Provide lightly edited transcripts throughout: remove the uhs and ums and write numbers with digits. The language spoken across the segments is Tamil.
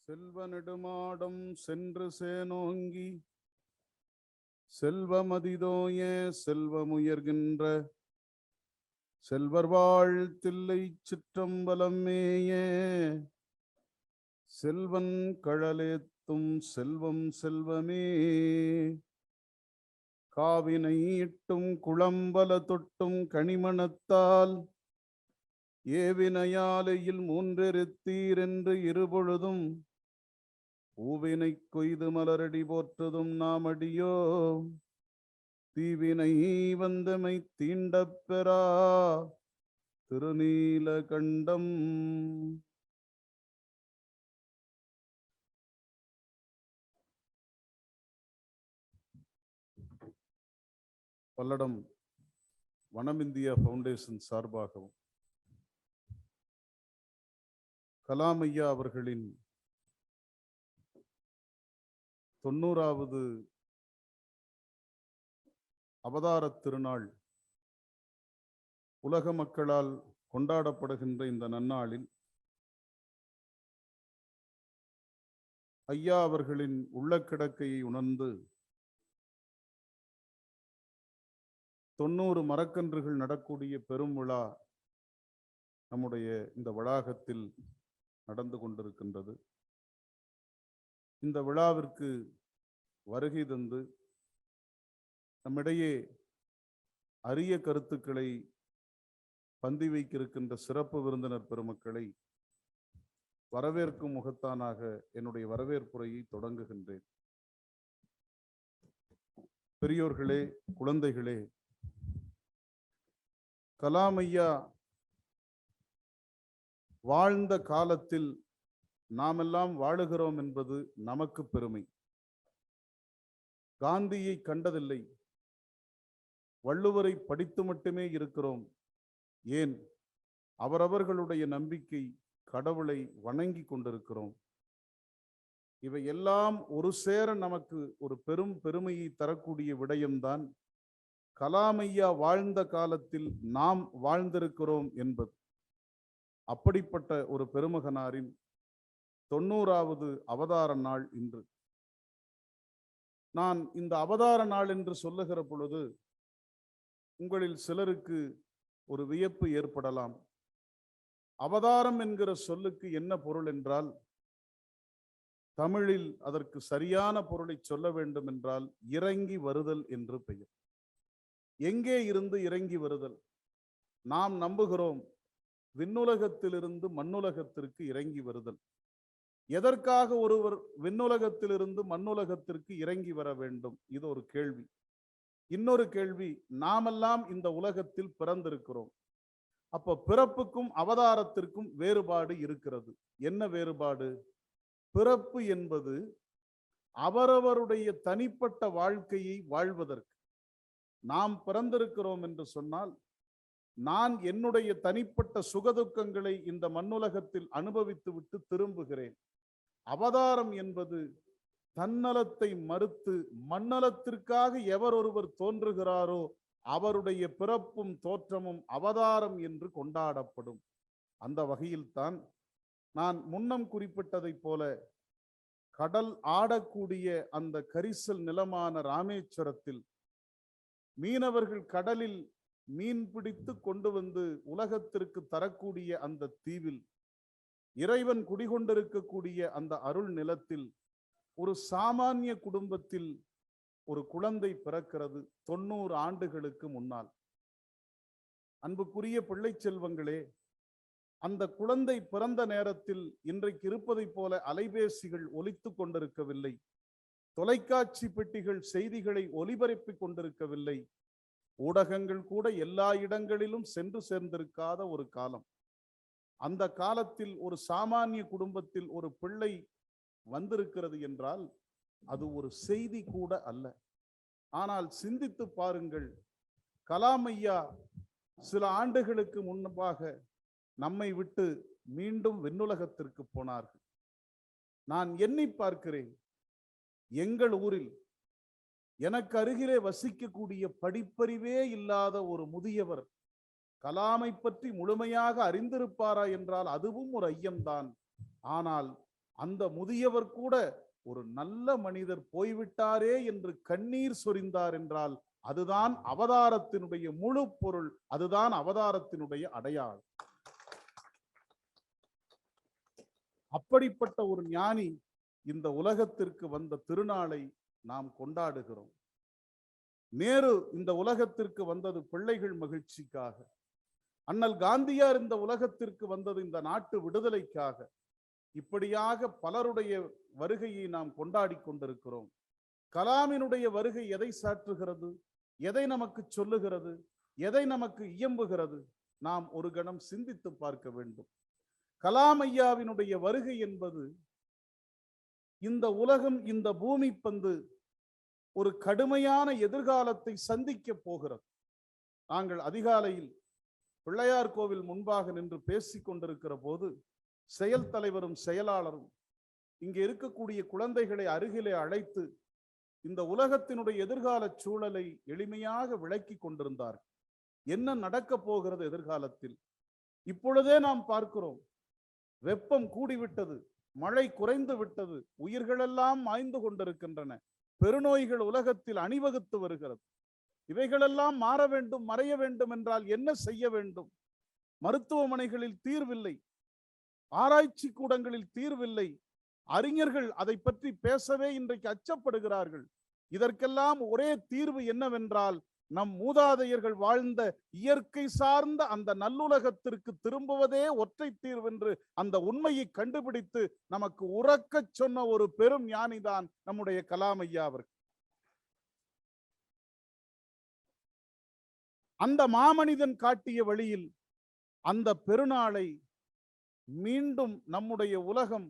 செல்வ நெடுமாடம் சென்று சேனோங்கி செல்வமதிதோய செல்வமுயர்கின்ற செல்வர் வாழ் தில்லை சிற்றம்பலம் மேய செல்வன் கழலேத்தும் செல்வம் செல்வமே. காவினை இட்டும் குளம்பல தொட்டும் கனிமணத்தால் ஏவினையாலையில் மூன்றெருத்தீர் என்று இருபொழுதும் பூவினை கொய்து மலரடி போற்றதும் நாமடியோ. தீவினை வந்தமை தீண்டப் பெறா திருநீலகண்டம். பல்லடம் வனம் இந்தியா ஃபவுண்டேஷன் சார்பாகவும் கலாம் ஐயா அவர்களின் 90வது அவதார திருநாள் உலக மக்களால் கொண்டாடப்படுகின்ற இந்த நன்னாளில் ஐயா அவர்களின் உள்ளக்கிடக்கையை உணர்ந்து 90 மரக்கன்றுகள் நடக்கூடிய பெரும் விழா நம்முடைய இந்த வளாகத்தில் நடந்து கொண்டிருக்கின்றது. இந்த விழாவிற்கு வருகை தந்து நம்மிடையே அரிய கருத்துக்களை பந்தி வைக்கிருக்கின்ற சிறப்பு விருந்தினர் பெருமக்களை வரவேற்கும் முகத்தானாக என்னுடைய வரவேற்புரையை தொடங்குகின்றேன். பெரியோர்களே, குழந்தைகளே, கலாம் ஐயா வாழ்ந்த காலத்தில் நாமெல்லாம் வாழுகிறோம் என்பது நமக்கு பெருமை. காந்தியை கண்டதில்லை, வள்ளுவரை படித்து மட்டுமே இருக்கிறோம். ஏன், அவரவர்களுடைய நம்பிக்கை கடவுளை வணங்கி கொண்டிருக்கிறோம். இவை எல்லாம் ஒரு சேர நமக்கு ஒரு பெரும் பெருமையை தரக்கூடிய விடயம்தான் கலாம் ஐயா வாழ்ந்த காலத்தில் நாம் வாழ்ந்திருக்கிறோம் என்பது. அப்படிப்பட்ட ஒரு பெருமகனாரின் 90வது அவதார நாள் இன்று. நான் இந்த அவதார நாள் என்று சொல்லுகிற பொழுது உங்களில் சிலருக்கு ஒரு வியப்பு ஏற்படலாம். அவதாரம் என்கிற சொல்லுக்கு என்ன பொருள் என்றால், தமிழில் அதற்கு சரியான பொருளை சொல்ல வேண்டும் என்றால் இறங்கி வருதல் என்று பெயர். எங்கே இருந்து இறங்கி வருதல்? நாம் நம்புகிறோம் விண்ணுலகத்திலிருந்து மண்ணுலகத்திற்கு இறங்கி வருதல். எதற்காக ஒருவர் விண்ணுலகத்திலிருந்து மண்ணுலகத்திற்கு இறங்கி வர வேண்டும்? இது ஒரு கேள்வி. இன்னொரு கேள்வி, நாமெல்லாம் இந்த உலகத்தில் பிறந்திருக்கிறோம். அப்ப பிறப்புக்கும் அவதாரத்திற்கும் வேறுபாடு இருக்கிறது. என்ன வேறுபாடு? பிறப்பு என்பது அவரவருடைய தனிப்பட்ட வாழ்க்கையை வாழ்வதற்கு. நாம் பிறந்திருக்கிறோம் என்று சொன்னால் நான் என்னுடைய தனிப்பட்ட சுகதுக்கங்களை இந்த மண்ணுலகத்தில் அனுபவித்து விட்டு திரும்புகிறேன். அவதாரம் என்பது தன்னலத்தை மறுத்து மண்ணலத்திற்காக எவர் ஒருவர் தோன்றுகிறாரோ அவருடைய பிறப்பும் தோற்றமும் அவதாரம் என்று கொண்டாடப்படும். அந்த வகையில்தான் நான் முன்னம் குறிப்பிட்டதைப் போல கடல் ஆடக்கூடிய அந்த கரிசல் நிலமான ராமேஸ்வரத்தில் மீனவர்கள் கடலில் மீன் பிடித்து கொண்டு வந்து உலகத்திற்கு தரக்கூடிய அந்த தீவில், இறைவன் குடிகொண்டிருக்கக்கூடிய அந்த அருள் நிலத்தில் ஒரு சாமானிய குடும்பத்தில் ஒரு குழந்தை பிறக்கிறது 90 ஆண்டுகளுக்கு முன்னால். அன்புக்குரிய பிள்ளை செல்வங்களே, அந்த குழந்தை பிறந்த நேரத்தில் இன்றைக்கு இருப்பதைப் போல அலைபேசிகள் ஒலித்து கொண்டிருக்கவில்லை, தொலைக்காட்சி பெட்டிகள் செய்திகளை ஒலிபரப்பிக் கொண்டிருக்கவில்லை, ஊடகங்கள் கூட எல்லா இடங்களிலும் சென்று சேர்ந்திருக்காத ஒரு காலம். அந்த காலத்தில் ஒரு சாமானிய குடும்பத்தில் ஒரு பிள்ளை வந்திருக்கிறது என்றால் அது ஒரு செய்தி கூட அல்ல. ஆனால் சிந்தித்து பாருங்கள், கலாம் ஐயா சில ஆண்டுகளுக்கு முன்பாக நம்மை விட்டு மீண்டும் விண்ணுலகத்திற்கு போனார்கள். நான் எண்ணி பார்க்கிறேன், எங்கள் ஊரில் எனக்கு அருகிலே வசிக்கக்கூடிய படிப்பறிவே இல்லாத ஒரு முதியவர் கலாமை பற்றி முழுமையாக அறிந்திருப்பாரா என்றால் அதுவும் ஒரு ஐயம்தான். ஆனால் அந்த முதியவர் கூட ஒரு நல்ல மனிதர் போய்விட்டாரே என்று கண்ணீர் சொரிந்தார் என்றால் அதுதான் அவதாரத்தினுடைய முழு பொருள், அதுதான் அவதாரத்தினுடைய அடையாளம். அப்படிப்பட்ட ஒரு ஞானி இந்த உலகத்திற்கு வந்த திருநாளை நாம் கொண்டாடுகிறோம். நேரு இந்த உலகத்திற்கு வந்தது பிள்ளைகள் மகிழ்ச்சிக்காக. அண்ணல் காந்தியார் இந்த உலகத்திற்கு வந்தது இந்த நாட்டு விடுதலைக்காக. இப்படியாக பலருடைய வருகையை நாம் கொண்டாடி கொண்டிருக்கிறோம். கலாமினுடைய வருகை எதை சாற்றுகிறது? எதை நமக்கு சொல்லுகிறது? எதை நமக்கு இயம்புகிறது? நாம் ஒரு கணம் சிந்தித்து பார்க்க வேண்டும். கலாம் ஐயாவினுடைய வருகை என்பது இந்த உலகம், இந்த பூமி பந்து ஒரு கடுமையான எதிர்காலத்தை சந்திக்க போகிறது. நாங்கள் அதிகாலையில் பிள்ளையார் கோவில் முன்பாக நின்று பேசிக் கொண்டிருக்கிற போது செயல் தலைவரும் செயலாளரும் இங்கே இருக்கக்கூடிய குழந்தைகளை அருகிலே அழைத்து இந்த உலகத்தினுடைய எதிர்கால சூழலை எளிமையாக விளக்கி கொண்டிருந்தார்கள். என்ன நடக்க போகிறது எதிர்காலத்தில்? இப்பொழுதே நாம் பார்க்கிறோம், வெப்பம் கூடிவிட்டது, மழை குறைந்து விட்டது, உயிர்களெல்லாம் மாய்ந்து கொண்டிருக்கின்றன, பெருநோய்கள் உலகத்தில் அணிவகுத்து வருகிறது. இவைகளெல்லாம் மாற வேண்டும், மறைய வேண்டும் என்றால் என்ன செய்ய வேண்டும்? மருத்துவமனைகளில் தீர்வில்லை, ஆராய்ச்சி கூடங்களில் தீர்வில்லை, அறிஞர்கள் அதை பற்றி பேசவே இன்றைக்கு அச்சப்படுகிறார்கள். இதற்கெல்லாம் ஒரே தீர்வு என்னவென்றால் நம் மூதாதையர்கள் வாழ்ந்த இயற்கை சார்ந்த அந்த நல்லுலகத்திற்கு திரும்புவதே ஒற்றை தீர்வென்று அந்த உண்மையை கண்டுபிடித்து நமக்கு உறக்க சொன்ன ஒரு பெரும் ஞானிதான் நம்முடைய கலாம் ஐயா அவர்கள். அந்த மாமனிதன் காட்டிய வழியில் அந்த பெருநாளை மீண்டும் நம்முடைய உலகம்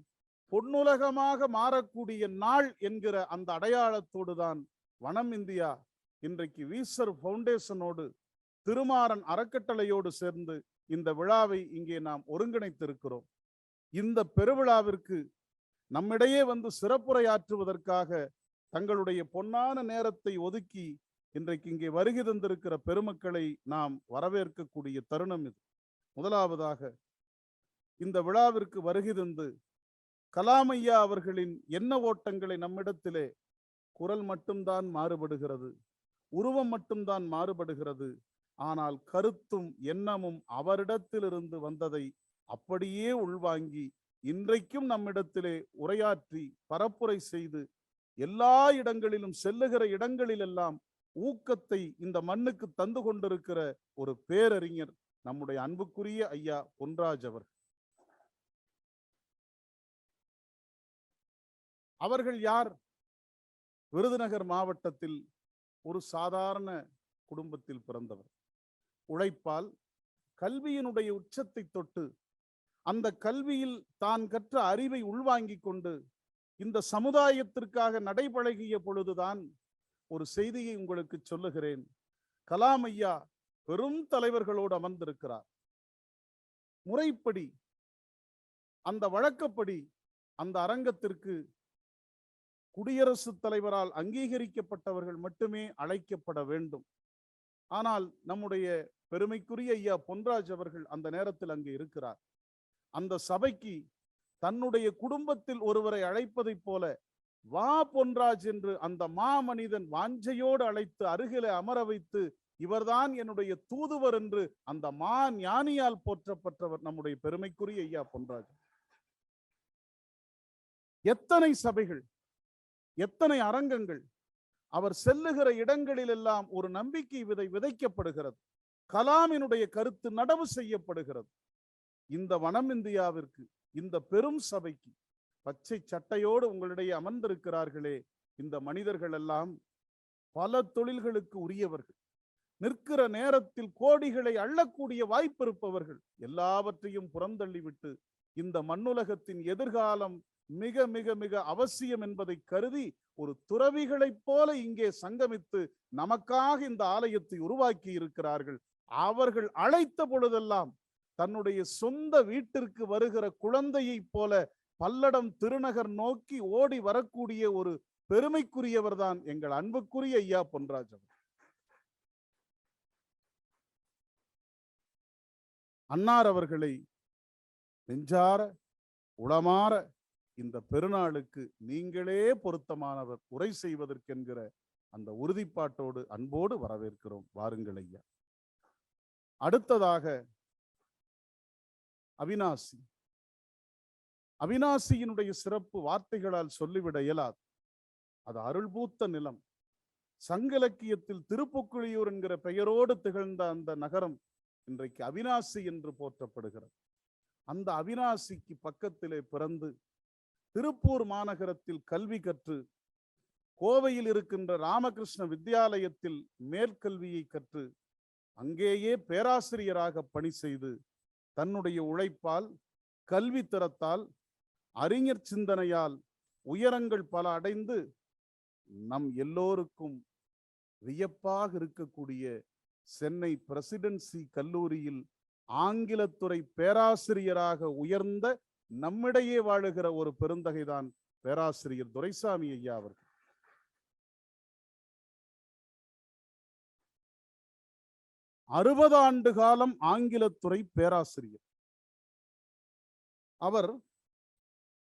பொன்னுலகமாக மாறக்கூடிய நாள் என்கிற அந்த அடையாளத்தோடு தான் வனம் இந்தியா இன்றைக்கு வீசர் பவுண்டேஷனோடு திருமாறன் அறக்கட்டளையோடு சேர்ந்து இந்த விழாவை இங்கே நாம் ஒருங்கிணைத்திருக்கிறோம். இந்த பெருவிழாவிற்கு நம்மிடையே வந்து சிறப்புரையாற்றுவதற்காக தங்களுடைய பொன்னான நேரத்தை ஒதுக்கி இன்றைக்கு இங்கே வருகை தந்திருக்கிற பெருமக்களை நாம் வரவேற்கக்கூடிய தருணம் இது. முதலாவதாக இந்த விழாவிற்கு வருகை தந்து கலாம் ஐயா அவர்களின் எண்ண ஓட்டங்களை நம்மிடத்திலே குரல் மட்டும்தான் மாறுபடுகிறது, உருவம் மட்டும்தான் மாறுபடுகிறது, ஆனால் கருத்தும் எண்ணமும் அவரிடத்திலிருந்து வந்ததை அப்படியே உள்வாங்கி இன்றைக்கும் நம்மிடத்திலே உரையாற்றி பரப்புரை செய்து எல்லா இடங்களிலும் செல்லுகிற இடங்களிலெல்லாம் ஊக்கத்தை இந்த மண்ணுக்கு தந்து கொண்டிருக்கிற ஒரு பேரறிஞர் நம்முடைய அன்புக்குரிய ஐயா பொன்ராஜ் அவர். அவர்கள் யார்? விருதுநகர் மாவட்டத்தில் ஒரு சாதாரண குடும்பத்தில் பிறந்தவர். உழைப்பால் கல்வியினுடைய உச்சத்தை தொட்டு அந்த கல்வியில் தான் கற்ற அறிவை உள்வாங்கிக் கொண்டு இந்த சமுதாயத்திற்காக நடைபழகிய பொழுதுதான் ஒரு செய்தியை உங்களுக்கு சொல்லுகிறேன். கலாம் ஐயா பெரும் தலைவர்களோடு அமர்ந்திருக்கிறார். முறைப்படி அந்த வழக்கப்படி அந்த அரங்கத்திற்கு குடியரசுத் தலைவரால் அங்கீகரிக்கப்பட்டவர்கள் மட்டுமே அழைக்கப்பட வேண்டும். ஆனால் நம்முடைய பெருமைக்குரிய ஐயா பொன்ராஜ் அவர்கள் அந்த நேரத்தில் அங்கே இருக்கிறார். அந்த சபைக்கு தன்னுடைய குடும்பத்தில் ஒருவரை அழைப்பதைப் போல வா பொன்ராஜ் என்று அந்த மாமனிதன் வாஞ்சையோடு அழைத்து அருகிலே அமர வைத்து இவர்தான் என்னுடைய தூதுவர் என்று அந்த மா ஞானியால் போற்றப்பட்டவர் நம்முடைய பெருமைக்குரிய ஐயா பொன்ராஜ். எத்தனை சபைகள், எத்தனை அரங்கங்கள், அவர் செல்லுகிற இடங்களில் எல்லாம் ஒரு நம்பிக்கை விதை விதைக்கப்படுகிறது. கலாமினுடைய கருத்து நடவு செய்யப்படுகிறது. இந்த வனம் இந்தியாவிற்கு, இந்த பெரும் சபைக்கு பச்சை சட்டையோடு உங்களிடையே அமர்ந்திருக்கிறார்களே, இந்த மனிதர்கள் எல்லாம் பல தொழில்களுக்கு உரியவர்கள், நிற்கிற நேரத்தில் கோடிகளை அள்ளக்கூடிய வாய்ப்பு இருப்பவர்கள். எல்லாவற்றையும் புறந்தள்ளிவிட்டு இந்த மண்ணுலகத்தின் எதிர்காலம் மிக மிக மிக அவசியம் என்பதை கருதி ஒரு துறவிகளைப் போல இங்கே சங்கமித்து நமக்காக இந்த ஆலயத்தை உருவாக்கி இருக்கிறார்கள். அவர்கள் அழைத்த பொழுதெல்லாம் தன்னுடைய சொந்த வீட்டிற்கு வருகிற குழந்தையைப் போல பல்லடம் திருநகர் நோக்கி ஓடி வரக்கூடிய ஒரு பெருமைக்குரியவர் தான் எங்கள் அன்புக்குரிய ஐயா பொன்ராஜ் அவர். அன்னார் அவர்களை நெஞ்சார உளமாற இந்த பெருநாளுக்கு நீங்களே பொருத்தமானவர் உரை செய்வதற்கென்கிற அந்த உறுதிப்பாட்டோடு அன்போடு வரவேற்கிறோம். வாருங்கள் ஐயா. அடுத்ததாக அவிநாசி. அவிநாசியினுடைய சிறப்பு வார்த்தைகளால் சொல்லிவிட இயலாது. அது அருள்பூத்த நிலம். சங்கிலக்கியத்தில் திருப்புக்குழியூர் என்கிற பெயரோடு திகழ்ந்த அந்த நகரம் இன்றைக்கு அவிநாசி என்று போற்றப்படுகிறது. அந்த அவிநாசிக்கு பக்கத்திலே பிறந்து திருப்பூர் மாநகரத்தில் கல்வி கற்று கோவையில் இருக்கின்ற ராமகிருஷ்ண வித்யாலயத்தில் மேற்கல்வியை கற்று அங்கேயே பேராசிரியராக பணி செய்து தன்னுடைய உழைப்பால், கல்வி திறத்தால், அறிஞர் சிந்தனையால் உயரங்கள் பல அடைந்து நம் எல்லோருக்கும் வியப்பாக இருக்கக்கூடிய சென்னை பிரசிடென்சி கல்லூரியில் ஆங்கிலத்துறை பேராசிரியராக உயர்ந்த நம்மிடையே வாழுகிற ஒரு பெருந்தகைதான் பேராசிரியர் துரைசாமி ஐயா அவர்கள். ஆண்டு காலம் ஆங்கிலத்துறை பேராசிரியர். அவர்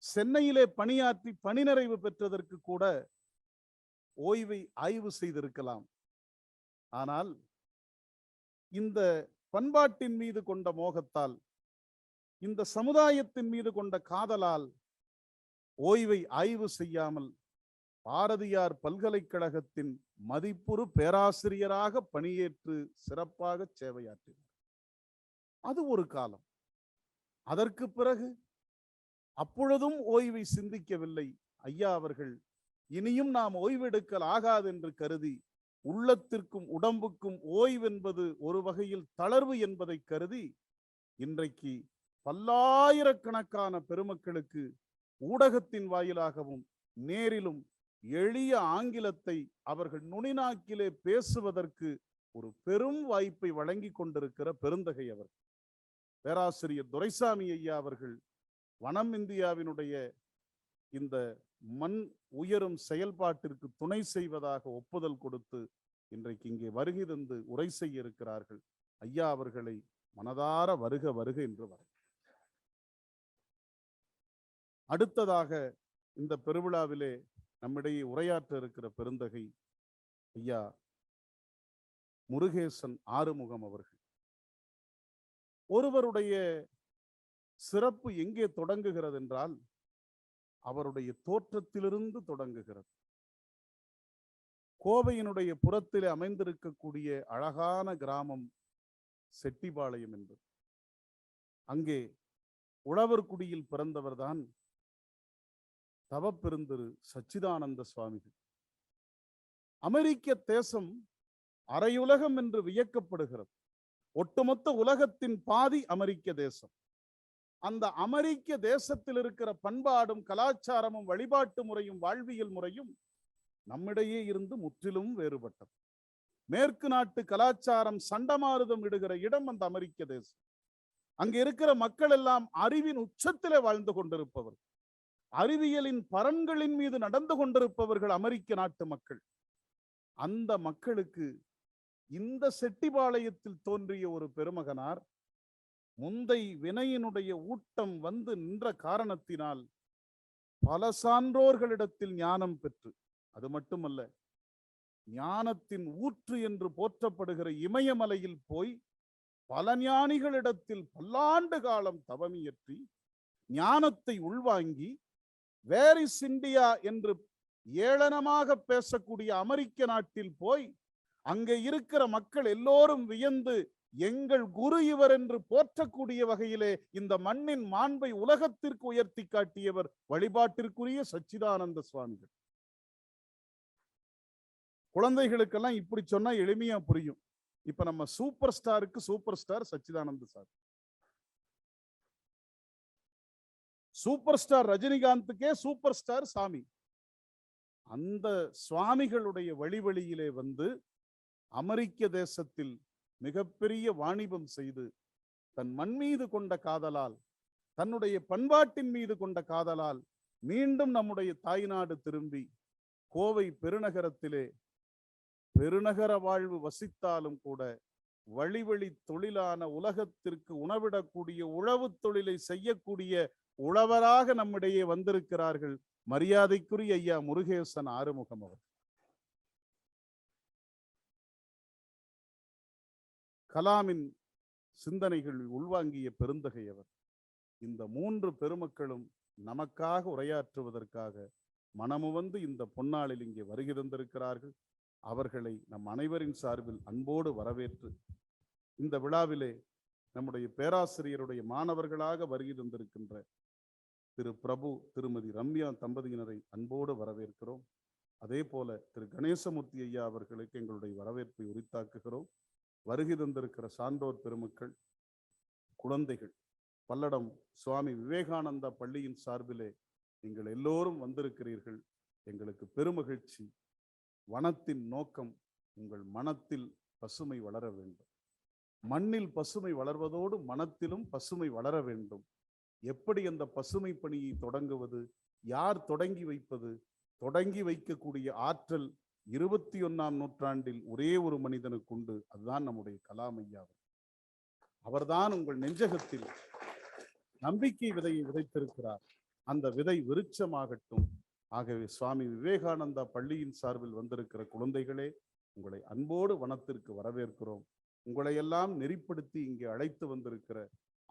சென்னையிலே பணியாற்றி பணி நிறைவு பெற்றதற்கு கூட ஓய்வை ஆய்வு செய்திருக்கலாம். ஆனால் இந்த பண்பாட்டின் மீது கொண்ட மோகத்தால், இந்த சமுதாயத்தின் மீது கொண்ட காதலால் ஓய்வை ஆய்வு செய்யாமல் பாரதியார் பல்கலைக்கழகத்தின் மதிப்புறு பேராசிரியராக பணியேற்று சிறப்பாக சேவையாற்றினார். அது ஒரு காலம். அதற்கு பிறகு அப்பொழுதும் ஓய்வை சிந்திக்கவில்லை ஐயா அவர்கள். இனியும் நாம் ஓய்வெடுக்கல் ஆகாது என்று கருதி, உள்ளத்திற்கும் உடம்புக்கும் ஓய்வென்பது ஒரு வகையில் தளர்வு என்பதை கருதி, இன்றைக்கு பல்லாயிரக்கணக்கான பெருமக்களுக்கு ஊடகத்தின் வாயிலாகவும் நேரிலும் எளிய ஆங்கிலத்தை அவர்கள் நுனிநாக்கிலே பேசுவதற்கு ஒரு பெரும் வாய்ப்பை வழங்கி கொண்டிருக்கிற பெருந்தகை அவர். பேராசிரியர் துரைசாமி ஐயா அவர்கள் வனம் இந்தியாவினுடைய இந்த மண் உயரும் செயல்பாட்டிற்கு துணை செய்வதாக ஒப்புதல் கொடுத்து இன்றைக்கு இங்கே வருகை தந்து உரை செய்ய இருக்கிறார்கள். ஐயா அவர்களை மனதார வருக வருக என்று வர. அடுத்ததாக இந்த பெருவிழாவிலே நம்மிடையே உரையாற்ற இருக்கிற பெருந்தகை ஐயா முருகேசன் ஆறுமுகம் அவர்கள். ஒருவருடைய சிறப்பு எங்கே தொடங்குகிறது என்றால் அவருடைய தோற்றத்திலிருந்து தொடங்குகிறது. கோவையினுடைய புறத்திலே அமைந்திருக்கக்கூடிய அழகான கிராமம் செட்டிபாளையம் என்பது. அங்கே உழவர்குடியில் பிறந்தவர்தான் தவப்பெருந்திரு சச்சிதானந்த சுவாமிகள். அமெரிக்க தேசம் அரையுலகம் என்று வியக்கப்படுகிறது. ஒட்டுமொத்த உலகத்தின் பாதி அமெரிக்க தேசம். அந்த அமெரிக்க தேசத்தில் இருக்கிற பண்பாடும் கலாச்சாரமும் வழிபாட்டு முறையும் வாழ்வியல் முறையும் நம்மிடையே இருந்து முற்றிலும் வேறுபட்டது. மேற்கு நாட்டு கலாச்சாரம் சண்டமாருதம் இடுகிற இடம் அந்த அமெரிக்க தேசம். அங்கே இருக்கிற மக்கள் எல்லாம் அறிவின் உச்சத்திலே வாழ்ந்து கொண்டிருப்பவர், அறிவியலின் பரன்களின் மீது நடந்து கொண்டிருப்பவர்கள் அமெரிக்க நாட்டு மக்கள். அந்த மக்களுக்கு இந்த செட்டிபாளையத்தில் தோன்றிய ஒரு பெருமகனார் முந்தை வினையினுடைய ஊட்டம் வந்து நின்ற காரணத்தினால் பல சான்றோர்களிடத்தில் ஞானம் பெற்று, அது மட்டுமல்ல, ஞானத்தின் ஊற்று என்று போற்றப்படுகிற இமயமலையில் போய் பல ஞானிகளிடத்தில் பல்லாண்டு காலம் தவமியற்றி ஞானத்தை உள்வாங்கி வேர் இஸ் இந்தியா என்று ஏளனமாக பேசக்கூடிய அமெரிக்க நாட்டில் போய் அங்கே இருக்கிற மக்கள் எல்லோரும் வியந்து எங்கள் குரு இவர் என்று போற்றக்கூடிய வகையிலே இந்த மண்ணின் மாண்பை உலகத்திற்கு உயர்த்தி காட்டியவர் வழிபாட்டிற்குரிய சச்சிதானந்த சுவாமிகள். குழந்தைகளுக்கெல்லாம் இப்படி சொன்னா எளிமையா புரியும். இப்ப நம்ம சூப்பர் ஸ்டாருக்கு super star Sachchidananda sir, super star ரஜினிகாந்துக்கே சூப்பர் ஸ்டார் சாமி. அந்த சுவாமிகளுடைய வழிவழியிலே வந்து அமெரிக்க தேசத்தில் மிகப்பெரிய வாணிபம் செய்து தன் மண் மீது கொண்ட காதலால், தன்னுடைய பண்பாட்டின் மீது கொண்ட காதலால் மீண்டும் நம்முடைய தாய்நாடு திரும்பி கோவை பெருநகரத்திலே பெருநகர வாழ்வு வசித்தாலும் கூட வழி தொழிலான உலகத்திற்கு உணவிடக்கூடிய உழவு தொழிலை செய்யக்கூடிய உழவராக நம்மிடையே வந்திருக்கிறார்கள் மரியாதைக்குரிய ஐயா முருகேசன் ஆறுமுகம் அவர். கலாமின் சிந்தனைகள் உள்வாங்கிய பெருந்தகை அவர். இந்த 3 பெருமக்களும் நமக்காக உரையாற்றுவதற்காக மனமு வந்து இந்த பொன்னாளில் இங்கே வருகை தந்திருக்கிறார்கள். அவர்களை நம் அனைவரின் சார்பில் அன்போடு வரவேற்று இந்த விழாவிலே நம்முடைய பேராசிரியருடைய மாணவர்களாக வருகை தந்திருக்கின்ற திரு பிரபு, திருமதி ரம்யா தம்பதியினரை அன்போடு வரவேற்கிறோம். அதே போல திரு கணேசமூர்த்தி ஐயா அவர்களுக்கு எங்களுடைய வரவேற்பை உரித்தாக்குகிறோம். வருகை தந்திருக்கிற சான்றோர் பெருமக்கள், குழந்தைகள், பல்லடம் சுவாமி விவேகானந்தா பள்ளியின் சார்பிலே நீங்கள் எல்லோரும் வந்திருக்கிறீர்கள். எங்களுக்கு பெருமகிழ்ச்சி. வனத்தின் நோக்கம் உங்கள் மனத்தில் பசுமை வளர வேண்டும். மண்ணில் பசுமை வளர்வதோடு மனத்திலும் பசுமை வளர வேண்டும். எப்படி அந்த பசுமை பணியை தொடங்குவது? யார் தொடங்கி வைப்பது? தொடங்கி வைக்கக்கூடிய ஆற்றல் 21ஆம் நூற்றாண்டில் ஒரே ஒரு மனிதனுக்கு உண்டு. அதுதான் நம்முடைய கலாம் ஐயா. அவர்தான் உங்கள் நெஞ்சகத்தில் நம்பிக்கை விதையை விதைத்திருக்கிறார். அந்த விதை விருட்சமாகட்டும். ஆகவே சுவாமி விவேகானந்தா பள்ளியின் சார்பில் வந்திருக்கிற குழந்தைகளே, உங்களை அன்போடு வனத்திற்கு வரவேற்கிறோம். உங்களை எல்லாம் நெறிப்படுத்தி இங்கே அழைத்து வந்திருக்கிற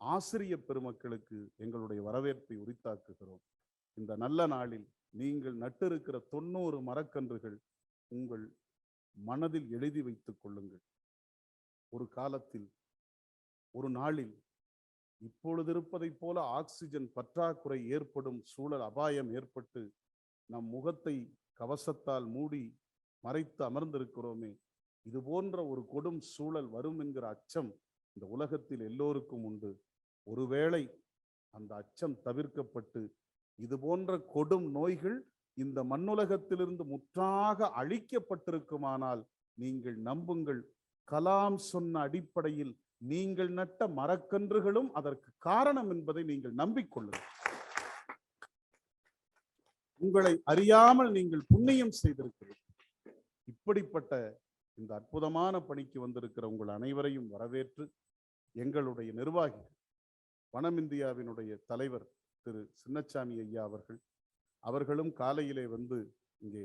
ஆசிரிய பெருமக்களுக்கு எங்களுடைய வரவேற்பை உரித்தாக்குகிறோம். இந்த நல்ல நாளில் நீங்கள் நட்டிருக்கிற 90 மரக்கன்றுகள் உங்கள் மனதில் எழுதி வைத்துக் கொள்ளுங்கள். ஒரு காலத்தில், ஒரு நாளில் இப்பொழுது இருப்பதைப் போல ஆக்சிஜன் பற்றாக்குறை ஏற்படும் சூழல், அபாயம் ஏற்பட்டு நம் முகத்தை கவசத்தால் மூடி மறைத்து அமர்ந்திருக்கிறோமே, இது போன்ற ஒரு கொடும் சூழல் வரும் என்கிற அச்சம் இந்த உலகத்தில் எல்லோருக்கும் உண்டு. ஒருவேளை அந்த அச்சம் தவிர்க்கப்பட்டு இது போன்ற கொடும் நோய்கள் இந்த மண்ணுலகத்திலிருந்து முற்றாக அழிக்கப்பட்டிருக்குமானால், நீங்கள் நம்புங்கள், கலாம் சொன்ன அடிப்படையில் நீங்கள் நட்ட மரக்கன்றுகளும் அதற்கு காரணம் என்பதை நீங்கள் நம்பிக்கொள்ளுங்கள். உங்களை அறியாமல் நீங்கள் புண்ணியம் செய்திருக்கிறீர்கள். இப்படிப்பட்ட இந்த அற்புதமான பணிக்கு வந்திருக்கிற உங்கள் அனைவரையும் வரவேற்று, எங்களுடைய நிர்வாகிகள், வனம் இந்தியாவினுடைய தலைவர் திரு சின்னசாமி ஐயா அவர்களும் காலையிலே வந்து இங்கே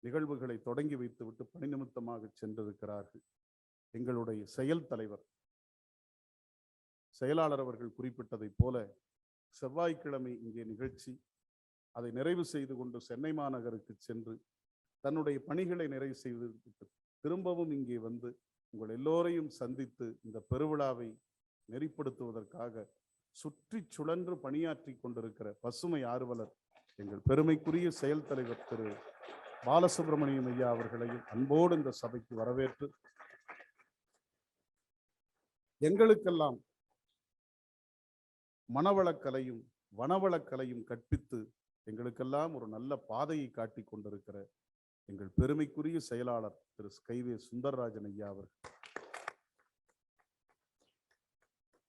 நிகழ்வுகளை தொடங்கி வைத்துவிட்டு பணி நிமித்தமாக சென்றிருக்கிறார்கள். எங்களுடைய செயல் தலைவர், செயலாளர் அவர்கள் குறிப்பிட்டதைப் போல செவ்வாய்க்கிழமை இங்கே நிகழ்ச்சி, அதை நிறைவு செய்து கொண்டு சென்னை மாநகருக்கு சென்று தன்னுடைய பணிகளை நிறைவு செய்து திரும்பவும் இங்கே வந்து உங்கள் எல்லோரையும் சந்தித்து இந்த பெருவிழாவை நெறிப்படுத்துவதற்காக சுற்றி சுழன்று பணியாற்றி கொண்டிருக்கிற பசுமை ஆர்வலர் எங்கள் பெருமைக்குரிய செயல் தலைவர் திரு பாலசுப்ரமணியம் ஐயா அவர்களையும் அன்போடு இந்த சபைக்கு வரவேற்று, எங்களுக்கெல்லாம் மனவளக்கலையும் வனவளக்கலையும் கற்பித்து எங்களுக்கெல்லாம் ஒரு நல்ல பாதையை காட்டி கொண்டிருக்கிற எங்கள் பெருமைக்குரிய செயலாளர் திரு கைவே சுந்தரராஜன் ஐயா அவர்கள்,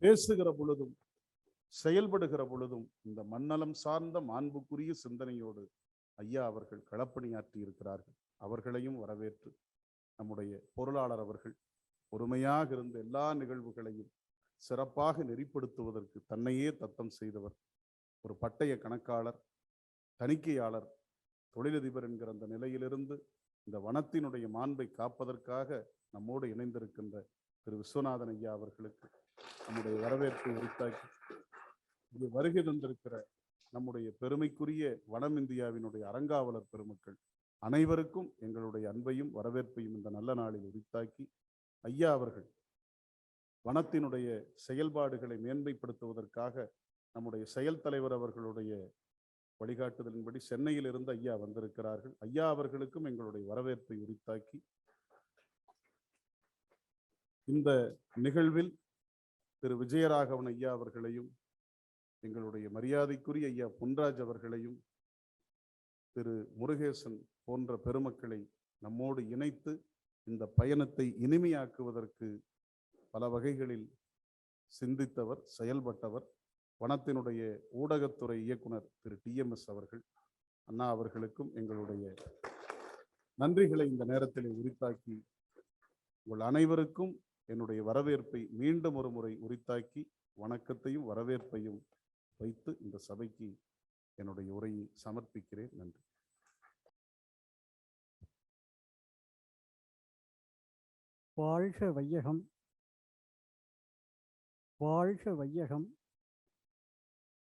பேசுகிற பொழுதும் செயல்படுகிற பொழுதும் இந்த மண்ணலம் சார்ந்த மாண்புக்குரிய சிந்தனையோடு ஐயா அவர்கள் களப்பணியாற்றி இருக்கிறார்கள். அவர்களையும் வரவேற்று, நம்முடைய பொருளாளர் அவர்கள் பொறுமையாக இருந்த எல்லா நிகழ்வுகளையும் சிறப்பாக நெறிப்படுத்துவதற்கு தன்னையே தத்தம் செய்தவர், ஒரு பட்டய கணக்காளர், தணிக்கையாளர், தொழிலதிபர் என்கிற அந்த நிலையிலிருந்து இந்த வனத்தினுடைய மாண்பை காப்பதற்காக நம்மோடு இணைந்திருக்கின்ற திரு விஸ்வநாதன் ஐயா அவர்களுக்கு நம்முடைய வரவேற்பை உரித்தாக்கி, இங்கே வருகை தந்திருக்கிற நம்முடைய பெருமைக்குரிய வனம் இந்தியாவினுடைய அறங்காவலர் பெருமக்கள் அனைவருக்கும் எங்களுடைய அன்பையும் வரவேற்பையும் இந்த நல்ல நாளில் உரித்தாக்கி, ஐயா அவர்கள் வனத்தினுடைய செயல்பாடுகளை மேன்மைப்படுத்துவதற்காக நம்முடைய செயல் தலைவர் அவர்களுடைய வழிகாட்டுதலின்படி சென்னையில் இருந்து ஐயா வந்திருக்கிறார்கள். ஐயா அவர்களுக்கும் எங்களுடைய வரவேற்பை உரித்தாக்கி, இந்த நிகழ்வில் திரு விஜயராகவன் ஐயா அவர்களையும், எங்களுடைய மரியாதைக்குரிய ஐயா பொன்ராஜ் அவர்களையும், திரு முருகேசன் போன்ற பெருமக்களை நம்மோடு இணைத்து இந்த பயணத்தை இனிமையாக்குவதற்கு பல வகைகளில் சிந்தித்தவர், செயல்பட்டவர், வனத்தினுடைய ஊடகத்துறை இயக்குனர் திரு TMS அவர்கள், அண்ணா அவர்களுக்கும் எங்களுடைய நன்றிகளை இந்த நேரத்தில் உரித்தாக்கி, உங்கள் அனைவருக்கும் என்னுடைய வரவேற்பை மீண்டும் ஒரு முறை உரித்தாக்கி, வணக்கத்தையும் வரவேற்பையும் வைத்து இந்த சபைக்கு என்னுடைய உரையை சமர்ப்பிக்கிறேன். நன்றி. வாழ்க வையகம், வாழ்க வையகம்,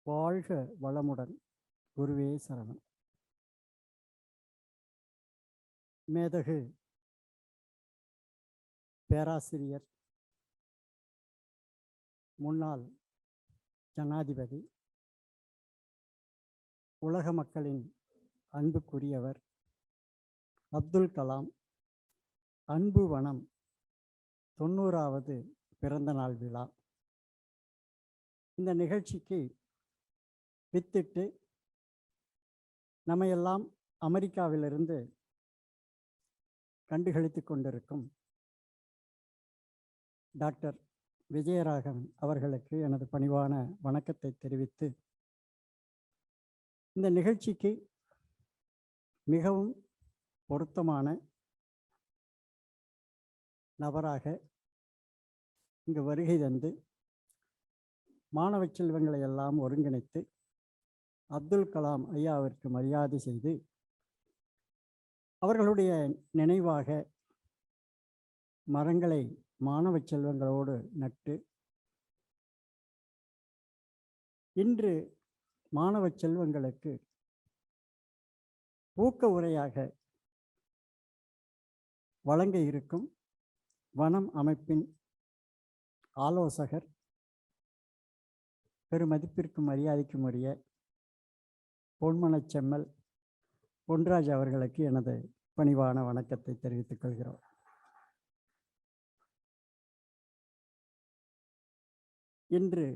வாழ்க வளமுடன். குருவே சரணம். மேதகு பேராசிரியர், முன்னாள் ஜனாதிபதி, உலக மக்களின் அன்புக்குரியவர் அப்துல் கலாம் அன்பு வனம் 90வது பிறந்த நாள் விழா. இந்த நிகழ்ச்சிக்கு வித்திட்டு நம்மையெல்லாம் அமெரிக்காவிலிருந்து கண்டுகளித்து கொண்டிருக்கும் டாக்டர் விஜயராகவன் அவர்களுக்கு எனது பணிவான வணக்கத்தை தெரிவித்து, இந்த நிகழ்ச்சிக்கு மிகவும் பொருத்தமான நபராக இங்கு வருகை தந்து மாணவ செல்வங்களை எல்லாம் ஒருங்கிணைத்து அப்துல் கலாம் ஐயாவிற்கு மரியாதை செய்து அவர்களுடைய நினைவாக மரங்களை மாணவ செல்வங்களோடு நட்டு இன்று மாணவ செல்வங்களுக்கு ஊக்க உரையாக வழங்க இருக்கும் வனம் அமைப்பின் ஆலோசகர், பெருமதிப்பிற்கும் மரியாதைக்கும் உரிய பொன்மனச் செம்மல் பொன்ராஜ் அவர்களுக்கு எனது பணிவான வணக்கத்தை தெரிவித்துக் கொள்கிறோம். இன்று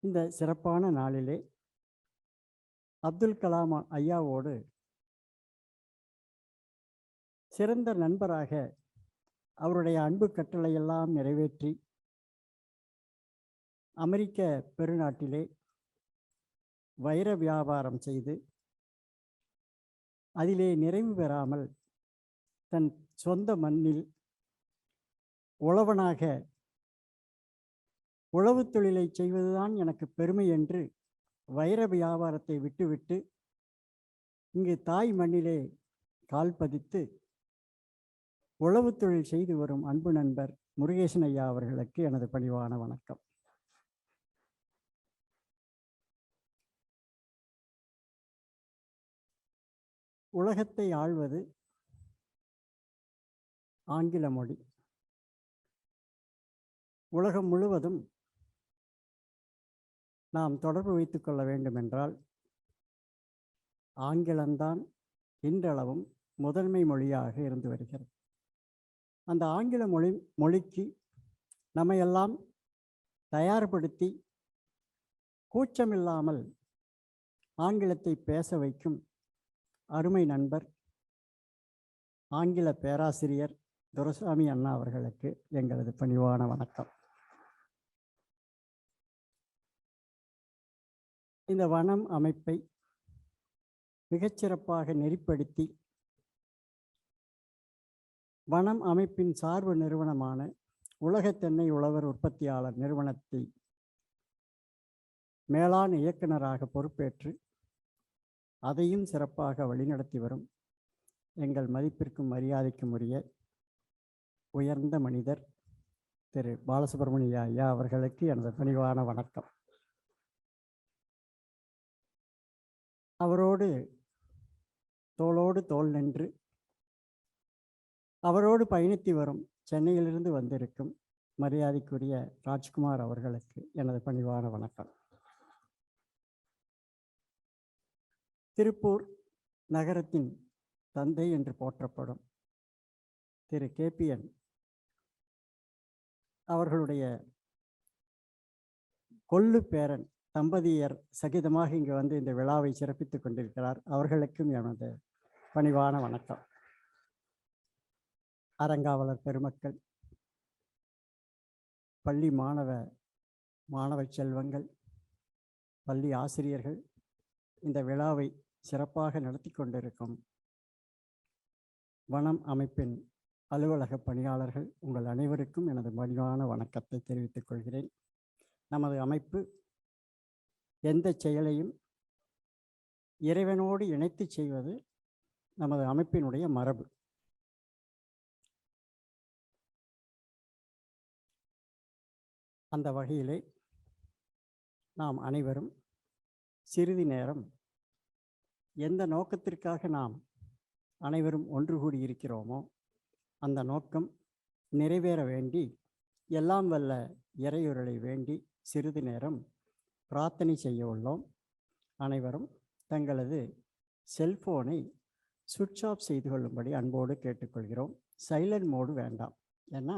இந்த சிறப்பான நாளிலே அப்துல் கலாம் ஐயாவோடு சிறந்த நண்பராக அவருடைய அன்பு கட்டளையெல்லாம் நிறைவேற்றி அமெரிக்க பெருநாட்டிலே வைர வியாபாரம் செய்து அதிலே நிறைவு பெறாமல் தன் சொந்த மண்ணில் உழவனாக உழவு தொழிலை செய்வதுதான் எனக்கு பெருமை என்று வைர வியாபாரத்தை விட்டுவிட்டு இங்கு தாய் மண்ணிலே கால் பதித்து உழவு தொழில் செய்து வரும் அன்பு நண்பர் முருகேசன் ஐயா அவர்களுக்கு எனது பணிவான வணக்கம். உலகத்தை ஆள்வது ஆங்கில மொழி. உலகம் முழுவதும் நாம் தொடர்பு வைத்துக் கொள்ள வேண்டும் என்றால் ஆங்கிலம்தான் இன்றளவும் முதன்மை மொழியாக இருந்து வருகிறது. அந்த ஆங்கில மொழிக்கு நம்மையெல்லாம் தயார்படுத்தி கூச்சமில்லாமல் ஆங்கிலத்தை பேச வைக்கும் அருமை நண்பர் ஆங்கில பேராசிரியர் துரைசாமி அண்ணா அவர்களுக்கு எங்களது பணிவான வணக்கம். இந்த வனம் அமைப்பை மிகச்சிறப்பாக நெறிப்படுத்தி வனம் அமைப்பின் சார்பு நிறுவனமான உலக தென்னை உழவர் உற்பத்தியாளர் நிறுவனத்தை மேலாண் இயக்குநராக பொறுப்பேற்று அதையும் சிறப்பாக வழிநடத்தி வரும் எங்கள் மதிப்பிற்கும் மரியாதைக்கும் உரிய உயர்ந்த மனிதர் திரு பாலசுப்ரமணிய ஐயா அவர்களுக்கு எனது பணிவான வணக்கம். அவரோடு தோளோடு தோள் நின்று அவரோடு பயணித்து வரும் சென்னையிலிருந்து வந்திருக்கும் மரியாதைக்குரிய ராஜ்குமார் அவர்களுக்கு எனது பணிவான வணக்கம். திருப்பூர் நகரத்தின் தந்தை என்று போற்றப்படும் திரு கேபிஎன் அவர்களுடைய கொள்ளு பேரன் தம்பதியர் சகிதமாக இங்கு வந்து இந்த விழாவை சிறப்பித்துக் கொண்டிருக்கிறார். அவர்களுக்கும் எனது பணிவான வணக்கம். அறங்காவலர் பெருமக்கள், பள்ளி மாணவ செல்வங்கள், பள்ளி ஆசிரியர்கள், இந்த விழாவை சிறப்பாக நடத்தி கொண்டிருக்கும் வனம் அமைப்பின் அலுவலக பணியாளர்கள் உங்கள் அனைவருக்கும் எனது பணிவான வணக்கத்தை தெரிவித்துக் கொள்கிறேன். நமது அமைப்பு எந்த செயலையும் இறைவனோடு இணைத்து செய்வது நமது அமைப்பினுடைய மரபு. அந்த வகையிலே நாம் அனைவரும் சிறிது நேரம் எந்த நோக்கத்திற்காக நாம் அனைவரும் ஒன்று கூடி இருக்கிறோமோ அந்த நோக்கம் நிறைவேற வேண்டி எல்லாம் வல்ல இறையொருளை வேண்டி சிறிது நேரம் பிரார்த்தனை செய்ய உள்ளோம். அனைவரும் தங்களது செல்போனை சுவிட்ச் ஆஃப் செய்து கொள்ளும்படி அன்போடு கேட்டுக்கொள்கிறோம். சைலண்ட் மோடு வேண்டாம், ஏன்னா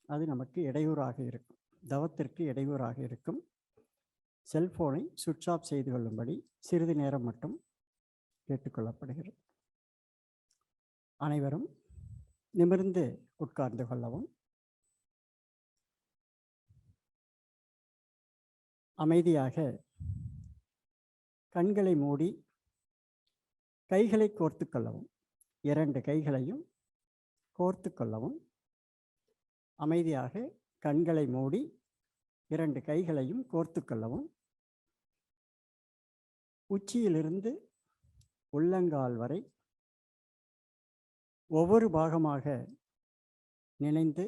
அது நமக்கு இடையூறாக இருக்கும், தவத்திற்கு இடையூறாக இருக்கும். செல்போனை சுவிட்ச் ஆஃப் செய்து கொள்ளும்படி சிறிது நேரம் மட்டும் கேட்டுக்கொள்ளப்படுகிறது. அனைவரும் நிமிர்ந்து உட்கார்ந்து கொள்ளவும். அமைதியாக கண்களை மூடி கைகளை கோர்த்து கொள்ளவும். 2 கைகளையும் கோர்த்து கொள்ளவும். அமைதியாக கண்களை மூடி 2 கைகளையும் கோர்த்து கொள்ளவும். உச்சியிலிருந்து உள்ளங்கால் வரை ஒவ்வொரு பாகமாக நினைந்து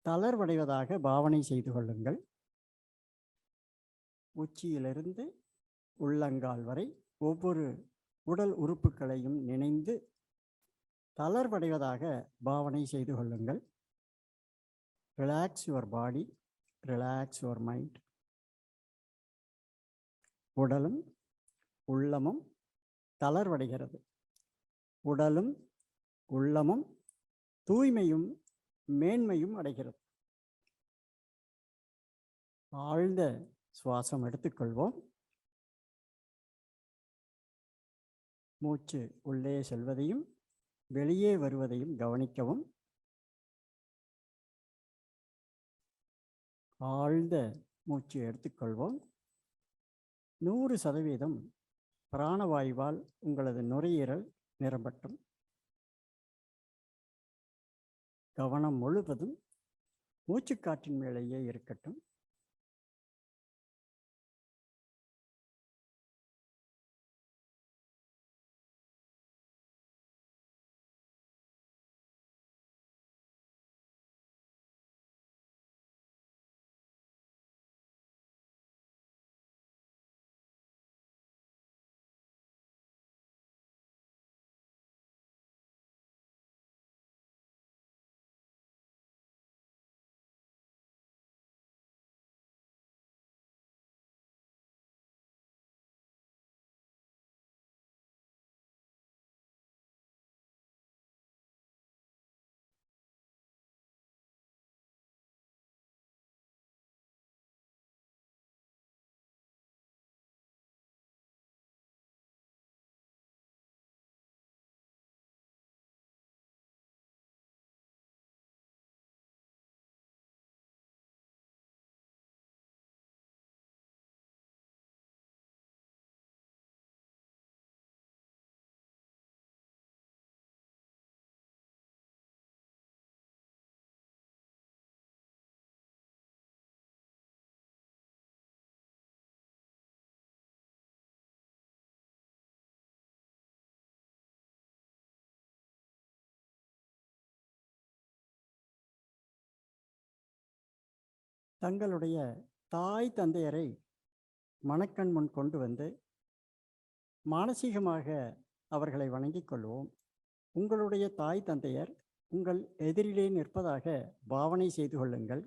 தளர்வடைவதாக பாவனை செய்து கொள்ளுங்கள். உச்சியிலிருந்து உள்ளங்கால் வரை ஒவ்வொரு உடல் உறுப்புகளையும் நினைந்து தளர்வடைவதாக பாவனை செய்து கொள்ளுங்கள். Relax your body, relax your mind. உடலும் உள்ளமும் தளர்வடைகிறது. உடலும் உள்ளமும் தூய்மையும் மேன்மையும் அடைகிறது. ஆழ்ந்த சுவாசம் எடுத்துக்கொள்வோம். மூச்சு உள்ளே செல்வதையும் வெளியே வருவதையும் கவனிக்கவும். ஆழ்ந்த மூச்சு எடுத்துக்கொள்வோம். 100% பிராணவாயுவால் உங்களது நுரையீரல் நிரம்பட்டும். கவனம் முழுவதும் மூச்சுக்காற்றின் மேலேயே இருக்கட்டும். தங்களுடைய தாய் தந்தையரை மனக்கண் முன் கொண்டு வந்து மானசீகமாக அவர்களை வணங்கிக் கொள்வோம். உங்களுடைய தாய் தந்தையர் உங்கள் எதிரிலே நிற்பதாக பாவனை செய்து கொள்ளுங்கள்.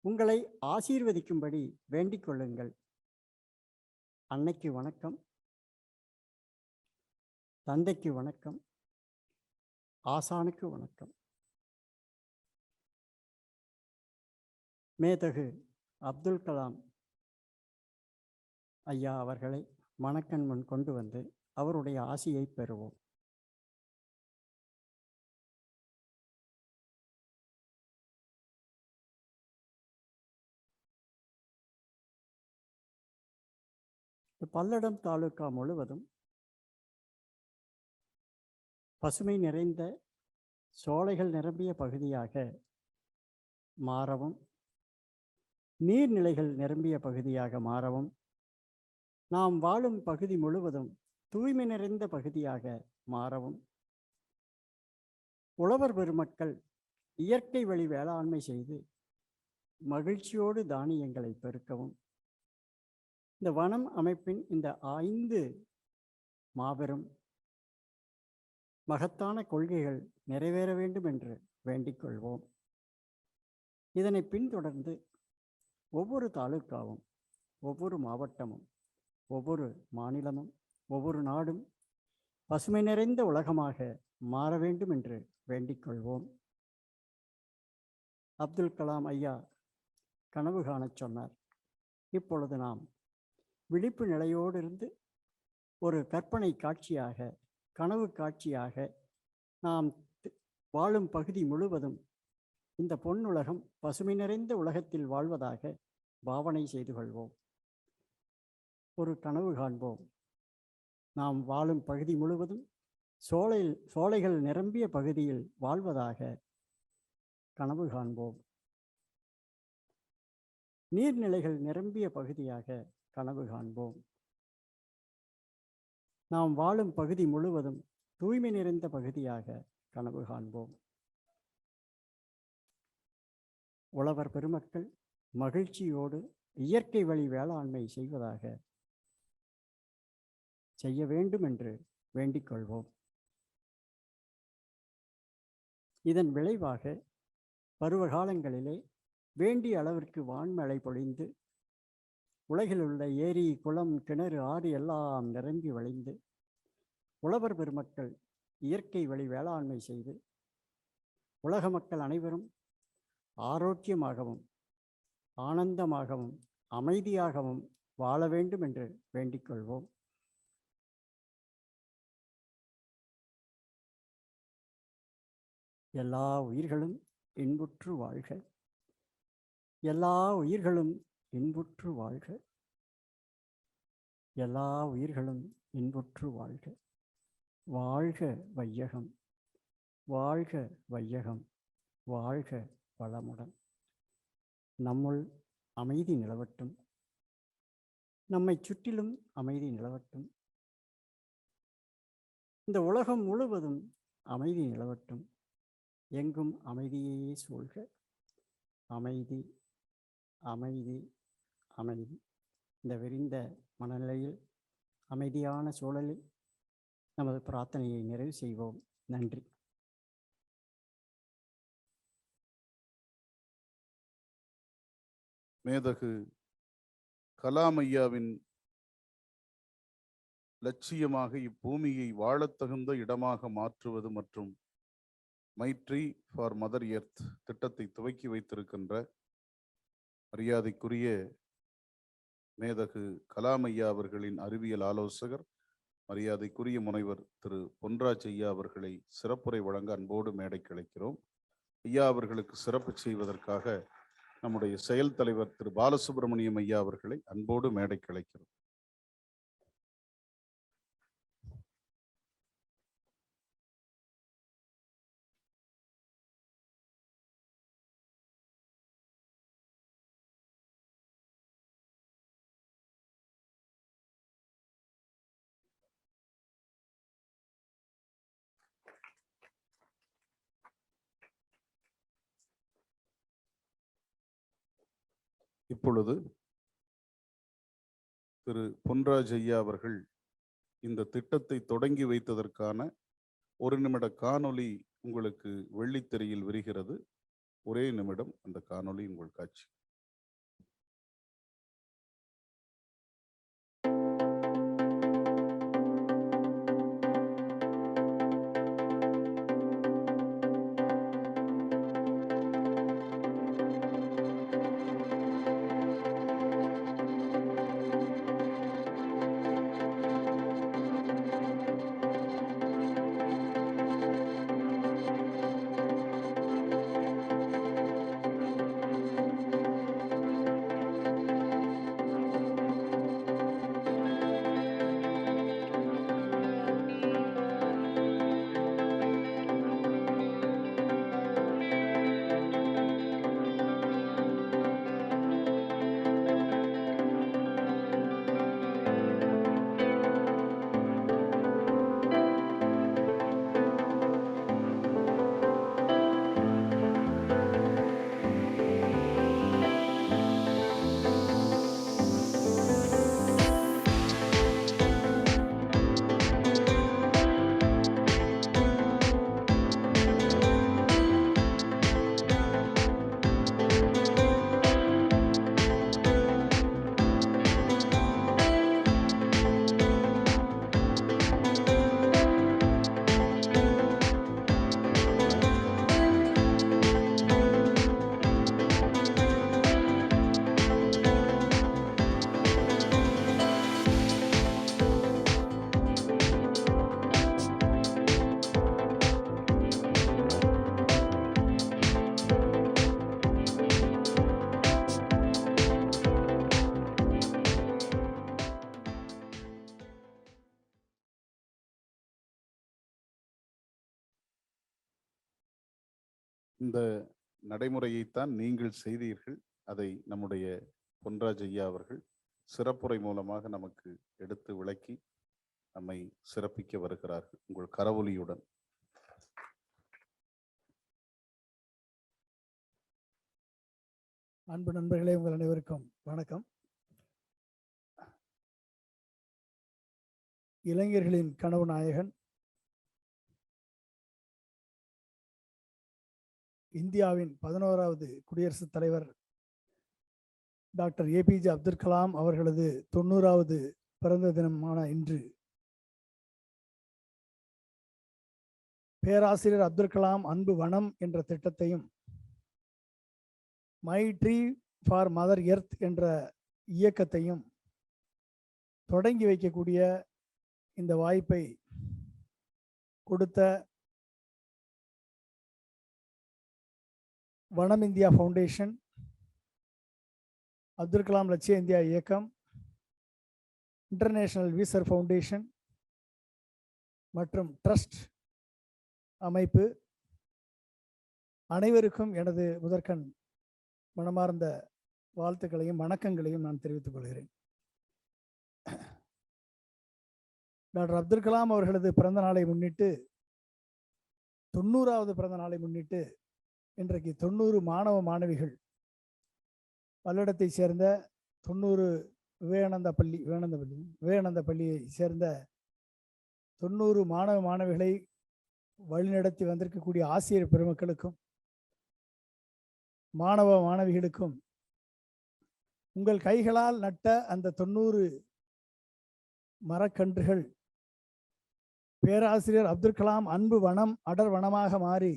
உங்களை ஆசீர்வதிக்கும்படி வேண்டிக் கொள்ளுங்கள். அன்னைக்கு வணக்கம், தந்தைக்கு வணக்கம், ஆசானுக்கு வணக்கம். மேதகு அப்துல் கலாம் ஐயா அவர்களை மனக்கண் முன் கொண்டு வந்து அவருடைய ஆசியை பெறுவோம். பல்லடம் தாலுகா முழுவதும் பசுமை நிறைந்த சோலைகள் நிரம்பிய பகுதியாக மாறவும், நீர்நிலைகள் நிரம்பிய பகுதியாக மாறவும், நாம் வாழும் பகுதி முழுவதும் தூய்மை நிறைந்த பகுதியாக மாறவும், உழவர் பெருமக்கள் இயற்கை வழி வேளாண்மை செய்து மகிழ்ச்சியோடு தானியங்களை பெருக்கவும், இந்த வனம் அமைப்பின் இந்த 5 மாபெரும் மகத்தான கொள்கைகள் நிறைவேற வேண்டும் என்று வேண்டிக் கொள்வோம். இதனை பின்தொடர்ந்து ஒவ்வொரு தாலுக்காவும், ஒவ்வொரு மாவட்டமும், ஒவ்வொரு மாநிலமும், ஒவ்வொரு நாடும் பசுமை நிறைந்த உலகமாக மாற வேண்டும் என்று வேண்டிக் கொள்வோம். அப்துல் கலாம் ஐயா கனவு காணச் சொன்னார். இப்பொழுது நாம் விழிப்பு நிலையோடு இருந்து ஒரு கற்பனை காட்சியாக, கனவு காட்சியாக நாம் வாழும் பகுதி முழுவதும் இந்த பொன்னுலகம் பசுமை நிறைந்த உலகத்தில் வாழ்வதாக பாவனை செய்து கொள்வோம். ஒரு கனவு காண்போம். நாம் வாழும் பகுதி முழுவதும் சோலைகள் நிரம்பிய பகுதியில் வாழ்வதாக கனவு காண்போம். நீர்நிலைகள் நிரம்பிய பகுதியாக கனவு காண்போம். நாம் வாழும் பகுதி முழுவதும் தூய்மை நிறைந்த பகுதியாக கனவு காண்போம். உழவர் பெருமக்கள் மகிழ்ச்சியோடு இயற்கை வழி வேளாண்மை செய்ய வேண்டும் என்று வேண்டிக் கொள்வோம். இதன் விளைவாக பருவ காலங்களிலே வேண்டிய அளவிற்கு வான்மழை பொழிந்து உலகில் உள்ள ஏரி, குளம், கிணறு, ஆறு எல்லாம் நிரம்பி வழிந்து உழவர் பெருமக்கள் இயற்கை வழி வேளாண்மை செய்து உலக மக்கள் அனைவரும் ஆரோக்கியமாகவும் ஆனந்தமாகவும் அமைதியாகவும் வாழ வேண்டும் என்று வேண்டிக் கொள்வோம். எல்லா உயிர்களும் இன்புற்று வாழ்க. எல்லா உயிர்களும் இன்புற்று வாழ்க. எல்லா உயிர்களும் இன்புற்று வாழ்க. வாழ்க வையகம், வாழ்க வையகம், வாழ்க வளமுடன். நம்முள் அமைதி நிலவட்டும். நம்மை சுற்றிலும் அமைதி நிலவட்டும். இந்த உலகம் முழுவதும் அமைதி நிலவட்டும். எங்கும் அமைதியே சூழ்க. அமைதி, அமைதி, அமைதி. இந்த விரிந்த மனநிலையில், அமைதியான சூழலில் நமது பிரார்த்தனையை நிறைவு செய்வோம். நன்றி. மேதகு கலாம் ஐயாவின் லட்சியமாக இப்பூமியை வாழத்தகுந்த இடமாக மாற்றுவது மற்றும் மைட்ரி ஃபார் மதர் எர்த் திட்டத்தை துவக்கி வைத்திருக்கின்ற மரியாதைக்குரிய மேதகு கலாம் ஐயா அவர்களின் அறிவியல் ஆலோசகர் மரியாதைக்குரிய முனைவர் திரு பொன்ராஜ் ஐயா அவர்களை சிறப்புரை வழங்க அன்போடு மேடைக்கு அழைக்கிறோம். ஐயா அவர்களுக்கு சிறப்பு செய்வதற்காக நம்முடைய செயல் தலைவர் திரு பாலசுப்ரமணியம் ஐயா அவர்களை அன்போடு மேடைக்கு அழைக்கிறோம். இப்பொழுது திரு பொன்ராஜ் ஐயா அவர்கள் இந்த திட்டத்தை தொடங்கி வைத்ததற்கான 1 நிமிட காணொளி உங்களுக்கு வெள்ளித்திரையில் விரிகிறது. ஒரே நிமிடம் அந்த காணொளி உங்கள் காட்சி. இந்த நடைமுறையைத்தான் நீங்கள் செய்தீர்கள். அதை நம்முடைய பொன்ராஜ் ஐயா அவர்கள் சிறப்புரை மூலமாக நமக்கு எடுத்து விளக்கி நம்மை சிறப்பிக்க வருகிறார்கள் உங்கள் கரவொலியுடன். அன்பு நண்பர்களே, உங்கள் அனைவருக்கும் வணக்கம். இளைஞர்களின் கனவு நாயகன், இந்தியாவின் 11வது குடியரசுத் தலைவர் டாக்டர் ஏபிஜே அப்துல் கலாம் அவர்களது 90வது பிறந்த தினமான இன்று பேராசிரியர் அப்துல் கலாம் அன்பு வனம் என்ற திட்டத்தையும், my tree for mother earth என்ற இயக்கத்தையும் தொடங்கி வைக்கக்கூடிய இந்த வாய்ப்பை கொடுத்த வனம் இந்தியா ஃபவுண்டேஷன், அப்துல் கலாம் லட்சிய இந்தியா இயக்கம், இன்டர்நேஷனல் வீசர் ஃபவுண்டேஷன் மற்றும் ட்ரஸ்ட் அமைப்பு அனைவருக்கும் எனது முதற்கண் மனமார்ந்த வாழ்த்துக்களையும் வணக்கங்களையும் நான் தெரிவித்துக் கொள்கிறேன். டாக்டர் அப்துல் கலாம் அவர்களது பிறந்த நாளை முன்னிட்டு, 90வது பிறந்த நாளை முன்னிட்டு இன்றைக்கு 90 மாணவ மாணவிகள், பல்லடத்தை சேர்ந்த 90 விவேகானந்தா பள்ளியை சேர்ந்த 90 மாணவ மாணவிகளை வழிநடத்தி வந்திருக்கக்கூடிய ஆசிரியர் பெருமக்களுக்கும் மாணவ மாணவிகளுக்கும் உங்கள் கைகளால் நட்ட அந்த 90 மரக்கன்றுகள் பேராசிரியர் அப்துல் கலாம் அன்பு வனம் அடர் வனமாக மாறி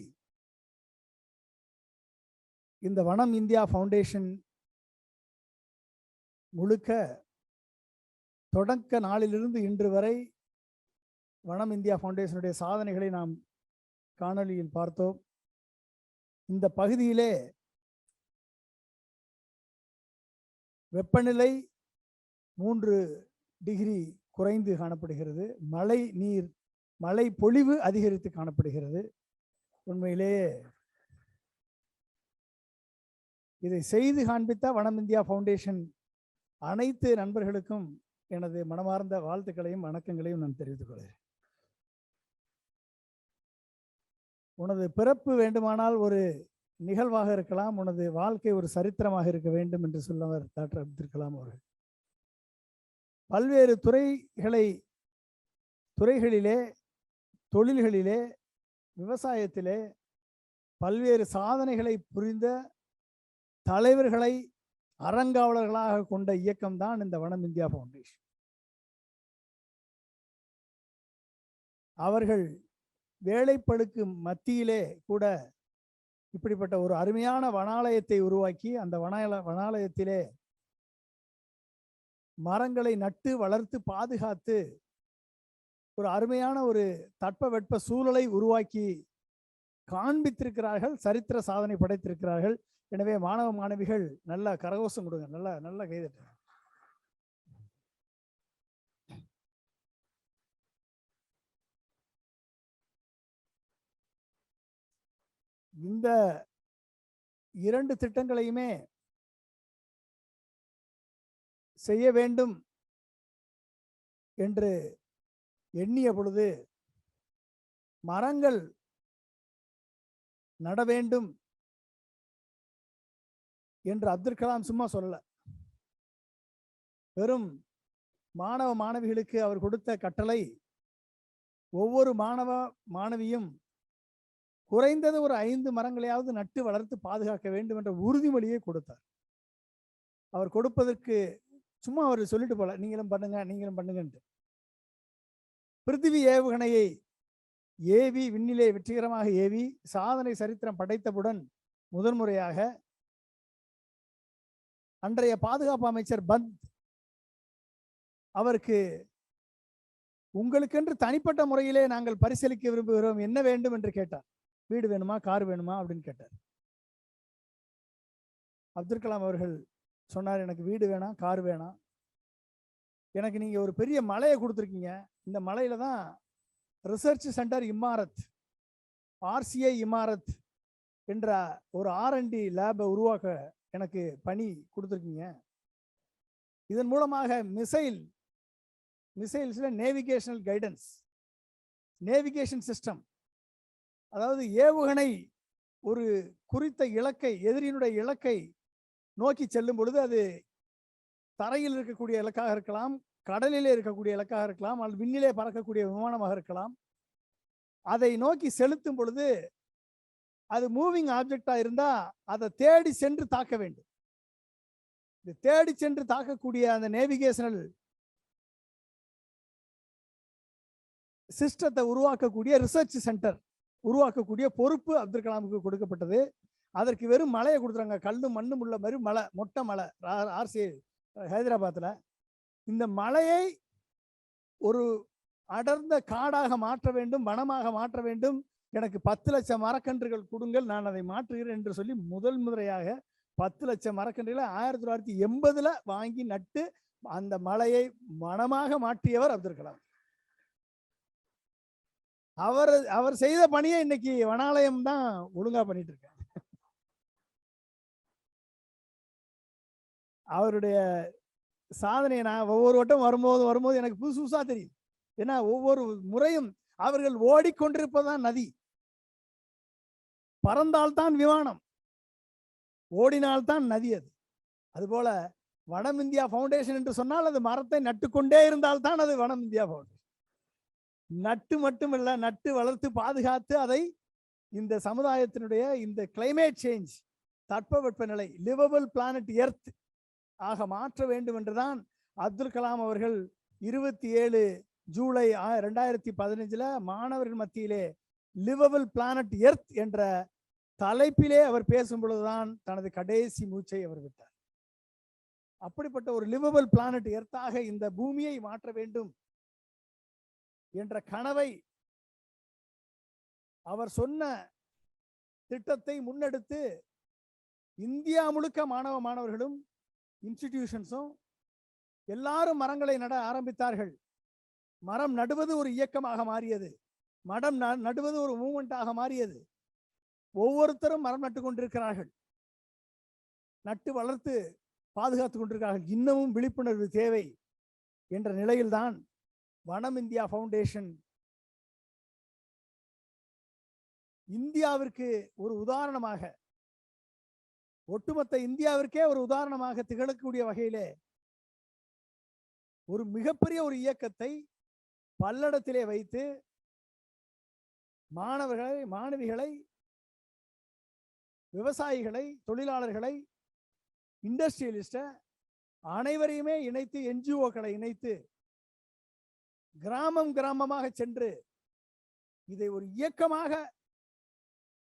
இந்த வனம் இந்தியா ஃபவுண்டேஷன் முழுக்க தொடக்க நாளிலிருந்து இன்று வரை வனம் இந்தியா ஃபவுண்டேஷனுடைய சாதனைகளை நாம் காணொலியில் பார்த்தோம். இந்த பகுதியிலே வெப்பநிலை 3 டிகிரி குறைந்து காணப்படுகிறது. மழை பொழிவு அதிகரித்து காணப்படுகிறது. உண்மையிலேயே இதை செய்து காண்பித்த வனம் இந்தியா ஃபவுண்டேஷன் அனைத்து நண்பர்களுக்கும் எனது மனமார்ந்த வாழ்த்துக்களையும் வணக்கங்களையும் நான் தெரிவித்துக் கொள்கிறேன். உனது பிறப்பு வேண்டுமானால் ஒரு நிகழ்வாக இருக்கலாம், உனது வாழ்க்கை ஒரு சரித்திரமாக இருக்க வேண்டும் என்று சொல்லவர் டாக்டர் அப்துல் கலாம் அவர்கள். பல்வேறு துறைகளிலே, தொழில்களிலே, விவசாயத்திலே பல்வேறு சாதனைகளை புரிந்த தலைவர்களை அறங்காவலர்களாக கொண்ட இயக்கம்தான் இந்த வனம் இந்தியா ஃபவுண்டேஷன். அவர்கள் வேலைப்பளுக்கு மத்தியிலே கூட இப்படிப்பட்ட ஒரு அருமையான வனாலயத்தை உருவாக்கி, அந்த வனாலயத்திலே மரங்களை நட்டு வளர்த்து பாதுகாத்து ஒரு அருமையான ஒரு தட்பவெட்ப சூழலை உருவாக்கி காண்பித்திருக்கிறார்கள், சரித்திர சாதனை படைத்திருக்கிறார்கள். எனவே மாணவ மாணவிகள் நல்ல கரகோஷம் கொடுங்க, நல்ல கைதட்டு. இந்த 2 திட்டங்களையுமே செய்ய வேண்டும் என்று எண்ணிய பொழுது, மரங்கள் நட வேண்டும் என்று அப்துல் கலாம் சும்மா சொல்லல. வெறும் மாணவ மாணவிகளுக்கு அவர் கொடுத்த கட்டளை, ஒவ்வொரு மாணவ மாணவியும் குறைந்தது ஒரு 5 மரங்களையாவது நட்டு வளர்த்து பாதுகாக்க வேண்டும் என்ற உறுதிமொழியை கொடுத்தார். அவர் கொடுப்பதற்கு சும்மா அவர் சொல்லிட்டு போல, நீங்களும் பண்ணுங்க. பிருத்திவி ஏவுகணையை ஏவி விண்ணிலே வெற்றிகரமாக ஏவி சாதனை சரித்திரம் படைத்தவுடன் முதன்முறையாக அன்றைய பாதுகாப்பு அமைச்சர் பந்த் அவருக்கு, உங்களுக்கென்று தனிப்பட்ட முறையிலே நாங்கள் பரிசீலிக்க விரும்புகிறோம், என்ன வேண்டும் என்று கேட்டார். வீடு வேணுமா, கார் வேணுமா அப்படின்னு கேட்டார். அப்துல் கலாம் அவர்கள் சொன்னார், எனக்கு வீடு வேணாம், கார் வேணாம், எனக்கு நீங்க ஒரு பெரிய மலையை கொடுத்துருக்கீங்க, இந்த மலையில தான் research centre Imarat, RCI Imarat என்ற ஒரு R&D லேபை உருவாக்க எனக்கு பணி கொடுத்துருக்கீங்க. இதன் மூலமாக மிசைல்ஸில் நேவிகேஷனல் கைடன்ஸ், நேவிகேஷன் சிஸ்டம், அதாவது ஏவுகணை ஒரு குறித்த இலக்கை, எதிரியினுடைய இலக்கை நோக்கி செல்லும் பொழுது அது தரையில் இருக்கக்கூடிய இலக்காக இருக்கலாம், கடலிலே இருக்கக்கூடிய இலக்காக இருக்கலாம், அல்லது விண்ணிலே பறக்கக்கூடிய விமானமாக இருக்கலாம். அதை நோக்கி செலுத்தும் பொழுது அது மூவிங் ஆப்ஜெக்டா இருந்தா அதை தேடி சென்று தாக்க வேண்டும். இது தேடி சென்று தாக்கக்கூடிய அந்த நேவிகேஷனல் சிஸ்டத்தை உருவாக்கக்கூடிய ரிசர்ச் சென்டர் உருவாக்கக்கூடிய பொறுப்பு அப்துல் கலாமுக்கு கொடுக்கப்பட்டது. அதற்கு வெறும் மலையை கொடுத்துறாங்க, கல்லும் மண்ணும் உள்ள மாதிரி மலை, மொட்டை மலை, RCA ஹைதராபாத்தில். இந்த மலையை ஒரு அடர்ந்த காடாக மாற்ற வேண்டும், வனமாக மாற்ற வேண்டும், எனக்கு 10 லட்சம் மரக்கன்றுகள் கொடுங்கள், நான் அதை மாற்றுகிறேன் என்று சொல்லி முதல் முறையாக 10 லட்சம் மரக்கன்றுகளை 1980 வாங்கி நட்டு அந்த மலையை வனமாக மாற்றியவர் அப்துல் கலாம். அவர் செய்த பணியை இன்னைக்கு வனாலயம் தான் ஒழுங்கா பண்ணிட்டு இருக்காங்க. அவருடைய சாதனையை நான் ஒவ்வொரு வட்டம் வரும்போது எனக்கு புதுசா தெரியும். ஏன்னா ஒவ்வொரு முறையும் அவர்கள் ஓடிக்கொண்டிருப்பதான் நதி, பறந்தால்தான் விமானம், ஓடினால்தான் நதி. அதுபோல வனம் இந்தியா ஃபவுண்டேஷன் என்று சொன்னால் அது மரத்தை நட்டுக்கொண்டே இருந்தால்தான் அது வனம் இந்தியா ஃபவுண்டேஷன். நட்டு மட்டுமல்ல, நட்டு வளர்த்து பாதுகாத்து அதை இந்த சமுதாயத்தினுடைய இந்த கிளைமேட் சேஞ்ச், தட்பவெப்பநிலை, லிவபிள் பிளானட் எர்த் ஆக மாற்ற வேண்டும் என்றுதான் அப்துல் கலாம் அவர்கள் 27 ஜூலை 2015 மாணவர்கள் மத்தியிலே லிவபிள் பிளானட் எர்த் என்ற தலைப்பிலே அவர் பேசும் பொழுதுதான் தனது கடைசி மூச்சை அவர் விட்டார். அப்படிப்பட்ட ஒரு லிவபிள் பிளானட் எர்த்தாக இந்த பூமியை மாற்ற வேண்டும் என்ற கனவை, அவர் சொன்ன திட்டத்தை முன்னெடுத்து இந்தியா முழுக்க மாணவர்களும் இன்ஸ்டிடியூஷன்ஸும் எல்லாரும் மரங்களை நட ஆரம்பித்தார்கள். மரம் நடுவது ஒரு இயக்கமாக மாறியது, மரம் நடுவது ஒரு மூவ்மெண்டாக மாறியது. ஒவ்வொருத்தரும் மரம் நட்டு கொண்டிருக்கிறார்கள், நட்டு வளர்த்து பாதுகாத்து கொண்டிருக்கிறார்கள். இன்னமும் விழிப்புணர்வு தேவை என்ற நிலையில்தான் வனம் இந்தியா ஃபவுண்டேஷன் இந்தியாவிற்கு ஒரு உதாரணமாக, ஒட்டுமொத்த இந்தியாவிற்கே ஒரு உதாரணமாக திகழக்கூடிய வகையிலே ஒரு மிகப்பெரிய ஒரு இயக்கத்தை பல்லடத்திலே வைத்து மாணவர்களை, மாணவிகளை, விவசாயிகளை, தொழிலாளர்களை, இண்டஸ்ட்ரியலிஸ்ட அனைவரையுமே இணைத்து, NGO-க்களை இணைத்து கிராமம் கிராமமாக சென்று இதை ஒரு இயக்கமாக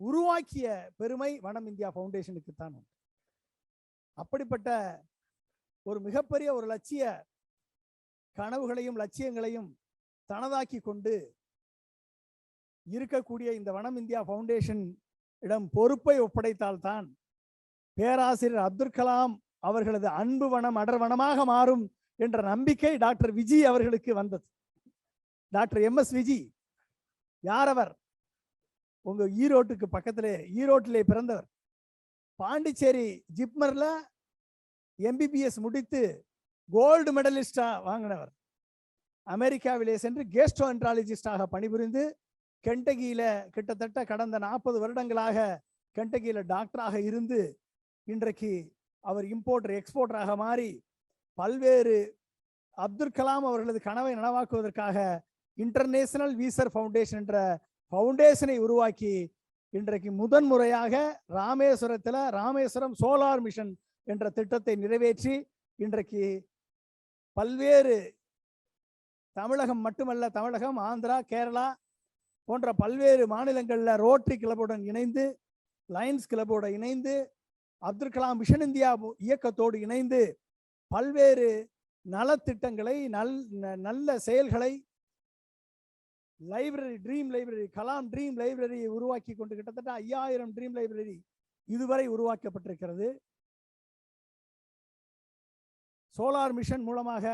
உருவாக்கிய பெருமை வனம் இந்தியா ஃபவுண்டேஷனுக்கு தான். அப்படிப்பட்ட ஒரு மிகப்பெரிய ஒரு லட்சிய கனவுகளையும் லட்சியங்களையும் தனதாக்கி கொண்டு இருக்கக்கூடிய இந்த வனம் இந்தியா ஃபவுண்டேஷன் இடம் பொறுப்பை ஒப்படைத்தால்தான் பேராசிரியர் அப்துல் கலாம் அவர்களது அன்பு வனம் அடர்வனமாக மாறும் என்ற நம்பிக்கை டாக்டர் விஜி அவர்களுக்கு வந்தது. டாக்டர் MS விஜி யார்? அவர் உங்க ஈரோட்டுக்கு பக்கத்திலே, ஈரோட்டிலே பிறந்தவர். பாண்டிச்சேரி ஜிப்மர்ல MBBS முடித்து கோல்டு மெடலிஸ்டா வாங்கினவர். அமெரிக்காவிலே சென்று கேஸ்ட்ரோஎன்ட்ராலஜிஸ்டாக பணிபுரிந்து கென்டகியில கிட்டத்தட்ட கடந்த 40 வருடங்களாக கென்டகியில டாக்டராக இருந்து இன்றைக்கு அவர் இம்போர்ட்டர் எக்ஸ்போர்ட்டராக மாறி பல்வேறு அப்துல் கலாம் அவர்களது கனவை நனவாக்குவதற்காக இன்டர்நேஷனல் வீசர் ஃபவுண்டேஷன் என்ற ஃபவுண்டேஷனை உருவாக்கி இன்றைக்கு முதன்முறையாக ராமேஸ்வரம் சோலார் மிஷன் என்ற திட்டத்தை நிறைவேற்றி இன்றைக்கு பல்வேறு தமிழகம் மட்டுமல்ல, தமிழகம், ஆந்திரா, கேரளா போன்ற பல்வேறு மாநிலங்களில் ரோட்டரி கிளப்புடன் இணைந்து, லயன்ஸ் கிளப்போடு இணைந்து, அப்துல் கலாம் மிஷன் இந்தியா இயக்கத்தோடு இணைந்து பல்வேறு நலத்திட்டங்களை, நல்ல செயல்களை, library, dream library, Kalam dream லைப்ரரியை உருவாக்கி கொண்டு கிட்டத்தட்ட 5000 ட்ரீம் லைப்ரரி இதுவரை உருவாக்கப்பட்டிருக்கிறது. சோலார் மிஷன் மூலமாக,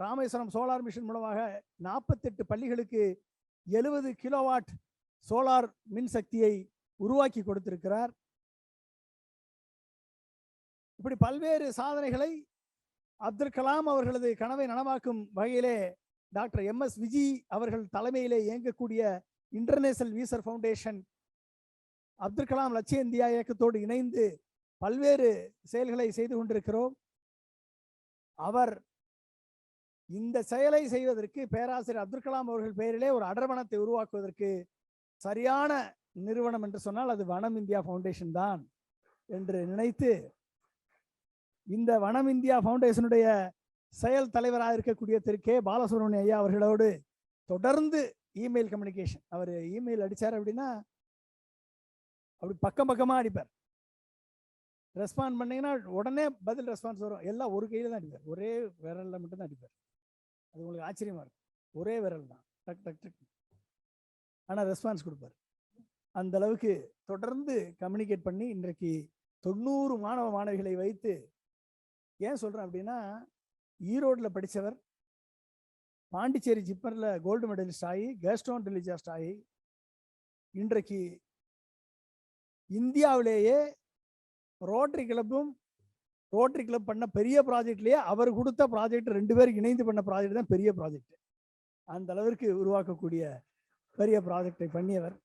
ராமேஸ்வரம் சோலார் மிஷன் மூலமாக 48 பள்ளிகளுக்கு 70 கிலோவாட் சோலார் மின்சக்தியை உருவாக்கி கொடுத்திருக்கிறார். இப்படி பல்வேறு சாதனைகளை அப்துல் கலாம் அவர்களது கனவை நனவாக்கும் வகையிலே டாக்டர் MS விஜி அவர்கள் தலைமையிலே இயங்கக்கூடிய இன்டர்நேஷனல் வீசர் ஃபவுண்டேஷன் அப்துல் கலாம் லட்சிய இந்தியா இயக்கத்தோடு இணைந்து பல்வேறு செயல்களை செய்து கொண்டிருக்கிறோம். அவர் இந்த செயலை செய்வதற்கு பேராசிரியர் அப்துல் கலாம் அவர்கள் பெயரிலே ஒரு அடர்வனத்தை உருவாக்குவதற்கு சரியான நிறுவனம் என்று சொன்னால் அது வனம் இந்தியா ஃபவுண்டேஷன் தான் என்று நினைத்து இந்த வனம் இந்தியா ஃபவுண்டேஷனுடைய செயல் தலைவராக இருக்கக்கூடிய திரு கே பாலசுப்ரமணிய ஐயா அவர்களோடு தொடர்ந்து இமெயில் கம்யூனிகேஷன். அவர் இமெயில் அடிச்சார் அப்படின்னா அப்படி பக்கம் பக்கமா அடிப்பார். ரெஸ்பாண்ட் பண்ணீங்கன்னா உடனே பதில் ரெஸ்பான்ஸ் வரும். எல்லாம் ஒரு கையில தான் அடிப்பார், ஒரே விரல்ல மட்டும் தான் அடிப்பார். அது உங்களுக்கு ஆச்சரியமா இருக்கும். ஒரே விரல் தான், டக் டக் டக், ஆனால் ரெஸ்பான்ஸ் கொடுப்பார். அந்த அளவுக்கு தொடர்ந்து கம்யூனிகேட் பண்ணி இன்றைக்கு 90 மாணவ மாணவிகளை வைத்து, ஏன் சொல்றேன் அப்படின்னா, ஈரோடில் படித்தவர் பாண்டிச்சேரி ஜிப்மரில் கோல்டு மெடலிஸ்ட் ஆகி கேஸ்ட்ரோன்டெலிஜிஸ்ட் ஆகி இன்றைக்கு இந்தியாவிலேயே ரோட்டரி கிளப் பண்ண பெரிய ப்ராஜெக்ட்லேயே அவர் கொடுத்த ப்ராஜெக்ட் 2 பேர் இணைந்து பண்ண ப்ராஜெக்ட் தான் பெரிய ப்ராஜெக்ட். அந்த அளவிற்கு உருவாக்கக்கூடிய பெரிய ப்ராஜெக்டை பண்ணியவர்.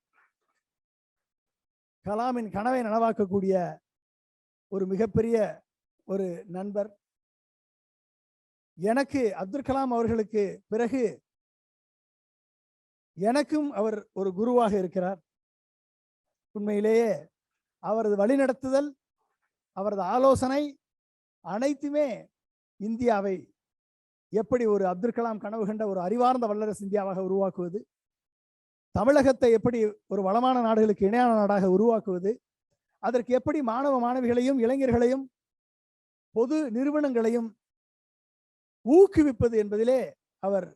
கலாமின் கனவை நனவாக்கக்கூடிய ஒரு மிகப்பெரிய ஒரு நண்பர். எனக்கு அப்துல் கலாம் அவர்களுக்கு பிறகு எனக்கும் அவர் ஒரு குருவாக இருக்கிறார். உண்மையிலேயே அவரது வழிநடத்துதல், அவரது ஆலோசனை அனைத்துமே இந்தியாவை எப்படி ஒரு அப்துல் கலாம் கனவு கண்ட ஒரு அறிவார்ந்த வல்லரசு இந்தியாவாக உருவாக்குவது, தமிழகத்தை எப்படி ஒரு வளமான நாடுகளுக்கு இணையான நாடாக உருவாக்குவது, அதற்கு எப்படி மாணவ மாணவிகளையும் இளைஞர்களையும் பொது நிறுவனங்களையும் ஊக்குவிப்பது என்பதிலே அவர்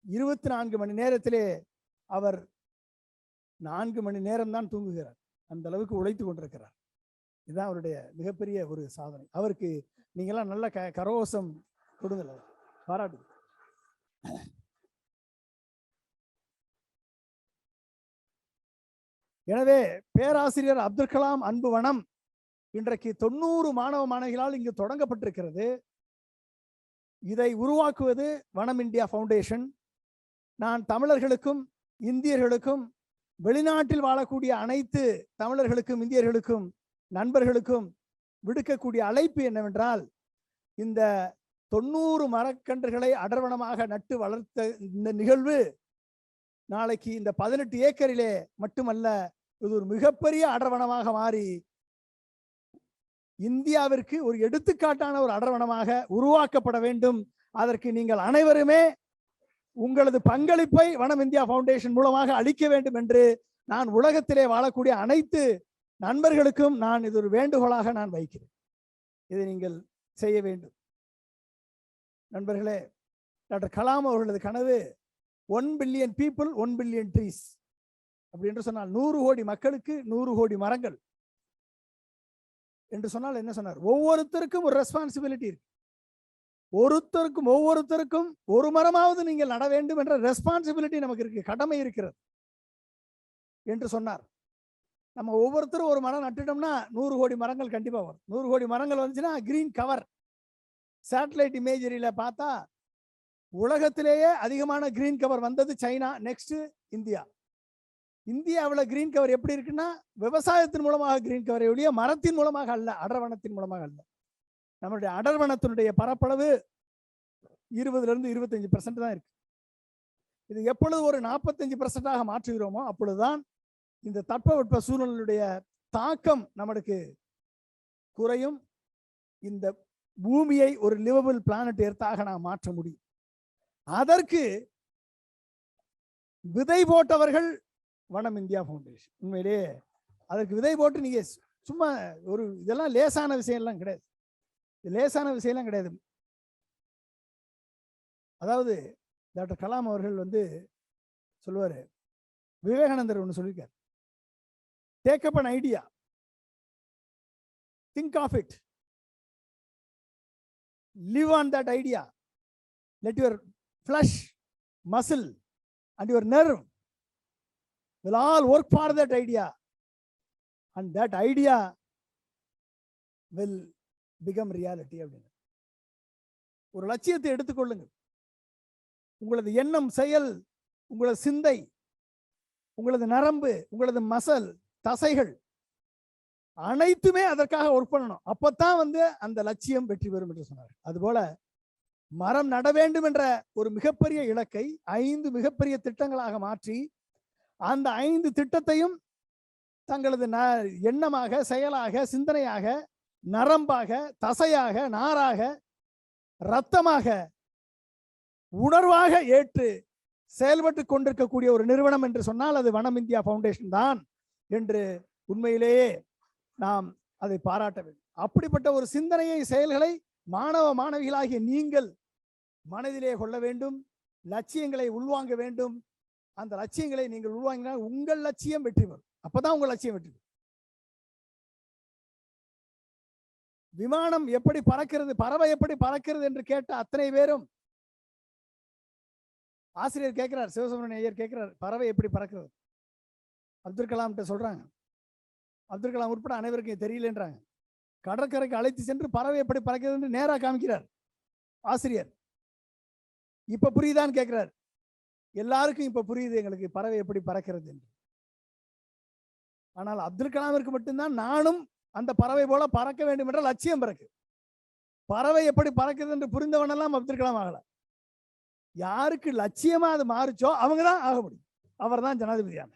24 மணி நேரத்திலே அவர் 4 மணி நேரம் தான் தூங்குகிறார். அந்த அளவுக்கு உழைத்து கொண்டிருக்கிறார். இதுதான் அவருடைய மிகப்பெரிய ஒரு சாதனை. அவருக்கு நீங்களாம் நல்ல கரகோஷம் கொடுங்கல, பாராட்டு. எனவே பேராசிரியர் அப்துல் கலாம் அன்பு வனம் இன்றைக்கு 90 மாணவ மாணவிகளால் இங்கு தொடங்கப்பட்டிருக்கிறது. இதை உருவாக்குவது வனம் இந்தியா ஃபவுண்டேஷன். நான் தமிழர்களுக்கும் இந்தியர்களுக்கும் வெளிநாட்டில் வாழக்கூடிய அனைத்து தமிழர்களுக்கும் இந்தியர்களுக்கும் நண்பர்களுக்கும் விடுக்கக்கூடிய அழைப்பு என்னவென்றால், இந்த 90 மரக்கன்றுகளை அடர்வனமாக நட்டு வளர்த்த இந்த நிகழ்வு நாளைக்கு இந்த 18 ஏக்கரிலே மட்டுமல்ல, இது ஒரு மிகப்பெரிய அடர்வனமாக மாறி இந்தியாவிற்கு ஒரு எடுத்துக்காட்டான ஒரு அடர்வனமாக உருவாக்கப்பட வேண்டும். அதற்கு நீங்கள் அனைவருமே உங்களது பங்களிப்பை வனம் இந்தியா ஃபவுண்டேஷன் மூலமாக அளிக்க வேண்டும் என்று நான் உலகத்திலே வாழக்கூடிய அனைத்து நண்பர்களுக்கும் நான் இது ஒரு வேண்டுகோளாக நான் வைக்கிறேன். இதை நீங்கள் செய்ய வேண்டும். நண்பர்களே, டாக்டர் கலாம் அவர்களது கனவு 1 பில்லியன் பீப்புள் 1 பில்லியன் ட்ரீஸ் அப்படி என்று சொன்னால் 100 கோடி மக்களுக்கு 100 கோடி மரங்கள் என்று சொன்னால் என்ன சொன்னார்? ஒவ்வொருத்தருக்கும் ஒரு ரெஸ்பான்சிபிலிட்டி இருக்கு. ஒவ்வொருத்தருக்கும் ஒரு மரமாவது நீங்கள் நட வேண்டும் என்ற ரெஸ்பான்சிபிலிட்டி நமக்கு இருக்கு, கடமை இருக்கிறது என்று சொன்னார். நம்ம ஒவ்வொருத்தரும் ஒரு மரம் நட்டுட்டோம்னா 100 கோடி மரங்கள் கண்டிப்பா வரும். 100 கோடி மரங்கள் வந்துச்சுன்னா கிரீன் கவர். சேட்டலைட் இமேஜரியில பார்த்தா உலகத்திலேயே அதிகமான கிரீன் கவர் வந்தது சைனா, நெக்ஸ்ட் இந்தியா. இந்தியாவில் கிரீன் கவர் எப்படி இருக்குன்னா, விவசாயத்தின் மூலமாக கிரீன் கவரை ஒழிய மரத்தின் மூலமாக அல்ல, அடர்வனத்தின் மூலமாக அல்ல. நம்மளுடைய அடர்வனத்தினுடைய பரப்பளவு 20% 25% தான் இருக்கு. இது எப்பொழுது ஒரு 45% மாற்றுகிறோமோ அப்பொழுதுதான் இந்த தட்பவெட்ப சூழ்நிலையுடைய தாக்கம் நமக்கு குறையும். இந்த பூமியை ஒரு லிவபிள் பிளானட் எர்த்தாக நாம் மாற்ற முடியும். அதற்கு விதை போட்டவர்கள் வனம் இந்தியா ஃபவுண்டேஷன். உண்மையிலே அதற்கு விதை போட்டு நீங்க சும்மா ஒரு இதெல்லாம் லேசான விஷயம்லாம் கிடையாது, லேசான விஷயம்லாம் கிடையாது. அதாவது டாக்டர் கலாம் அவர்கள் சொல்லுவாரு, விவேகானந்தர் ஒன்று சொல்லியிருக்கார், take up an idea, think of it, live on that idea, let your flesh, muscle and your nerve will all work for that idea, and that idea will become reality அப்படின்னு. ஒரு லட்சியத்தை எடுத்துக்கொள்ளுங்கள். உங்களது எண்ணம், செயல், உங்களது சிந்தை, உங்களது நரம்பு, உங்களது மசல், தசைகள் அனைத்துமே அதற்காக ஒர்க் பண்ணணும். அப்பத்தான் அந்த லட்சியம் வெற்றி பெறும் என்று சொன்னார். அதுபோல மரம் நட வேண்டும் என்ற ஒரு மிகப்பெரிய இலக்கை 5 மிகப்பெரிய திட்டங்களாக மாற்றி அந்த 5 திட்டத்தையும் தங்களது எண்ணமாக, செயலாக, சிந்தனையாக, நரம்பாக, தசையாக, நாராக, இரத்தமாக, உணர்வாக ஏற்று செயல்பட்டு கொண்டிருக்கக்கூடிய ஒரு நிறுவனம் என்று சொன்னால் அது வனம் இந்தியா ஃபவுண்டேஷன் தான் என்று உண்மையிலேயே நாம் அதை பாராட்ட வேண்டும். அப்படிப்பட்ட ஒரு சிந்தனையை, செயல்களை மாணவ மாணவிகளாகிய நீங்கள் மனதிலே கொள்ள வேண்டும். லட்சியங்களை உள்வாங்க வேண்டும். அந்த லட்சியங்களை நீங்கள் உள்வாங்கினால் உங்கள் லட்சியம் வெற்றி பெறும். அப்பதான் உங்கள் லட்சியம் வெற்றி பெறும். விமானம் எப்படி பறக்கிறது, பறவை எப்படி பறக்கிறது என்று கேட்ட அத்தனை பேரும் ஆசிரியர் கேட்கிறார், சிவசுப்ரமணிய ஐயர் கேட்கிறார், பறவை எப்படி பறக்கிறது? அப்துல் கலாம் சொல்றாங்க. அப்துல் கலாம் உட்பட அனைவருக்கும் தெரியலன்றாங்க. கடற்கரைக்கு அழைத்து சென்று பறவை எப்படி பறக்கிறது என்று நேரா காமிக்கிறார் ஆசிரியர். இப்ப புரியுதான்னு கேட்கிறார். எல்லாருக்கும் இப்ப புரியுது எங்களுக்கு பறவை எப்படி பறக்கிறது என்று. ஆனால் அப்துல் கலாமிற்கு மட்டும்தான் நானும் அந்த பறவை போல பறக்க வேண்டும் என்ற லட்சியம் பிறகு. பறவை எப்படி பறக்கிறது என்று புரிந்தவனெல்லாம் அப்துல் கலாம் ஆகல. யாருக்கு லட்சியமா அது மாறுச்சோ அவங்கதான் ஆக முடியும். அவர் தான் ஜனாதிபதியான.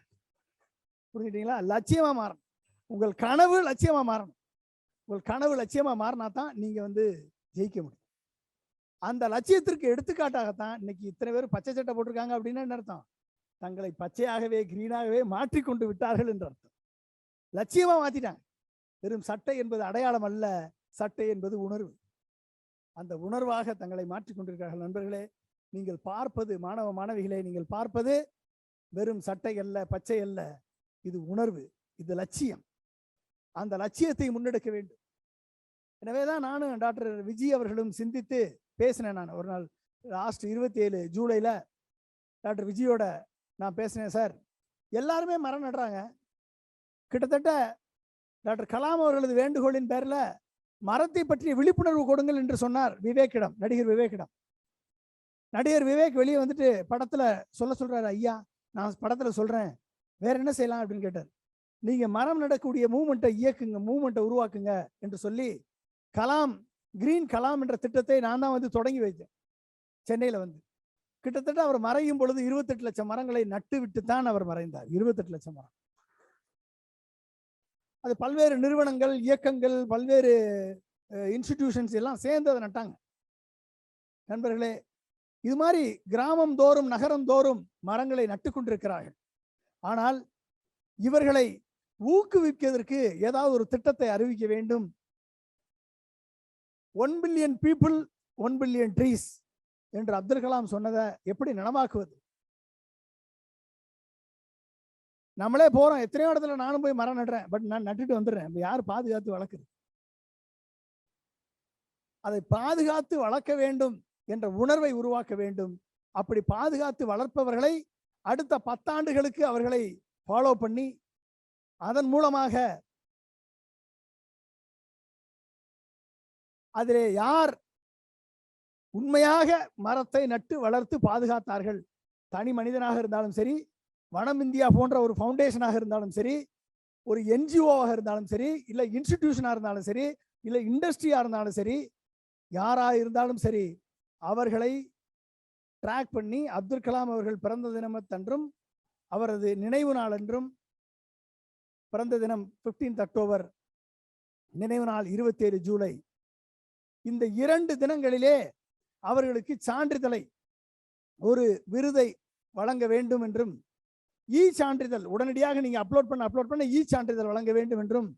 புரிஞ்சுட்டீங்களா? லட்சியமா மாறணும். உங்கள் கனவு லட்சியமா மாறணும். உங்கள் கனவு லட்சியமா மாறினா தான் நீங்க ஜெயிக்க முடியும். அந்த லட்சியத்திற்கு எடுத்துக்காட்டாகத்தான் இன்னைக்கு இத்தனை பேர் பச்சை சட்டை போட்டிருக்காங்க அப்படின்னு என்ன அர்த்தம்? தங்களை பச்சையாகவே, கிரீனாகவே மாற்றிக்கொண்டு விட்டார்கள் என்று அர்த்தம். லட்சியமா மாத்திட்டாங்க. வெறும் சட்டை என்பது அடையாளம் அல்ல, சட்டை என்பது உணர்வு. அந்த உணர்வாக தங்களை மாற்றிக்கொண்டிருக்கிறார்கள். நண்பர்களே, நீங்கள் பார்ப்பது, மாணவ மாணவிகளே, நீங்கள் பார்ப்பது வெறும் சட்டை அல்ல, பச்சை அல்ல. இது உணர்வு, இது லட்சியம். அந்த லட்சியத்தை முன்னெடுக்க வேண்டும். எனவேதான் நானும் டாக்டர் விஜய் அவர்களும் சிந்தித்து பேசினேன். நான் ஒரு நாள் லாஸ்ட் 27 ஜூலைல டாக்டர் விஜயோட நான் பேசினேன். சார், எல்லாருமே மரம் நடுறாங்க. கிட்டத்தட்ட டாக்டர் கலாம் அவர்களது வேண்டுகோளின் பேர்ல மரத்தை பற்றிய விழிப்புணர்வு கொடுங்கள் என்று சொன்னார் விவேக்கிடம், நடிகர் விவேக்கிடம். நடிகர் விவேக் வெளியே வந்துட்டு படத்துல சொல்றாரு, ஐயா நான் படத்துல சொல்றேன், வேற என்ன செய்யலாம் அப்படின்னு கேட்டார். நீங்க மரம் நடக்கூடிய மூவ்மெண்ட்டை இயக்குங்க, மூவ்மெண்ட்டை உருவாக்குங்க என்று சொல்லி கலாம், கிரீன் கலாம் என்ற திட்டத்தை நான் தான் தொடங்கி வைத்தேன் சென்னையில. கிட்டத்தட்ட அவர் மறையும் பொழுது 28 லட்சம் மரங்களை நட்டு விட்டு தான் அவர் மறைந்தார். 28 லட்சம் மரம். அது பல்வேறு நிறுவனங்கள், இயக்கங்கள், பல்வேறு இன்ஸ்டிடியூஷன்ஸ் எல்லாம் சேர்ந்து அதை நட்டாங்க. நண்பர்களே, இது மாதிரி கிராமம் தோறும், நகரம் தோறும் மரங்களை நட்டு கொண்டிருக்கிறார்கள். ஆனால் இவர்களை ஊக்குவிப்பதற்கு ஏதாவது ஒரு திட்டத்தை அறிவிக்க வேண்டும். 1 பில்லியன் பீப்புள் 1 பில்லியன் ட்ரீஸ் என்று அப்துல் கலாம் சொன்னதை எப்படி நனவாக்குவது? நம்மளே போறோம், எத்தனையோ இடத்துல நானும் போய் மரம் நடுறேன், பட் நான் நட்டுட்டு வந்துடுறேன். யார் பாதுகாத்து வளர்க்குது? அதை பாதுகாத்து வளர்க்க வேண்டும் என்ற உணர்வை உருவாக்க வேண்டும். அப்படி பாதுகாத்து வளர்ப்பவர்களை அடுத்த 10 ஆண்டுகளுக்கு அவர்களை ஃபாலோ பண்ணி அதன் மூலமாக அதிலே யார் உண்மையாக மரத்தை நட்டு வளர்த்து பாதுகாத்தார்கள், தனி மனிதனாக இருந்தாலும் சரி, வனம் இந்தியா போன்ற ஒரு ஃபவுண்டேஷனாக இருந்தாலும் சரி, ஒரு என்ஜிஓவாக இருந்தாலும் சரி, இல்லை இன்ஸ்டிடியூஷனாக இருந்தாலும் சரி, இல்லை இண்டஸ்ட்ரியாக இருந்தாலும் சரி, யாராக இருந்தாலும் சரி, அவர்களை ட்ராக் பண்ணி அப்துல் கலாம் அவர்கள் பிறந்த தினத்தன்றும் அவரது நினைவு நாள் என்றும், பிறந்த தினம் 15 அக்டோபர், நினைவு நாள் 27 ஜூலை, இந்த 2 தினங்களிலே அவர்களுக்கு சான்றிதழை, ஒரு விருதை வழங்க வேண்டும் என்றும், இ சான்றிதழ் உடனடியாக நீங்க அப்லோட் பண்ண இ சான்றிதழ் வழங்க வேண்டும் என்றும்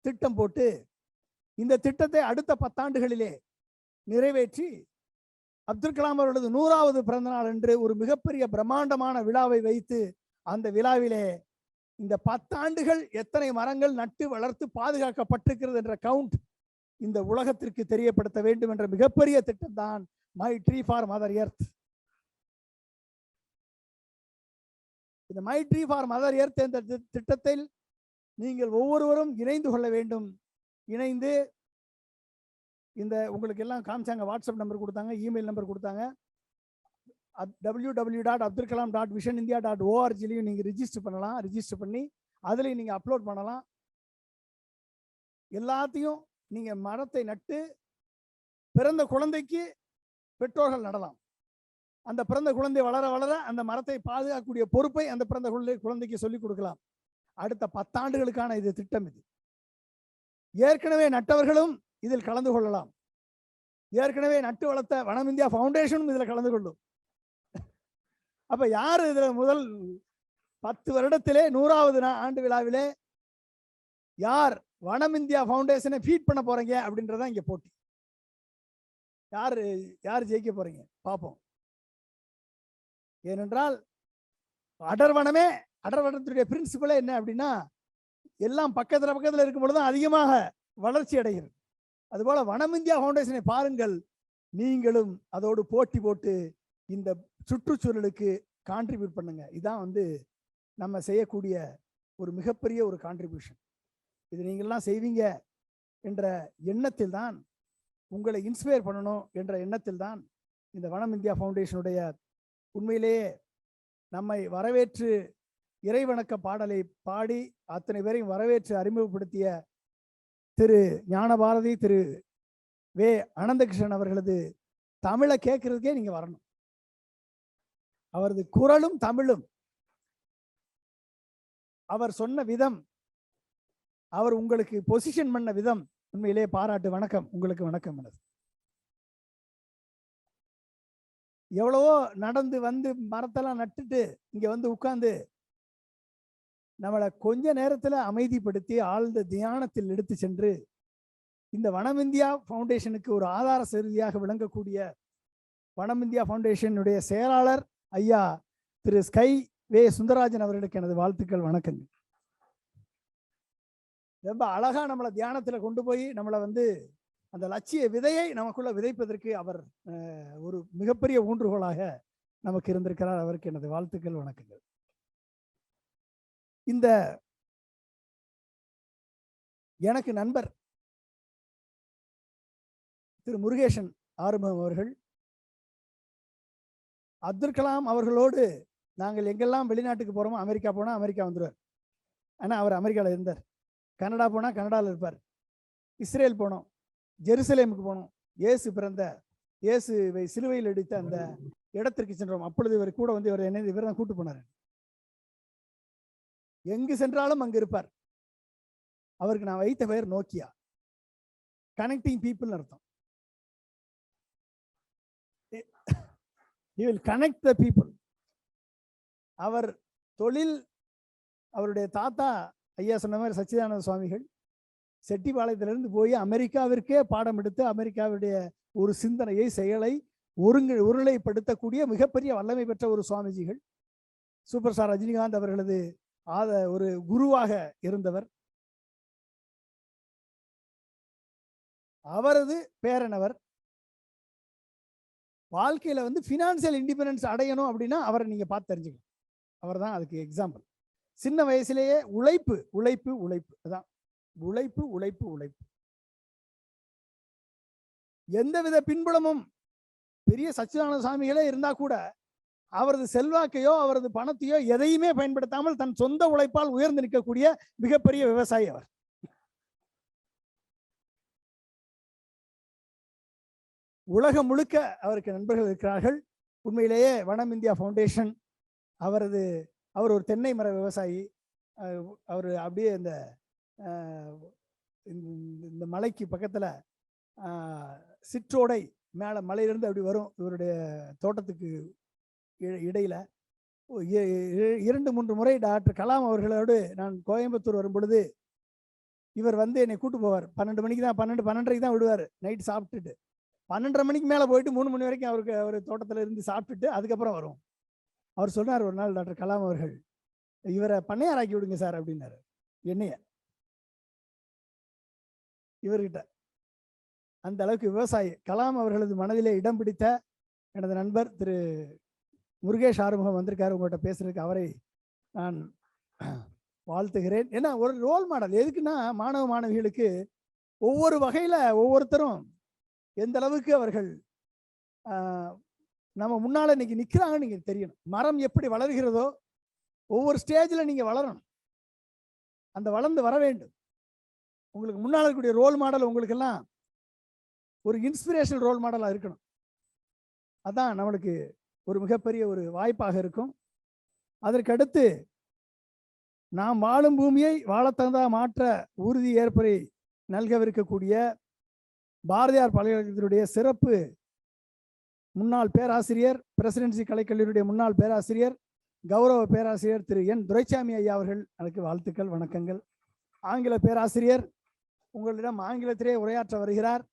திட்டம் போட்டு இந்த திட்டத்தை அடுத்த 10 ஆண்டுகளிலே நிறைவேற்றி அப்துல் கலாம் அவர்களது 100வது பிறந்த நாள் என்று ஒரு மிகப்பெரிய பிரம்மாண்டமான விழாவை வைத்து அந்த விழாவிலே இந்த 10 ஆண்டுகள் எத்தனை மரங்கள் நட்டு வளர்த்து பாதுகாக்கப்பட்டிருக்கிறது என்ற கவுண்ட் இந்த உலகத்திற்கு தெரியப்படுத்த வேண்டும் என்ற மிகப்பெரிய திட்டம் தான் my tree for mother earth. இந்த my tree for mother earth என்ற திட்டத்தில் நீங்கள் ஒவ்வொருவரும் இணைந்து கொள்ள வேண்டும். இணைந்து இந்த உங்களுக்கு எல்லாம் காமிச்சாங்க, வாட்ஸ்அப் நம்பர் கொடுத்தாங்க, இமெயில் நம்பர் கொடுத்தாங்க. www.abdulkalam.visionindia.org நீங்கள் ரிஜிஸ்டர் பண்ணலாம். ரிஜிஸ்டர் பண்ணி அதுலேயும் நீங்கள் அப்லோட் பண்ணலாம். எல்லாத்தையும் நீங்கள் மரத்தை நட்டு பிறந்த குழந்தைக்கு பெற்றோர்கள் நடலாம். அந்த பிறந்த குழந்தை வளர வளர அந்த மரத்தை பாதுகாக்கக்கூடிய பொறுப்பை அந்த பிறந்த குழந்தைக்கு சொல்லிக் கொடுக்கலாம். அடுத்த 10 ஆண்டுகளுக்கான இது திட்டம். இது ஏற்கனவே நட்டவர்களும் இதில் கலந்து கொள்ளலாம். ஏற்கனவே நட்டு வளர்த்த வனம் இந்தியா ஃபவுண்டேஷனும் இதில் கலந்து கொள்ளும். அப்ப யாரு இதுல முதல் 10 வருடத்திலே 100வது ஆண்டு விழாவிலே யார் வனம் இந்தியா ஃபவுண்டேஷனை ஃபீட் பண்ண போறீங்க அப்படின்றதான் இங்க போட்டி. யார் ஜெயிக்க போறீங்க பார்ப்போம். ஏனென்றால் அடர்வனத்துடைய பிரின்சிபலே என்ன அப்படின்னா, எல்லாம் பக்கத்துல இருக்கும் பொழுது அதிகமாக வளர்ச்சி அடைகிறது. அதுபோல வனம் இந்தியா ஃபவுண்டேஷனை பாருங்கள், நீங்களும் அதோடு போட்டி போட்டு இந்த சுற்றுச்சூழலுக்கு கான்ட்ரிபியூட் பண்ணுங்க. இதான் நம்ம செய்யக்கூடிய ஒரு மிகப்பெரிய ஒரு கான்ட்ரிபியூஷன். இது நீங்கள்லாம் செய்வீங்க என்ற எண்ணத்தில் தான், உங்களை இன்ஸ்பயர் பண்ணணும் என்ற எண்ணத்தில் தான் இந்த வனம் இந்தியா ஃபவுண்டேஷனுடைய உண்மையிலேயே நம்மை வரவேற்று இறைவணக்க பாடலை பாடி அத்தனை பேரையும் வரவேற்று அறிமுகப்படுத்திய திரு ஞானபாரதி, திரு வே அனந்தகிருஷ்ணன் அவர்களது தமிழை கேட்கறதுக்கே நீங்க வரணும். அவரது குரலும் தமிழும், அவர் சொன்ன விதம், அவர் உங்களுக்கு பொசிஷன் பண்ண விதம் உண்மையிலே பாராட்டு. வணக்கம், உங்களுக்கு வணக்கம். எவ்வளவோ நடந்து வந்து மரத்தெல்லாம் நட்டுட்டு இங்க உட்கார்ந்து நம்மளை கொஞ்ச நேரத்துல அமைதிப்படுத்தி ஆழ்ந்த தியானத்தில் எடுத்து சென்று இந்த வனம் இந்தியா ஃபவுண்டேஷனுக்கு ஒரு ஆதார செய்தியாக விளங்கக்கூடிய வனம் இந்தியா ஃபவுண்டேஷனுடைய செயலாளர் ஐயா திரு ஸ்கை வே சுந்தரராஜன் அவர்களுக்கு எனது வாழ்த்துக்கள், வணக்கங்கள். ரொம்ப அழகா நம்மளை தியானத்துல கொண்டு போய் நம்மளை அந்த லட்சிய விதையை நமக்குள்ள விதைப்பதற்கு அவர் ஒரு மிகப்பெரிய ஊன்றுகோலாக நமக்கு இருந்திருக்கிறார். அவருக்கு எனது வாழ்த்துக்கள், வணக்கங்கள். இந்த எனக்கு நண்பர் திரு முருகேசன் ஆறுமுகம் அவர்கள் அப்துல் கலாம் அவர்களோடு நாங்கள் எங்கெல்லாம் வெளிநாட்டுக்கு போறோமோ, அமெரிக்கா போனா அமெரிக்கா வந்துடுவார். ஆனா அவர் அமெரிக்காவில் இருந்தார். கனடா போனா கனடாவில் இருப்பார். இஸ்ரேல் போனோம், ஜெருசலேமுக்கு போனோம், இயேசுவை சிலுவையில் அடித்த அந்த இடத்திற்கு சென்றோம். அப்பொழுது இவர் கூட இவர் தான் கூட்டு போனார். எங்கு சென்றாலும் அங்கு இருப்பார். அவருக்கு நான் வைத்த பெயர் நோக்கியா, கனெக்டிங் பீப்புள் அர்த்தம். He will connect the people. அவர் தொழில், அவருடைய தாத்தா ஐயா சொன்ன மாதிரி சச்சிதானந்த சுவாமிகள் செட்டிப்பாளையத்திலிருந்து போய் அமெரிக்காவிற்கே பாடம் எடுத்து அமெரிக்காவுடைய ஒரு சிந்தனையை, செயலை உருளைப்படுத்தக்கூடிய மிகப்பெரிய வல்லமை பெற்ற ஒரு சுவாமிஜிகள். சூப்பர் ஸ்டார் ரஜினிகாந்த் அவர்களது ஒரு குருவாக இருந்தவர். அவரது பேரனவர் வாழ்க்கையில பினான்சியல் இண்டிபெண்டன்ஸ் அடையணும் அப்படின்னா அவரை நீங்க பார்த்து தெரிஞ்சுக்கலாம். அவர் தான் அதுக்கு எக்ஸாம்பிள். சின்ன வயசுலேயே உழைப்பு உழைப்பு உழைப்பு, அதான் உழைப்பு உழைப்பு உழைப்பு. எந்தவித பின்புலமும் பெரிய சச்சிதானந்த சாமிகளே இருந்தா கூட அவரது செல்வாக்கையோ அவரது பணத்தையோ எதையுமே பயன்படுத்தாமல் தன் சொந்த உழைப்பால் உயர்ந்து நிற்கக்கூடிய மிகப்பெரிய விவசாயி அவர். உலகம் முழுக்க அவருக்கு நண்பர்கள் இருக்கிறார்கள். உண்மையிலேயே வனம் இந்தியா ஃபவுண்டேஷன் அவர் ஒரு தென்னை மர விவசாயி. அவர் அப்படியே இந்த மலைக்கு பக்கத்துல சிற்றோடை மேல மலையிலிருந்து அப்படி வரும் இவருடைய தோட்டத்துக்கு இடையில 2-3 முறை டாக்டர் கலாம் அவர்களோடு நான் கோயம்புத்தூர் வரும் பொழுது இவர் என்னை கூட்டு போவார். 12 மணிக்கு தான் 12:30க்கு தான் விடுவார். நைட்டு சாப்பிட்டுட்டு 12:30 மணிக்கு மேலே போயிட்டு 3 மணி வரைக்கும் அவர் தோட்டத்தில் இருந்து சாப்பிட்டுட்டு அதுக்கப்புறம் வரும். அவர் சொன்னார் ஒரு நாள், டாக்டர் கலாம் அவர்கள், இவரை பண்ணையாராக்கி விடுங்க சார் அப்படின்னாரு. என்னைய இவர்கிட்ட அந்த அளவுக்கு விவசாயி. கலாம் அவர்களது மனதிலே இடம் பிடித்த எனது நண்பர் திரு முருகேஷ் ஆறுமுகம் வந்திருக்காரு உங்கள்கிட்ட பேசுறதுக்கு. அவரை நான் வாழ்த்துகிறேன். ஏன்னா ஒரு ரோல் மாடல். எதுக்குன்னா மாணவ மாணவிகளுக்கு ஒவ்வொரு வகையில ஒவ்வொருத்தரும் எந்த அளவுக்கு அவர்கள் நம்ம முன்னால இன்னைக்கு நிக்கிறாங்கன்னு நீங்க தெரியணும். மரம் எப்படி வளர்கிறதோ ஒவ்வொரு ஸ்டேஜில் நீங்க வளரணும், அந்த வளர்ந்து வர வேண்டும். உங்களுக்கு முன்னால் இருக்கக்கூடிய ரோல் மாடல் உங்களுக்கெல்லாம் ஒரு இன்ஸ்பிரேஷனல் ரோல் மாடலாக இருக்கணும். அதான் நம்மளுக்கு ஒரு மிகப்பெரிய ஒரு வாய்ப்பாக இருக்கும். அதற்கடுத்து நாம் வாழும் பூமியை வாழத்தகுந்ததாக மாற்ற உறுதி ஏற்பரை நல்கவிருக்கக்கூடிய பாரதியார் பல்கலைக்கழகத்தினுடைய சிறப்பு முன்னாள் பேராசிரியர், பிரசிடென்சி கலைக்கல்லூரியுடைய முன்னாள் பேராசிரியர், கௌரவ பேராசிரியர் திரு என் துரைசாமி ஐயா அவர்கள் எனக்கு வாழ்த்துக்கள், வணக்கங்கள். ஆங்கில பேராசிரியர் உங்களிடம் ஆங்கிலத்திலே உரையாற்ற வருகிறார்.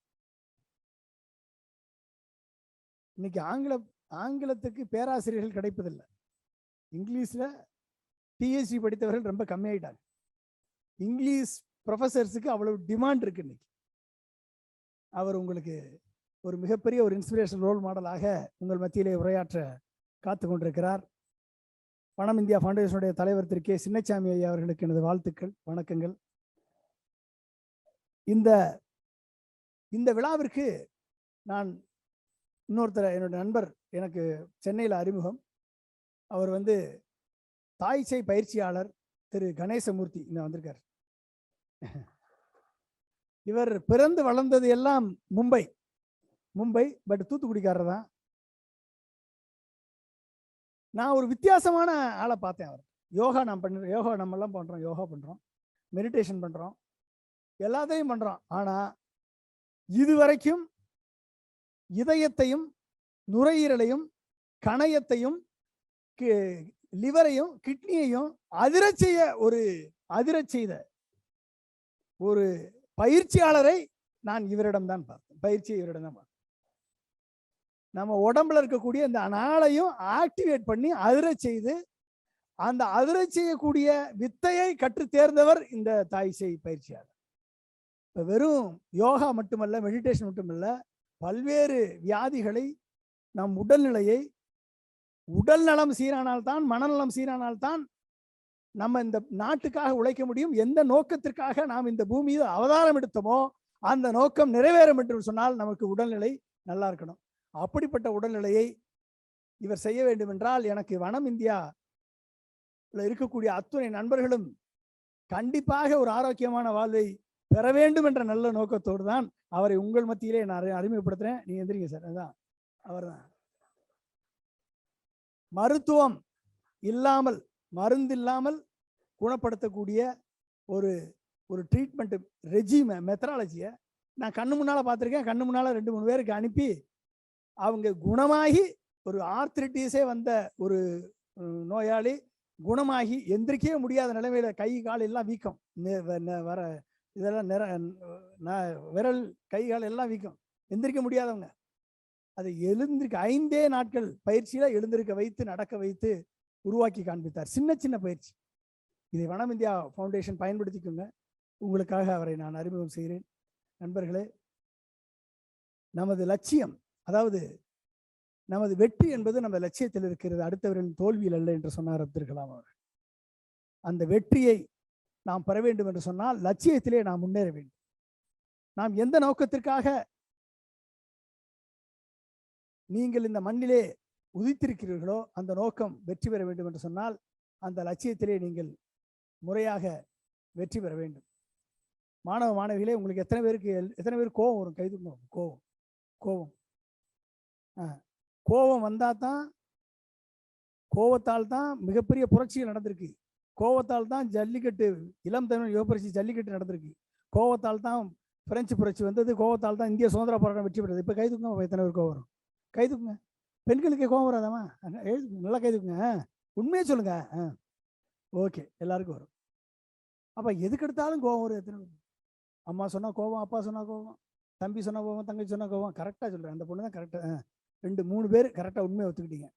இன்னைக்கு ஆங்கிலத்துக்கு பேராசிரியர்கள் கிடைப்பதில்லை. இங்கிலீஷ்ல பிஹெச்டி படித்தவர்கள் ரொம்ப கம்மியாயிட்டாங்க. இங்கிலீஷ் ப்ரொஃபஸர்ஸுக்கு அவ்வளவு டிமாண்ட் இருக்கு இன்னைக்கு. அவர் உங்களுக்கு ஒரு மிகப்பெரிய ஒரு இன்ஸ்பிரேஷன் ரோல் மாடலாக உங்கள் மத்தியிலே உரையாற்ற காத்து கொண்டிருக்கிறார். வனம் இந்தியா ஃபவுண்டேஷனுடைய தலைவர் திரு கே சின்னசாமி ஐயா அவர்களுக்கு எனது வாழ்த்துக்கள், வணக்கங்கள். இந்த விழாவிற்கு நான் இன்னொருத்தர், என்னோட நண்பர், எனக்கு சென்னையில் அறிமுகம். அவர் தாய்சை பயிற்சியாளர் திரு கணேசமூர்த்தி இங்க வந்திருக்கார். இவர் பிறந்து வளர்ந்தது எல்லாம் மும்பை, பட் தூத்துக்குடிக்காரர் தான். நான் ஒரு வித்தியாசமான ஆளை பார்த்தேன். அவர் யோகா நம்மெல்லாம் பண்றோம், யோகா பண்றோம், மெடிடேஷன் பண்றோம், எல்லாத்தையும் பண்றோம். ஆனா இதுவரைக்கும் இதயத்தையும் நுரையீரலையும் கணையத்தையும் லிவரையும் கிட்னியையும் அதிரச் செய்த ஒரு பயிற்சியாளரை நான் இவரிடம் தான் பார்த்தேன். பயிற்சியை இவரிடம் தான் பார்த்தேன். நம்ம உடம்புல இருக்கக்கூடிய இந்த நாளையும் ஆக்டிவேட் பண்ணி அதிரச் செய்து அந்த அதிரச் செய்யக்கூடிய வித்தையை கற்று தேர்ந்தவர் இந்த தாய்சை பயிற்சியாளர். இப்போ வெறும் யோகா மட்டுமல்ல, மெடிடேஷன் மட்டுமல்ல, பல்வேறு வியாதிகளை, நம் உடல்நிலையை, உடல் நலம் சீரானால்தான் மனநலம் சீரானால்தான் நம்ம இந்த நாட்டுக்காக உழைக்க முடியும். எந்த நோக்கத்திற்காக நாம் இந்த பூமியில் அவதாரம் எடுத்தோமோ அந்த நோக்கம் நிறைவேறும் என்று சொன்னால் நமக்கு உடல்நிலை நல்லா இருக்கணும். அப்படிப்பட்ட உடல்நிலையை இவர் செய்ய வேண்டும் என்றால் எனக்கு வனம் இந்தியா இருக்கக்கூடிய அத்துணை நண்பர்களும் கண்டிப்பாக ஒரு ஆரோக்கியமான வாழ்வை பெற வேண்டும் என்ற நல்ல நோக்கத்தோடு தான் அவரை உங்கள் மத்தியிலே நான் அறிமுகப்படுத்துறேன். நீங்க எந்திரிங்க சார். அதான் அவர் தான். மருத்துவம் இல்லாமல், மருந்து இல்லாமல் குணப்படுத்தக்கூடிய ஒரு ட்ரீட்மெண்ட் ரெஜிம் மெத்தடாலஜியை நான் கண்ணு முன்னால பார்த்துருக்கேன். கண்ணு முன்னால 2-3 பேருக்கு அனுப்பி அவங்க குணமாகி, ஒரு ஆர்த்ரிட்டிஸே வந்த ஒரு நோயாளி குணமாகி எந்திரிக்கவே முடியாத நிலைமையில கை கால் எல்லாம் வீக்கம், வர இதெல்லாம் விரல் கை கால் எல்லாம் வீக்கம், எந்திரிக்க முடியாதவங்க, அதை 5 நாட்கள் பயிற்சியில எழுந்திருக்க வைத்து நடக்க வைத்து உருவாக்கி காண்பித்தார். சின்ன சின்ன பயிற்சி. இதை வனம் இந்தியா ஃபவுண்டேஷன் பயன்படுத்திக்கோங்க. உங்களுக்காக அவரை நான் அறிமுகம் செய்கிறேன். நண்பர்களே, நமது லட்சியம், அதாவது நமது வெற்றி என்பது நம்ம லட்சியத்தில் இருக்கிறது, அடுத்தவரின் தோல்வியில் அல்ல என்று சொன்னார் அப்துல் கலாம் அவர்கள். அந்த வெற்றியை நாம் பெற வேண்டும் என்று சொன்னால் லட்சியத்திலே நாம் முன்னேற வேண்டும். நாம் எந்த நோக்கத்திற்காக நீங்கள் இந்த மண்ணிலே உதித்திருக்கிறீர்களோ அந்த நோக்கம் வெற்றி பெற வேண்டும் என்று சொன்னால் அந்த லட்சியத்திலே நீங்கள் முறையாக வெற்றி பெற வேண்டும். மாணவ மாணவிகளே, உங்களுக்கு எத்தனை பேருக்கு கோபம் வரும்? கைது. கோபம் வந்தால் தான், கோபத்தால் தான் மிகப்பெரிய புரட்சிகள் நடந்திருக்கு. கோபத்தால் தான் ஜல்லிக்கட்டு, இளம் தமிழ் யுவபுரட்சி ஜல்லிக்கட்டு நடந்திருக்கு. கோபத்தால் தான் பிரெஞ்சு புரட்சி வந்தது. கோபத்தால் தான் இந்திய சுதந்திர போராட்டம் வெற்றி பெற்றது. இப்போ கைதுக்குங்க. எத்தனை பேர் கோபம் வரும்? கைதுக்குங்க. பெண்களுக்கே கோபம் வராதாமா? எழுதுங்க, நல்லா கைதுக்குங்க. உண்மையே சொல்லுங்க. ஓகே, எல்லாருக்கும் வரும். அப்போ எதுக்கு எடுத்தாலும் கோபம் வரும். எத்தனை பேர்? அம்மா சொன்னால் கோபம், அப்பா சொன்னால் கோபம், தம்பி சொன்னால் கோபம், தங்கச்சி சொன்னால் கோபம். கரெக்டாக சொல்கிறேன். அந்த பொண்ணு தான் கரெக்டாக. 2-3 பேர் கரெக்டாக உண்மையை ஒத்துக்கிட்டீங்க.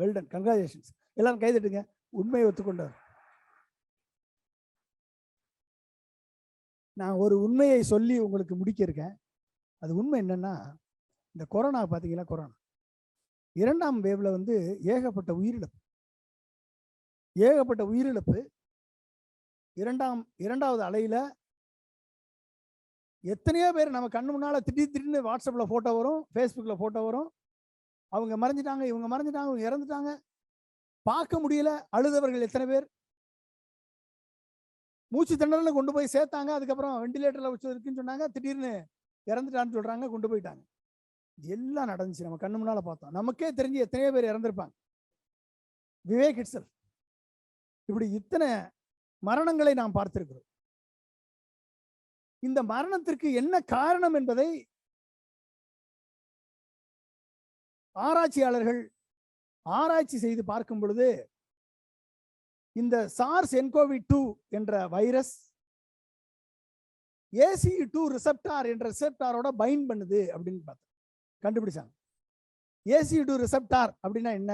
Well done, congratulations. எல்லாரும் கைதட்டுங்க. உண்மையை ஒத்துக்கொண்டார். நான் ஒரு உண்மையை சொல்லி உங்களுக்கு முடிக்க இருக்கேன். அது உண்மை என்னன்னா, இந்த கொரோனா பார்த்தீங்களா, கொரோனா 2ஆம் வேவ்ல ஏகப்பட்ட உயிரிழப்பு. 2வது அலையில எத்தனையோ பேர் நம்ம கண்ணு முன்னால திடீர்னு வாட்ஸ்அப்ல போட்டோ வரும், ஃபேஸ்புக்ல போட்டோ வரும். அவங்க மறைஞ்சிட்டாங்க, இவங்க மறைஞ்சிட்டாங்க, இவங்க இறந்துட்டாங்க, பார்க்க முடியல. அழுதவர்கள் எத்தனை பேர். மூச்சு திணறல கொண்டு போய் சேர்த்தாங்க, அதுக்கப்புறம் வெண்டிலேட்டர்ல வச்சு இருக்குன்னு சொன்னாங்க, திடீர்னு இறந்துட்டான்னு சொல்றாங்க, கொண்டு போயிட்டாங்க. எல்லாம் நடந்துச்சு, நம்ம கண்ணு முன்னால பார்த்தோம். நமக்கே தெரிஞ்சு எத்தனையோ பேர் இறந்திருப்பாங்க. விவேக் இட்செல்ஃப். இப்படி இத்தனை மரணங்களை நாம் பார்த்திருக்கிறோம். இந்த மரணத்திற்கு என்ன காரணம் என்பதை ஆராய்ச்சியாளர்கள் ஆராய்ச்சி செய்து பார்க்கும் பொழுது இந்த SARS-CoV-2 என்ற வைரஸ் ACE2 ரிசெப்டார் என்ற ரிசெப்டாரோட பைண்ட் பண்ணுது அப்படின்னு பார்த்தோம், கண்டுபிடிச்சாங்க. ACE2 ரிசெப்டார் அப்படின்னா என்ன,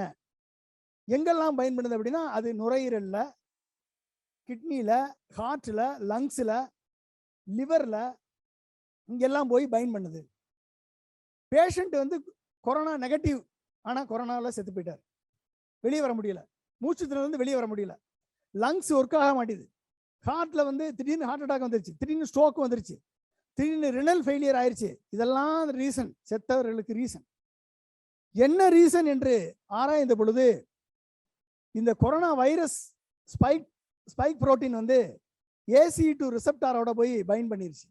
எங்கெல்லாம் பைண்ட் பண்ணுது அப்படின்னா அது நுரையீரல்ல, கிட்னில, ஹார்ட்ல, லங்ஸ்ல, லிவர்ல, இங்கெல்லாம் போய் பைண்ட் பண்ணுது. பேஷண்ட் வந்து கொரோனா நெகட்டிவ், ஆனா கொரோனாவில் செத்து போயிட்டார், வெளியே வர முடியல. மூச்சு திணறல் வெளியே வர முடியல. லங்ஸ் ஒர்க் ஆக மாட்டேது. ஹார்ட்ல வந்து திடீர்னு ஹார்ட் அட்டாக் வந்துருச்சு, திடீர்னு ஸ்ட்ரோக் வந்துருச்சு, திடீர்னு ரினல் ஃபெயிலியர் ஆயிடுச்சு. இதெல்லாம் ரீசன், செத்தவர்களுக்கு ரீசன். என்ன ரீசன் என்று ஆராய்ந்த பொழுது இந்த கொரோனா வைரஸ் ஸ்பைக் புரோட்டீன் வந்து ACE2 ரிசெப்டாரோட போய் பைண்ட் பண்ணிருச்சு.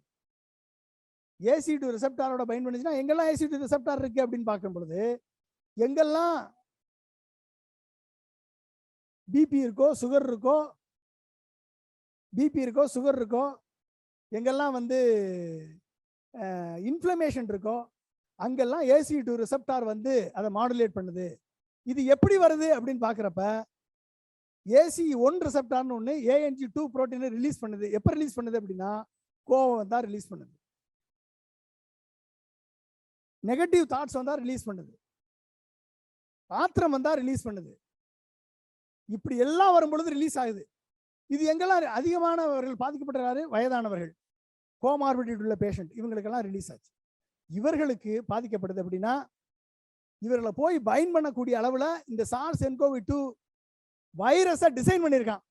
ACE2 ரிசெப்டாரோட பைண்ட் பண்ணிச்சுன்னா எங்கெல்லாம் ACE2 ரிசெப்டார் இருக்கு அப்படின்னு பார்க்கும் பொழுது எங்கெல்லாம் பிபி இருக்கோ, சுகர் இருக்கோ, எங்கெல்லாம் வந்து இன்ஃப்ளமேஷன் இருக்கோ, அங்கெல்லாம் ACE2 ரிசெப்டார் வந்து அதை மாடுலேட் பண்ணுது. இது எப்படி வருது அப்படின்னு பார்க்குறப்ப ACE1 ரிசெப்டார்னு ஒன்று ANG2 புரோட்டீனை ரிலீஸ் பண்ணுது. எப்போ ரிலீஸ் பண்ணுது அப்படின்னா கோவம் வந்தா ரிலீஸ் பண்ணுது, நெகட்டிவ் தாட்ஸ் வந்தா ரிலீஸ் பண்ணுது, ஆத்திரம் வந்தா ரிலீஸ் பண்ணுது. இப்படி எல்லாம் வரும் பொழுது ரிலீஸ் ஆகுது. இது எங்கெல்லாம் அதிகமானவர்கள் பாதிக்கப்பட்டாரு, வயதானவர்கள், கோமார்பிடிட்டி உள்ள பேஷண்ட், இவங்களுக்கெல்லாம் ரிலீஸ் ஆச்சு. இவர்களுக்கு பாதிக்கப்படுது அப்படின்னா இவர்களை போய் பைண்ட் பண்ணக்கூடிய அளவில் இந்த SARS-CoV-2 வைரஸை டிசைன் பண்ணியிருக்கான்.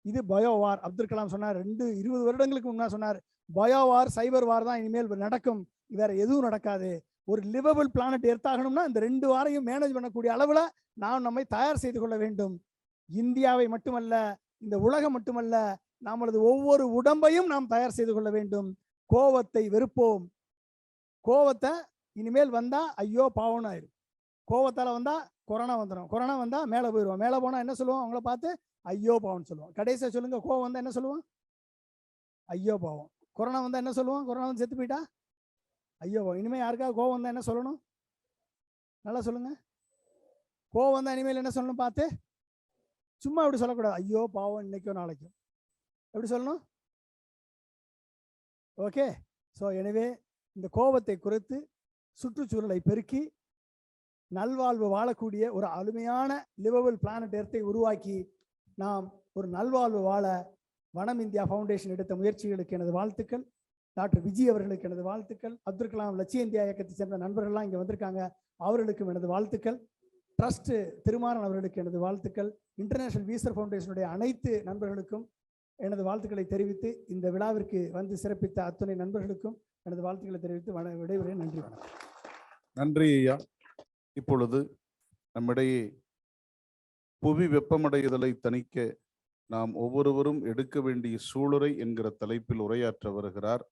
இது பயோவார். அப்துல் கலாம் சொன்னார் 20 வருடங்களுக்கு முன்னாடி சொன்னார், பயோவார், சைபர் வார் தான் இனிமேல் நடக்கும், வேற எதுவும் நடக்காது. ஒரு லிவபிள் பிளானட் எர்த்தாகணும்னா இந்த 2 வாரையும் மேனேஜ் பண்ணக்கூடிய அளவில் நாம் நம்மை தயார் செய்து கொள்ள வேண்டும். இந்தியாவை மட்டுமல்ல, இந்த உலகம் மட்டுமல்ல, நம்மளது ஒவ்வொரு உடம்பையும் நாம் தயார் செய்து கொள்ள வேண்டும். கோவத்தை வெறுப்போம். கோவத்தை இனிமேல் வந்தா ஐயோ பாவம்னு ஆயிரும். கோவத்தால வந்தா கொரோனா வந்துடும், கொரோனா வந்தா மேலே போயிடுவோம், மேலே போனா என்ன சொல்லுவோம், அவங்கள பார்த்து ஐயோ பாவம்னு சொல்லுவோம். கடைசியா சொல்லுங்க, கோவம் வந்தா என்ன சொல்லுவோம், ஐயோ பாவம். கொரோனா வந்தா என்ன சொல்லுவோம், கொரோனா வந்து செத்து போயிட்டா ஐயோ பாவம். இனிமேல் யாருக்காவது கோவம் வந்தா என்ன சொல்லணும், நல்லா சொல்லுங்க. கோவம் வந்தா இனிமேல் என்ன சொல்லணும் பார்த்து, சும்மா இப்படி சொல்லக்கூடாது, ஐயோ பாவம் இன்னைக்கோ நாளைக்கும், எப்படி சொல்லணும். ஓகே. ஸோ எனவே இந்த கோபத்தை குறைத்து சுற்றுச்சூழலை பெருக்கி நல்வாழ்வு வாழக்கூடிய ஒரு அருமையான லிவபிள் பிளானட் எர்த்தை உருவாக்கி நாம் ஒரு நல்வாழ்வு வாழ வனம் இந்தியா ஃபவுண்டேஷன் எடுத்த முயற்சிகளுக்கு எனது வாழ்த்துக்கள். டாக்டர் விஜய் அவர்களுக்கு எனது வாழ்த்துக்கள். அப்துல் கலாம் லட்சிய இந்தியா இயக்கத்தை சேர்ந்த நண்பர்கள்லாம் இங்கே வந்திருக்காங்க, அவர்களுக்கும் எனது வாழ்த்துக்கள். ட்ரஸ்ட் திருமாறன் அவர்களுக்கு எனது வாழ்த்துக்கள். இன்டர்நேஷனல் வீசர் ஃபவுண்டேஷனுடைய அனைத்து நண்பர்களுக்கும் எனது வாழ்த்துக்களை தெரிவித்து இந்த விழாவிற்கு வந்து சிறப்பித்த அத்துணை நண்பர்களுக்கும் எனது வாழ்த்துக்களை தெரிவித்து விடைபெறுகிறேன். நன்றி, வணக்கம். நன்றி ஐயா. இப்பொழுது நம்மிடையே புவி வெப்பமடைதலை தணிக்க நாம் ஒவ்வொருவரும் எடுக்க வேண்டிய சூளுரை என்கிற தலைப்பில் உரையாற்ற வருகிறார்.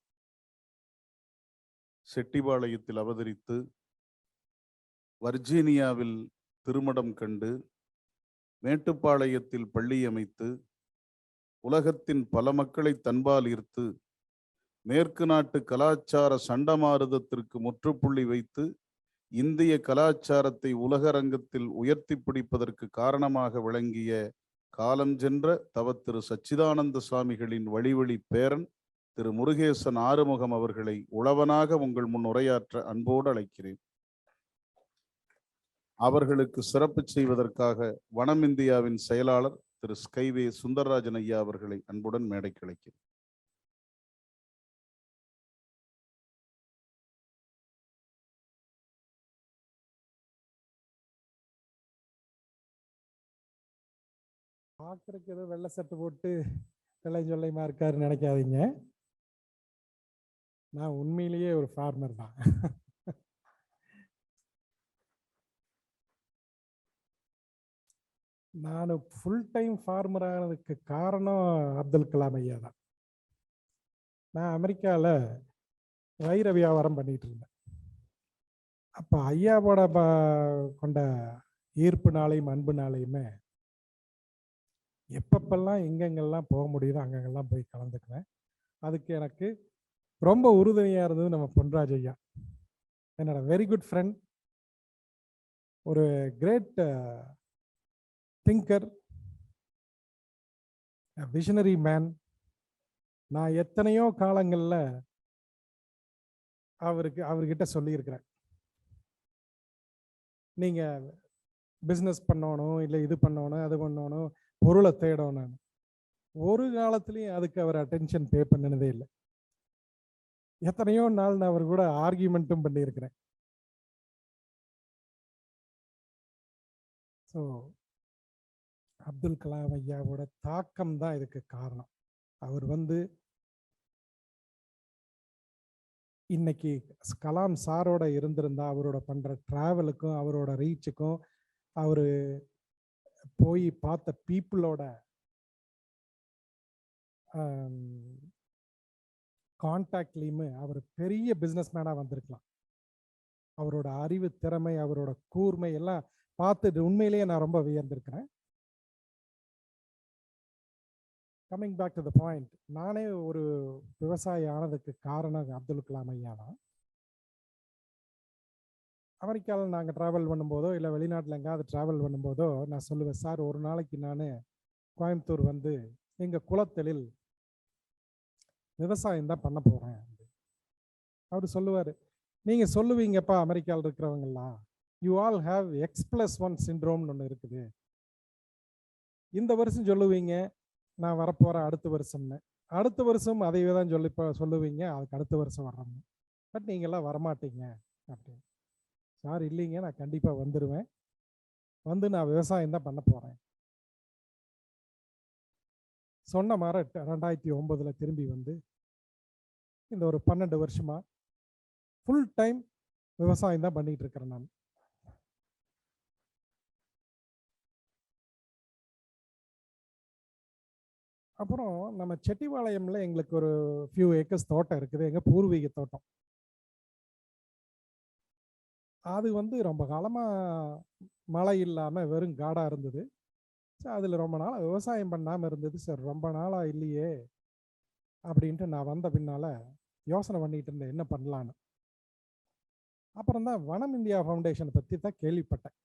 செட்டிபாளையத்தில் அவதரித்து வர்ஜீனியாவில் திருமணம் கண்டு மேட்டுப்பாளையத்தில் பள்ளி அமைத்து உலகத்தின் பல மக்களை தன்பால் ஈர்த்து மேற்கு நாட்டு கலாச்சார சண்டமாருதத்திற்கு முற்றுப்புள்ளி வைத்து இந்திய கலாச்சாரத்தை உலக அரங்கத்தில் உயர்த்தி பிடிப்பதற்கு காரணமாக விளங்கிய காலம் சென்ற தவத்திரு சச்சிதானந்த சுவாமிகளின் வழிவழி பேரன் திரு முருகேசன் ஆறுமுகம் அவர்களை உழவனாக உங்கள் முன் உரையாற்ற அன்போடு அழைக்கிறேன். அவர்களுக்கு சிறப்பு செய்வதற்காக வனம் இந்தியாவின் செயலாளர் திரு ஸ்கைவே சுந்தரராஜன் ஐயா அவர்களை அன்புடன் மேடைக்கு அழைக்கிறேன். பார்க்கறதுக்கு ஏதோ வெள்ளை சட்டை போட்டு வெள்ளை சொல்லைமா இருக்காருன்னு நினைக்காதீங்க. நான் உண்மையிலேயே ஒரு ஃபார்மர் தான். நான் ஃபுல் டைம் ஃபார்மர் ஆனதுக்கு காரணம் அப்துல் கலாம் ஐயா தான். நான் அமெரிக்காவில் வைர வியாபாரம் பண்ணிட்டு இருந்தேன். அப்போ ஐயாவோட கொண்ட ஈர்ப்புனாலையும் அன்புனாலையுமே எப்பப்பெல்லாம் எங்கெங்கெல்லாம் போக முடியுதோ அங்கங்கெல்லாம் போய் கலந்துக்குவேன். அதுக்கு எனக்கு ரொம்ப உறுதுணையாக இருந்தது நம்ம பொன்ராஜ் ஐயா, என்னோட வெரி குட் ஃப்ரெண்ட், ஒரு கிரேட் திங்கர், விஷனரி மேன். நான் எத்தனையோ காலங்களில் அவர்கிட்ட சொல்லியிருக்கிறேன், நீங்கள் பிஸ்னஸ் பண்ணணும், இல்லை இது பண்ணணும், அது பண்ணணும், பொருளை தேடணும். ஒரு காலத்துலேயும் அதுக்கு அவர் அட்டென்ஷன் பே பண்ணினதே இல்லை. எத்தனையோ நாள் நான் அவர் கூட ஆர்கியூமெண்ட்டும் பண்ணியிருக்கிறேன். ஸோ அப்துல் கலாம் ஐயாவோட தாக்கம் தான் இதுக்கு காரணம். அவர் இன்னைக்கு கலாம் சாரோட இருந்திருந்தா அவரோட பண்ற டிராவலுக்கும் அவரோட ரீச்சுக்கும் அவர் போய் பார்த்த பீப்புளோட கான்டாக்ட்லையுமே அவர் பெரிய பிஸ்னஸ் மேனாக வந்திருக்கலாம். அவரோட அறிவு திறமை, அவரோட கூர்மை எல்லாம் பார்த்துட்டு உண்மையிலேயே நான் ரொம்ப வியந்திருக்கிறேன். Coming back to the point, நானே ஒரு விவசாயி ஆனதுக்கு காரணம் அப்துல் கலாம் ஐயா தான். அமெரிக்காவில் நாங்கள் ட்ராவல் பண்ணும்போதோ இல்லை வெளிநாட்டில் எங்கேயாவது ட்ராவல் பண்ணும்போதோ நான் சொல்லுவேன், சார் ஒரு நாளைக்கு நான் கோயம்புத்தூர் எங்கள் குளத்தெழில் விவசாயம் தான் பண்ண போகிறேன். அவர் சொல்லுவார், நீங்கள் சொல்லுவீங்கப்பா அமெரிக்காவில் இருக்கிறவங்கெல்லாம், யூ ஆல் ஹாவ் X+1 சிண்ட்ரோம்னு ஒன்று இருக்குது. இந்த வருஷம் சொல்லுவீங்க நான் வரப்போகிறேன் அடுத்த வருஷம் அதையே தான் சொல்லுவீங்க அதுக்கு அடுத்த வருஷம் வர்றோம்னு. பட் நீங்கள்லாம் வரமாட்டீங்க அப்படின்னு. சார் இல்லைங்க, நான் கண்டிப்பாக வந்துடுவேன், நான் விவசாயம் தான் பண்ண போகிறேன் சொன்ன மாதிரி 2009 திரும்பி இந்த ஒரு 12 வருஷமா ஃபுல் டைம் விவசாயம் தான் பண்ணிட்டு இருக்கிறேன் நான். அப்புறம் நம்ம செட்டிபாளையம்ல எங்களுக்கு ஒரு ஃபியூ ஏக்கர்ஸ் தோட்டம் இருக்குது, எங்க பூர்வீக தோட்டம். அது ரொம்ப காலமா மழை இல்லாம வெறும் காடா இருந்தது. அதுல ரொம்ப நாளா விவசாயம் பண்ணாம இருந்தது. சார் ரொம்ப நாளா இல்லையே அப்படின்ட்டு நான் வந்த பின்னால யோசனை பண்ணிட்டு இருந்தேன் என்ன பண்ணலான்னு. அப்புறம் தான் வனம் இந்தியா ஃபவுண்டேஷன் பத்தி தான் கேள்விப்பட்டேன்.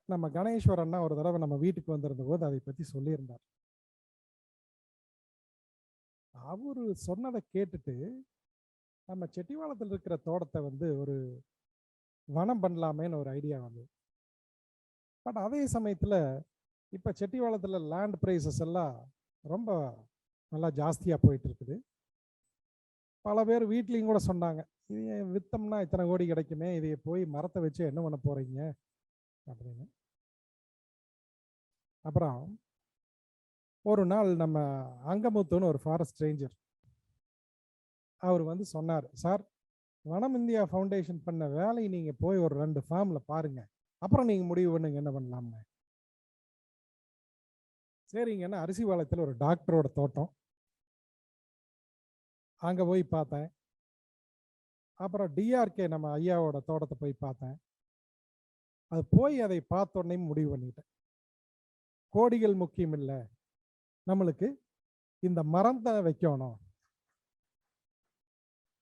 நம்ம கணேஸ்வர் அண்ணா ஒரு தடவை நம்ம வீட்டுக்கு வந்திருந்த போது அதை பத்தி சொல்லியிருந்தார். அவரு சொன்னதை கேட்டுட்டு நம்ம செட்டிவாளத்தில் இருக்கிற தோட்டத்தை ஒரு வனம் பண்ணலாமேன்னு ஒரு ஐடியா வந்தது. பட் அதே சமயத்துல இப்ப செட்டிவாளத்துல லேண்ட் பிரைசஸ் எல்லாம் ரொம்ப நல்லா ஜாஸ்தியா போயிட்டு இருக்குது. பல பேர் வீட்லையும் கூட சொன்னாங்க, இது வித்தம்னா இத்தனை கோடி கிடைக்குமே, இதை போய் மரத்தை வச்சு என்ன பண்ண போறீங்க அப்படின்னு. அப்புறம் ஒரு நாள் நம்ம அங்கமுத்துன்னு ஒரு ஃபாரஸ்ட் ரேஞ்சர் அவர் சொன்னார், சார் வனம் இந்தியா ஃபவுண்டேஷன் பண்ண வேலையை நீங்க போய் ஒரு 2 ஃபார்ம்ல பாருங்க, அப்புறம் நீங்க முடிவு பண்ணுங்க என்ன பண்ணலாம்னு. சரிங்கன்னா அரிசிபாளையத்தில் ஒரு டாக்டரோட தோட்டம், அங்க போய் பார்த்தேன். அப்புறம் டிஆர்கே நம்ம ஐயாவோட தோட்டத்தை போய் பார்த்தேன். அது போய் அதை பார்த்த உடனே முடிவு பண்ணிட்டேன், கோடிகள் முக்கியம் இல்லை, நம்மளுக்கு இந்த மரம் தான் வைக்கணும்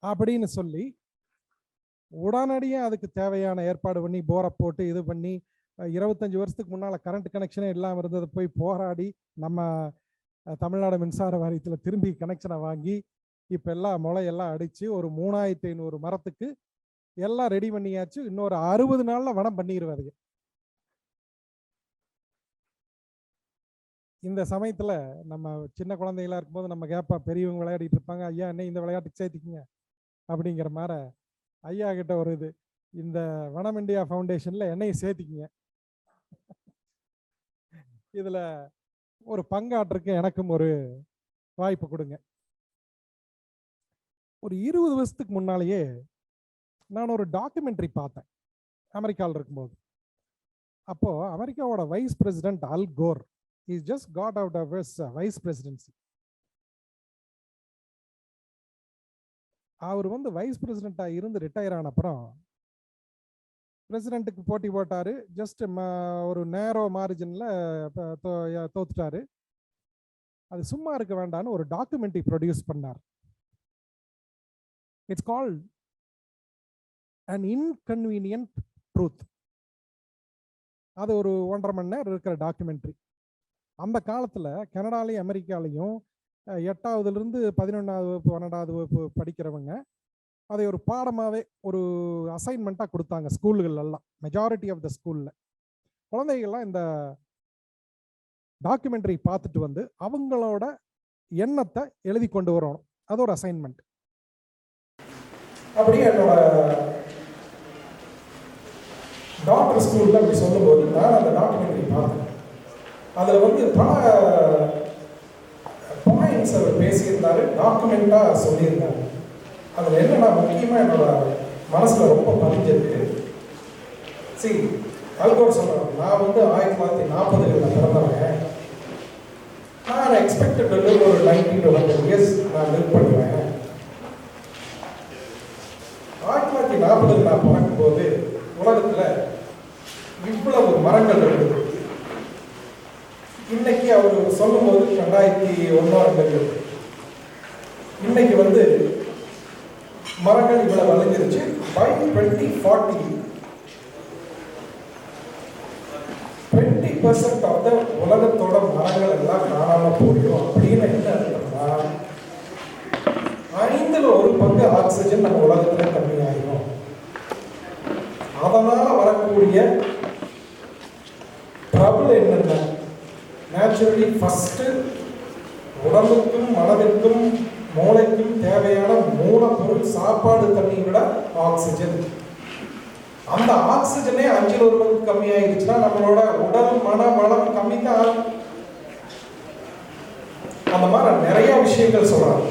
அப்படின்னு சொல்லி உடனடியாக அதுக்கு தேவையான ஏற்பாடு பண்ணி போரை போட்டு இது பண்ணி 25 வருஷத்துக்கு முன்னால் கரண்ட் கனெக்ஷனே இல்லாமல் இருந்ததை போய் போராடி நம்ம தமிழ்நாடு மின்சார வாரியத்தில் திரும்பி கனெக்ஷனை வாங்கி இப்போ எல்லாம் முளையெல்லாம் அடித்து ஒரு 3500 மரத்துக்கு எல்லாம் ரெடி பண்ணியாச்சு. இன்னொரு 60 நாளில் வனம் பண்ணிடுவாரு. இந்த சமயத்தில் நம்ம சின்ன குழந்தைகளா இருக்கும்போது நம்ம கேட்பா, பெரியவங்க விளையாடிட்டு இருப்பாங்க, ஐயா என்ன இந்த விளையாட்டுக்கு சேர்த்திக்கிங்க அப்படிங்கிற மாதிரி ஐயா கிட்ட ஒரு இது, இந்த வனம் இந்தியா ஃபவுண்டேஷன்ல என்னையும் சேர்த்திக்கிங்க, இதுல ஒரு பங்காற்றுக்கு எனக்கும் ஒரு வாய்ப்பு கொடுங்க. ஒரு 20 வருஷத்துக்கு முன்னாலேயே நான் ஒரு டாக்குமெண்ட்ரி பார்த்தேன் அமெரிக்காவில் இருக்கும்போது. அப்போ அமெரிக்காவோட vice president Al Gore is just got out of his vice presidency. அவர் வந்து வைஸ் பிரசிடென்ட்டாக இருந்து ரிட்டையர் ஆன அப்புறம் பிரசிடென்ட்டுக்கு போட்டி போட்டாரு. ஜஸ்ட் ஒரு நேரோ மார்ஜினில் தோத்துட்டாரு. அது சும்மா இருக்க வேண்டாம்னு ஒரு டாக்குமெண்ட்ரி ப்ரொடியூஸ் பண்ணார். It's called an inconvenient truth. அது ஒரு 1.5 மணி நேரம் இருக்கிற டாக்குமெண்ட்ரி. அந்த காலத்தில் கனடாலையும் அமெரிக்காலையும் 8ஆவதுலேருந்து 11ஆவது வகுப்பு 12ஆவது வகுப்பு படிக்கிறவங்க அதை ஒரு பாடமாகவே ஒரு அசைன்மெண்ட்டாக கொடுத்தாங்க ஸ்கூல்கள் எல்லாம். மெஜாரிட்டி ஆஃப் த ஸ்கூலில் குழந்தைகள்லாம் இந்த டாக்குமெண்ட்ரி பார்த்துட்டு வந்து அவங்களோட எண்ணத்தை எழுதி கொண்டு வரணும். அது ஒரு அசைன்மெண்ட். அப்படி என்னோட டாக்டர் ஸ்கூலில் அப்படி சொல்லும்போது நான் அந்த டாக்குமெண்ட்ரி பார்த்தேன். அதில் வந்து பல பாயிண்ட்ஸ் அவர் பேசியிருந்தாரு, டாக்குமெண்ட்டாக சொல்லியிருந்தாரு. அதில் என்னன்னா முக்கியமாக என்னோட மனசில் ரொம்ப பதிஞ்சது, அல்கோர் சொல்கிறாங்க, நான் வந்து 1940களில் பிறந்தவன், நான் எக்ஸ்பெக்டட் ஒரு 90 to 100 years நான் லிவ் பண்ணுவேன். 1940 நான் பார்க்கும்போது உலகத்தில் இவ்வளவு மரங்கள் இருக்குது. இன்னைக்கு அவர் சொல்லும்போது 2001 இன்னைக்கு வந்து மரங்கள் இவ்வளவு அழிஞ்சிருச்சு. பை 2040 20% ஆஃப் த உலகத்தோட மரங்கள் எல்லாம் காணாம போயிடும். அப்படின்னு என்ன அர்த்தம்னா 1/5 ஆக்சிஜன் நம்ம உலகத்துல கம்மியாயிடும். அதனால வரக்கூடிய ட்ரபிள் என்னென்ன, நேச்சுரலி ஃபர்ஸ்ட் உடம்புக்கும் மனதிற்கும் மூளைக்கும் தேவையான மூலப்பொருள் சாப்பாடு, தண்ணி விட ஆக்சிஜன். அந்த ஆக்சிஜனே 5 கம்மியாயிருச்சுன்னா நம்மளோட உடல் மன வளம் கம்மி தான். அந்த மாதிரி நிறைய விஷயங்கள் சொல்றாங்க.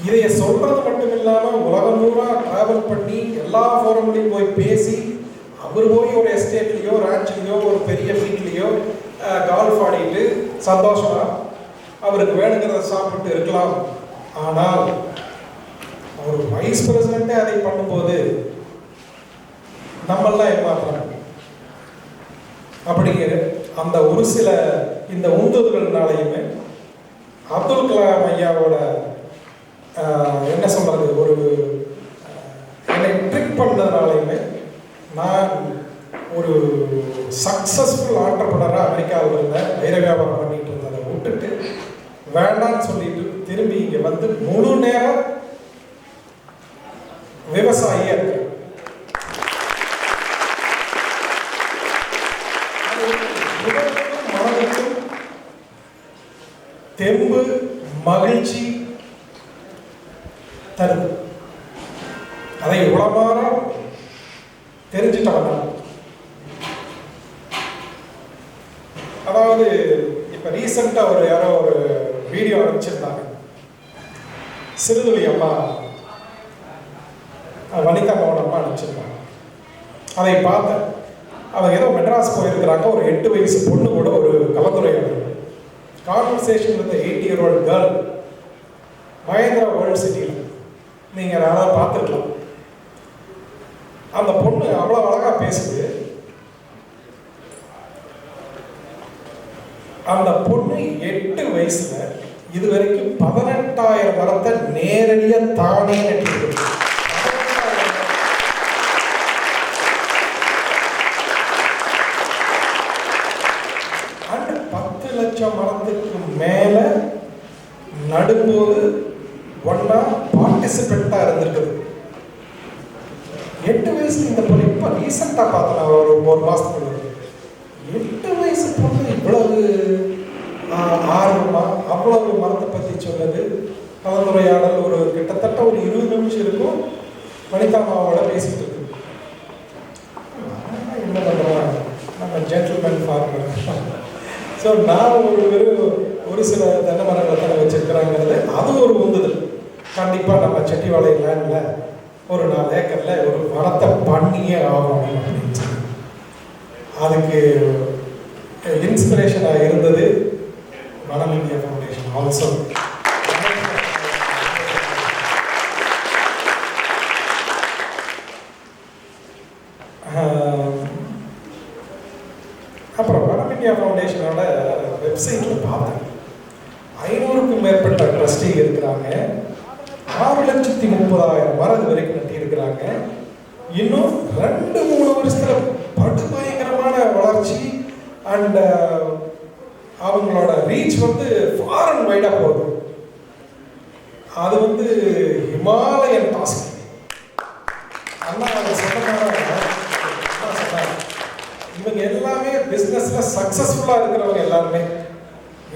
இதைய சொல்றது மட்டும் இல்லாம உலகம் பூரா டிராவல் பண்ணி எல்லா ஃபோரம்லையும் போய் பேசி, அவர் போய் ஒரு எஸ்டேட்லயோ ரான்ச்லயோ ஒரு பெரிய வீட்லயோ கால்ஃப் ஆடிட்டு சந்தோஷமா அவருக்கு வேணுங்கிறத சாப்பிட்டு இருக்கலாம். ஆனால் அவர் வைஸ் பிரசிடென்ட்டே அதை பண்ணும்போது நம்மெல்லாம் ஏமாத்துறாங்க. அப்படிங்கிற அந்த ஒரு சில இந்த உந்துதல்னாலையுமே அப்துல் கலாம் ஐயாவோட என்ன சொல்றது, ஒரு என்னை ட்ரிக் பண்ணதுனாலையுமே நான் ஒரு சக்சஸ்ஃபுல் ஆண்டர்பிரனராக அமெரிக்காவில் இருந்தேன். வைர வியாபாரம் பண்ணிட்டு இருந்ததை விட்டுட்டு வேண்டான்னு சொல்லிட்டு திரும்பி இங்கே வந்து முழு நேரம் விவசாயியா இருக்கு. உடலுக்கும் மனதுக்கும் தெம்பு மகிழ்ச்சி தருது. அதை உளமாற தெரிஞ்சுட்டாங்க. அதாவது இப்ப ரீசெண்டா யாரோ ஒரு வீடியோ அனுப்பிச்சிருந்தாங்க. சிறுதுளி அம்மா, வனிதா மோகன் அம்மா அனுப்பிச்சிருந்தாங்க. அதை பார்த்தேன். அவங்க ஏதோ மெட்ராஸ் போயிருக்கிறாங்க. ஒரு 8 வயசு பொண்ணு கூட ஒரு கலந்துரையாடல், conversation with 80-year-old girl, Mahindra world சிட்டியில். நீங்க யாராவது பார்த்துருக்கலாம். அந்த பொண்ணு அவ்வளவு அழகா பேசுது. அந்த பொண்ணு 8 வயசுல இது வரைக்கும் 18,000 மரத்தை நேரடியா தானே நட்டிருக்கு. 10 லட்சம் மரத்துக்கு மேல நடும்போது ஒன்னா பார்ட்டிசிபெண்டா இருந்திருக்குது. 8 வயசு இந்த பொண்ணு. இப்ப ரீசெண்டா பார்த்தேன், ஒரு மாசத்துக்கு 8 வயசு பொண்ணு இவ்வளவு ஆர்வமா அவ்வளவு மரத்தை பத்தி சொன்னது. கலந்துரையாடல் ஒரு கிட்டத்தட்ட ஒரு 20 நிமிஷம் இருக்கும். வனிதாமாவோட பேசிட்டு இருக்கு. என்ன பண்றாங்க, நம்ம ஜென்டில்மேன் ஃபார்மர். ஸோ நான் ஒரு சில தென்னை மரங்களை வச்சிருக்கிறாங்கிறது அது ஒரு உந்துதல். கண்டிப்பாக நம்ம செட்டிவாளை லேண்டில் ஒரு 4 ஏக்கரில் ஒரு வனத்தை பண்ணியே ஆகணும் அப்படின்னு சொல்லி அதுக்கு இன்ஸ்பிரேஷனாக இருந்தது வனம் இந்தியா ஃபவுண்டேஷன் ஆல்சோ. அப்புறம் வனம் இந்தியா ஃபவுண்டேஷனோட வெப்சைட்டில் பார்த்தேன் 500க்கும் மேற்பட்ட ட்ரஸ்டி இருக்கிறாங்க. 6,30,000 மரம் வரைக்கும் நட்டி இருக்கிறாங்க. இன்னும் 2-3 வருஷத்துல படுபயங்கரமான வளர்ச்சி அண்ட் அவங்களோட ரீச் வந்து ஃபார் அண்ட் வைடா போகுது. அது வந்து ஹிமாலயன் டாஸ்க். அண்ணா சொன்னாங்க இவங்க எல்லாமே பிஸ்னஸ்ல சக்சஸ்ஃபுல்லா இருக்கிறவங்க எல்லாருமே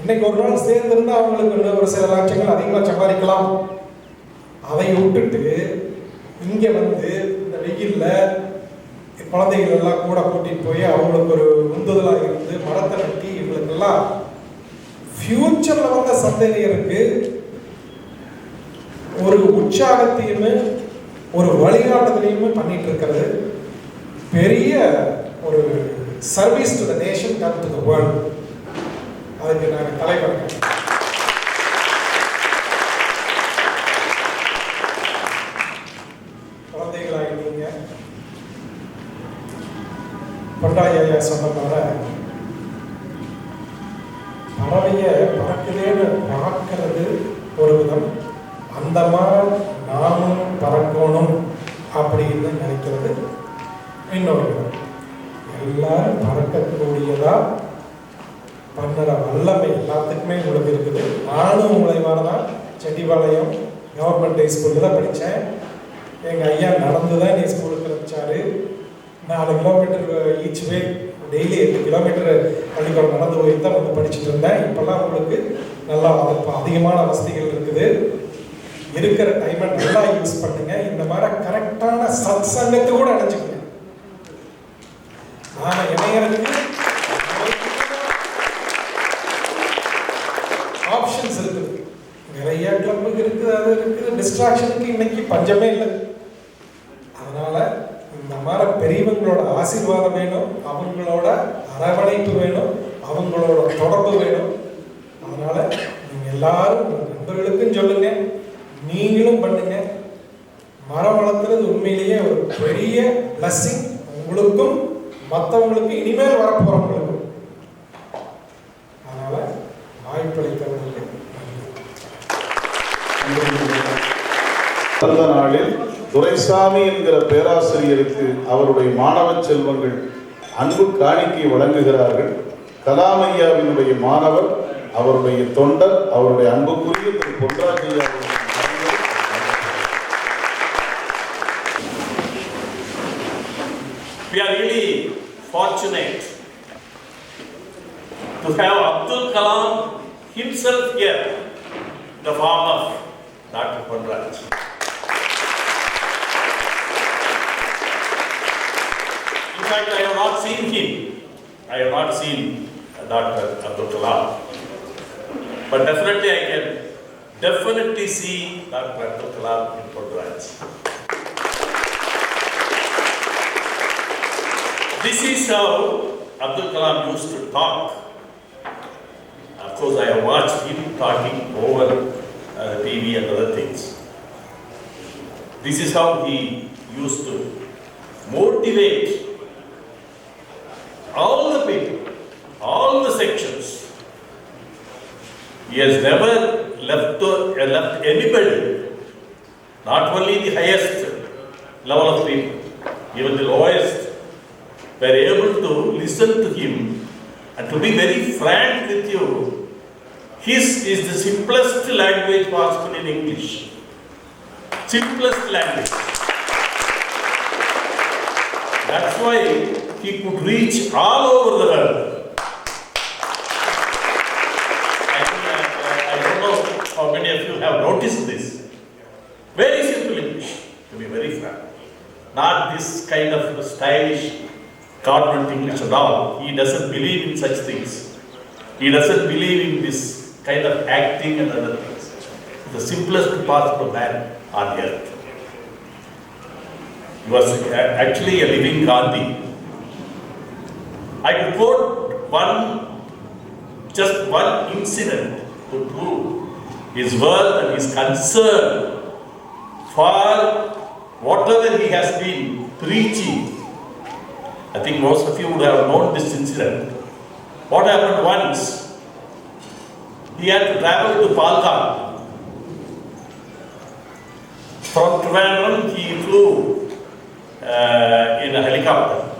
இன்னைக்கு ஒரு நாள் சேர்ந்திருந்தா அவங்களுக்கு இன்னும் ஒரு சில லட்சங்கள் அதிகமாக சம்பாதிக்கலாம். அதை விட்டுட்டு இங்கே வந்து இந்த வெயில்ல குழந்தைகள் எல்லாம் கூட கூட்டிட்டு போய் அவங்களுக்கு ஒரு உந்துதலாக இருந்து மரத்தை நட்டி இவங்களுக்கெல்லாம் ஃபியூச்சர்ல வந்த சந்ததியருக்கு ஒரு உற்சாகத்தையுமே ஒரு வழிகாட்டுதலையுமே பண்ணிட்டு இருக்கிறது பெரிய ஒரு service to the nation, come to the world. அதுக்கு நாங்கள் தலைவர்கள். குழந்தைகளாக நீங்க பொண்டாயா சொன்ன போல பறவைய பறக்குதேன்னு பார்க்கறது ஒரு விதம், அந்த மாதிரி நாமும் பறக்கணும் அப்படின்னு நினைக்கிறது இன்னொரு விதம். எல்லாரும் பறக்கக்கூடியதா பண்ணுற வல்லமை எல்லாத்துக்குமே உங்களுக்கு இருக்குது. நானும் உங்களை மாதிரி தான் செட்டிபாளையம் கவர்மெண்ட் ஹை ஸ்கூலில் தான் படித்தேன். எங்கள் ஐயா நடந்து தான் நீ ஸ்கூலுக்கு அனுப்பிச்சாரு. 4 கிலோமீட்டர் ஈச் வே, டெய்லி 8 கிலோமீட்டர் பள்ளிக்கூடம் நடந்து போய் தான் வந்து படிச்சுட்டு இருந்தேன். இப்போல்லாம் உங்களுக்கு நல்லா அதிகமான வசதிகள் இருக்குது. இருக்கிற டைமை நல்லா யூஸ் பண்ணுங்க. இந்த மாதிரி கரெக்டான சத் சங்கத்தை கூட அடைஞ்சுக்கோங்க. நாம இணையறதுக்கு ஆப்ஷன்ஸ் இருக்குது, நிறைய கிளப்புக்கு இருக்குது, அது இருக்குது. டிஸ்ட்ராக்ஷனுக்கு இன்னைக்கு பஞ்சமே இல்லை. அதனால இந்த மாதிரி பெரியவங்களோட ஆசீர்வாதம் வேணும், அவங்களோட அரவணைப்பு வேணும், அவங்களோட தொடர்பு வேணும். அதனால நீங்க எல்லாரும் உங்க நண்பர்களுக்கும் சொல்லுங்க, நீங்களும் பண்ணுங்க. மரம் வளர்த்துறது உண்மையிலேயே ஒரு பெரிய பிளஸ்ஸிங் உங்களுக்கும் மற்றவங்களுக்கு இனிமேல் வரப்போறவங்களுக்கும். அதனால வாய்ப்பளித்தவர்களுக்கு அந்த நாளில் துரைசாமி என்கிற பேராசிரியருக்கு அவருடைய மாணவ செல்வங்கள் அன்பு காணிக்கை வழங்குகிறார்கள். கலாமையாவினுடைய மாணவர், அவருடைய தொண்டர், அவருடைய அன்புக்குரிய திரு பொன்ராஜையா. We are really fortunate to have Abdul Kalam himself here in the form of Dr. Ponraj. In fact, I have not seen him. I have not seen Dr. Abdul Kalam. But definitely I can definitely see Dr. Abdul Kalam in Ponraj. This is how Abdul Kalam used to talk. Of course, I have watched him talking over TV and other things. This is how he used to motivate all the people, all the sections. He has never left anybody, not only the highest level of people, even the lowest, were able to listen to him. And to be very frank with you, his is the simplest language possible in English. Simplest language. That's why he could reach all over the world. I don't know how many of you have noticed this. Very simple English, to be very frank. Not this kind of stylish government English at all. He doesn't believe in such things. He doesn't believe in this kind of acting and other things. the simplest possible man on earth. He was actually a living Gandhi. I could quote just one incident to prove his worth and his concern for whatever he has been preaching. I think most of you would have known this incident. What happened once, he had to travel to Palka. From Trivandrum, he flew in a helicopter.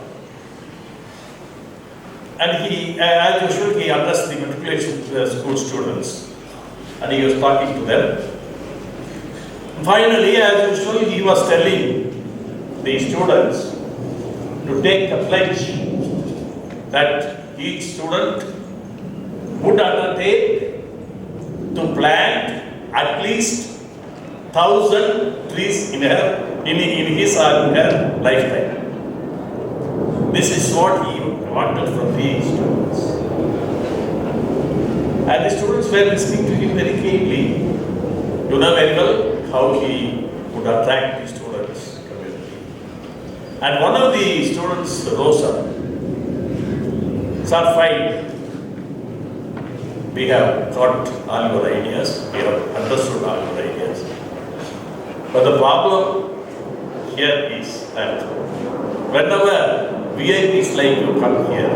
And he, as usual, he addressed the matriculation school students. And he was talking to them. Finally, as usual, he was telling the students to take a pledge that each student would undertake to plant at least 1,000 trees in his or her lifetime. This is what he wanted from the students. And the students were listening to him very keenly. You know very well how he would attract the students' community. And one of the students rose up. Sir, fine. We have got all your ideas, we have understood all your ideas. But the problem here is that whenever VIPs like you come here,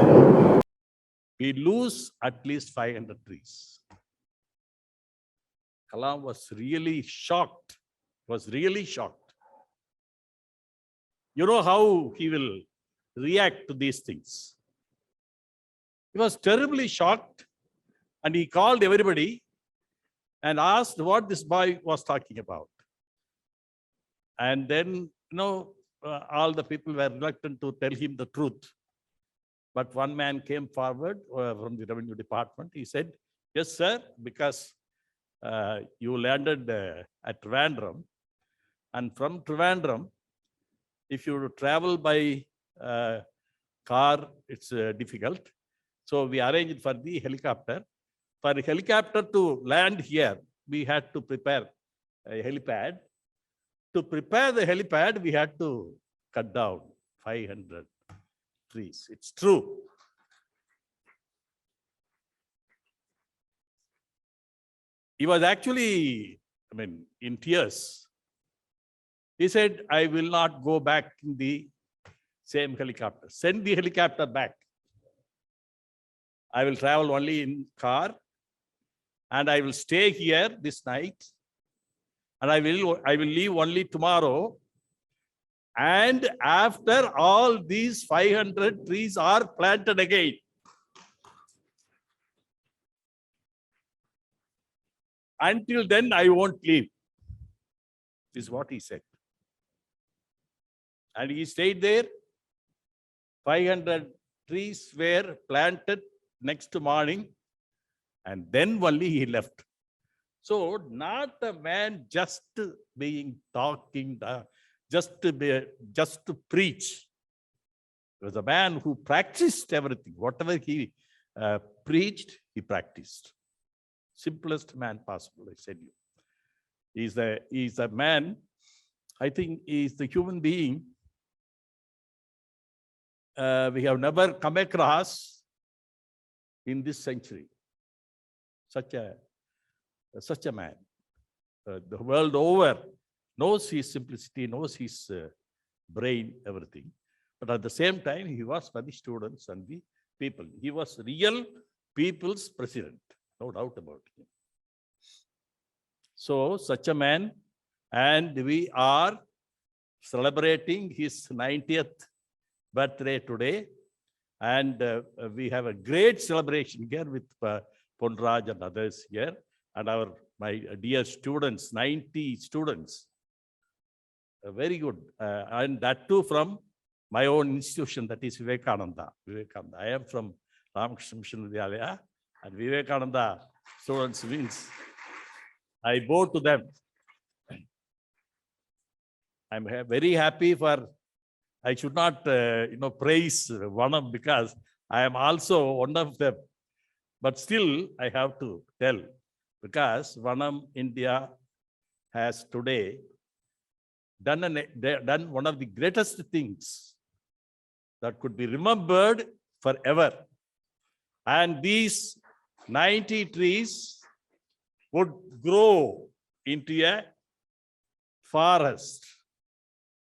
we lose at least 500 trees. Kalam was really shocked, You know how he will react to these things. He was terribly shocked and he called everybody and asked what this boy was talking about. And then, all the people were reluctant to tell him the truth. But one man came forward from the revenue department. He said, yes, sir, because you landed at Trivandrum. And from Trivandrum, if you travel by car, it's difficult. So we arranged for the helicopter. For the helicopter to land here, we had to prepare a helipad. To prepare the helipad, we had to cut down 500 trees. It's true. He was actually, in tears. He said, I will not go back in the same helicopter. Send the helicopter back. I will travel only in car and I will stay here this night and I will leave only tomorrow. And after all these 500 trees are planted again. Until then, I won't leave. This is what he said. And he stayed there. 500 trees were planted next morning. And then only he left. So not a man just talking, just to preach. He was a man who practiced everything. Whatever he preached, he practiced. Simplest man possible, I said you. He's a man, I think he's the human being we have never come across in this century. Such a man. The world over knows his simplicity, knows his brain, everything. But at the same time, he was for the students and the people. He was real people's president, no doubt about it. So, such a man, and we are celebrating his 90th birthday today. And we have a great celebration here with Ponraj and others here. And my dear students, 90 students. Very good. And that too from my own institution, that is Vivekananda. I am from Ramakrishna Mission Vidyalaya, and Vivekananda students means I bow to them. I'm very happy I should not, praise Vanam because I am also one of them. But still, I have to tell because Vanam India has today done one of the greatest things that could be remembered forever. And these 90 trees would grow into a forest,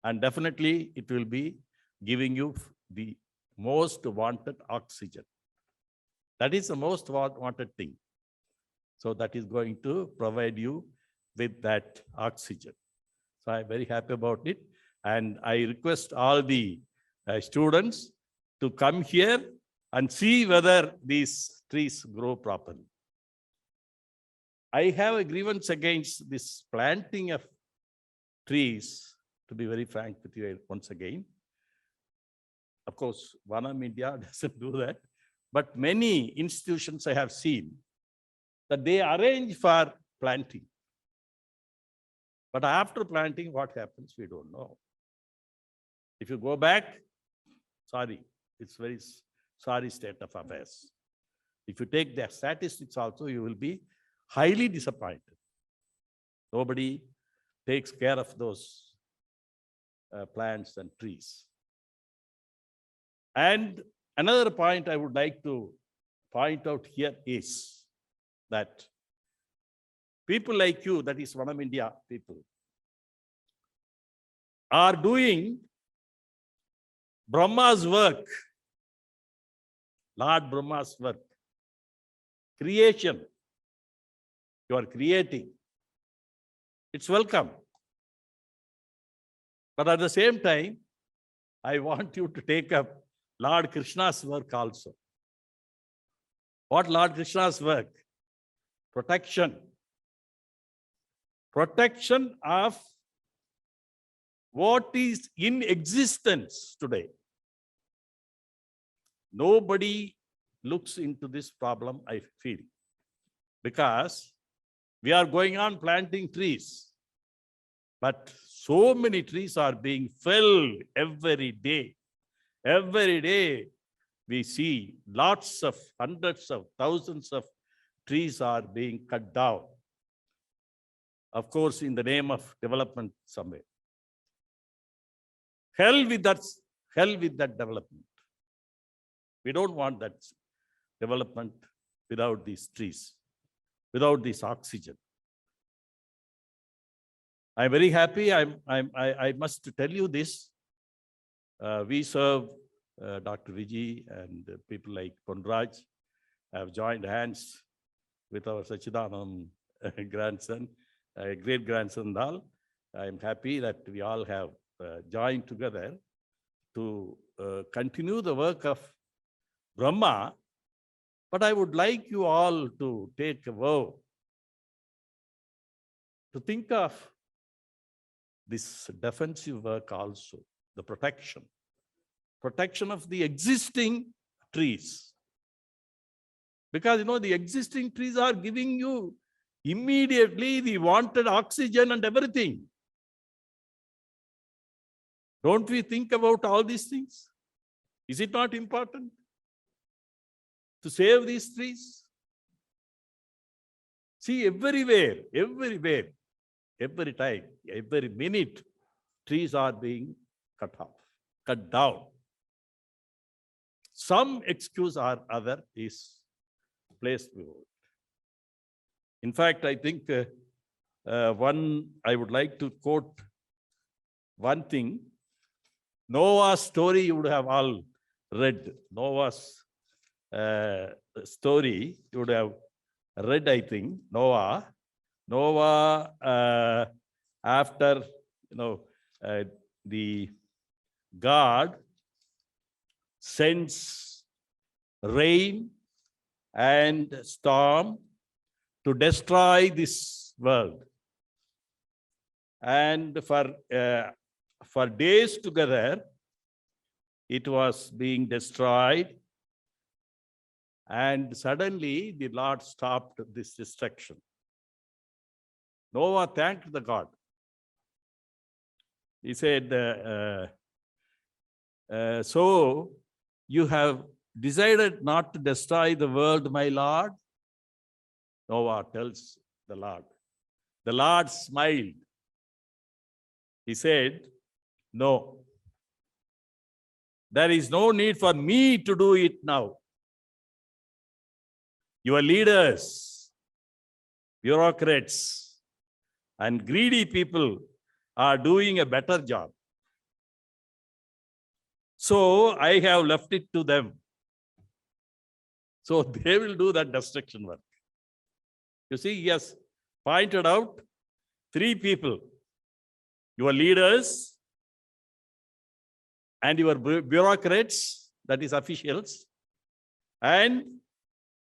and definitely it will be giving you the most wanted oxygen. That is the most wanted thing. So that is going to provide you with that oxygen. So I'm very happy about it. And I request all the students to come here and see whether these trees grow properly. I have a grievance against this planting of trees, to be very frank with you once again. Of course, Vanam India doesn't do that, but many institutions I have seen that they arrange for planting. But after planting, what happens, we don't know. If you go back, sorry, it's very sorry state of affairs. If you take the statistics also, you will be highly disappointed. Nobody takes care of those plants and trees. And another point I would like to point out here is that people like you, that is Vanam India people, are doing Brahma's work, Lord Brahma's work, creation. You are creating. It's welcome. But at the same time, I want you to take up Lord Krishna's work also. What Lord Krishna's work? Protection. Protection of what is in existence today. Nobody looks into this problem, I feel, because we are going on planting trees, but so many trees are being felled every day. Every day we see lots of hundreds of thousands of trees are being cut down. Of course, in the name of development somewhere. Hell with that development. We don't want that development without these trees, without this oxygen. I'm very happy. I must tell you this. We serve Dr. Vijay and people like Ponraj have joined hands with our Sachidanand grandson, great grandson Dal. I'm happy that we all have joined together to continue the work of Brahma. But I would like you all to take a vow to think of this defensive work also, the protection of the existing trees. Because, the existing trees are giving you immediately the wanted oxygen and everything. Don't we think about all these things? Is it not important to save these trees? See, everywhere, every time, every minute, trees are being cut off, cut down. Some excuse or other is placed before it. In fact, I think I would like to quote one thing. Noah's story you would have all read. Noah's story you would have read, I think. Noah, after, the God sends rain and storm to destroy this world. And for days together, it was being destroyed. And suddenly the Lord stopped this destruction. Noah thanked the God. He said, so you have decided not to destroy the world, my Lord? Noah tells the Lord. The Lord smiled. He said, no, there is no need for me to do it now. Your leaders, bureaucrats, and greedy people are doing a better job. So I have left it to them. So they will do that destruction work. You see, he has pointed out 3 people: your leaders and your bureaucrats, that is officials, and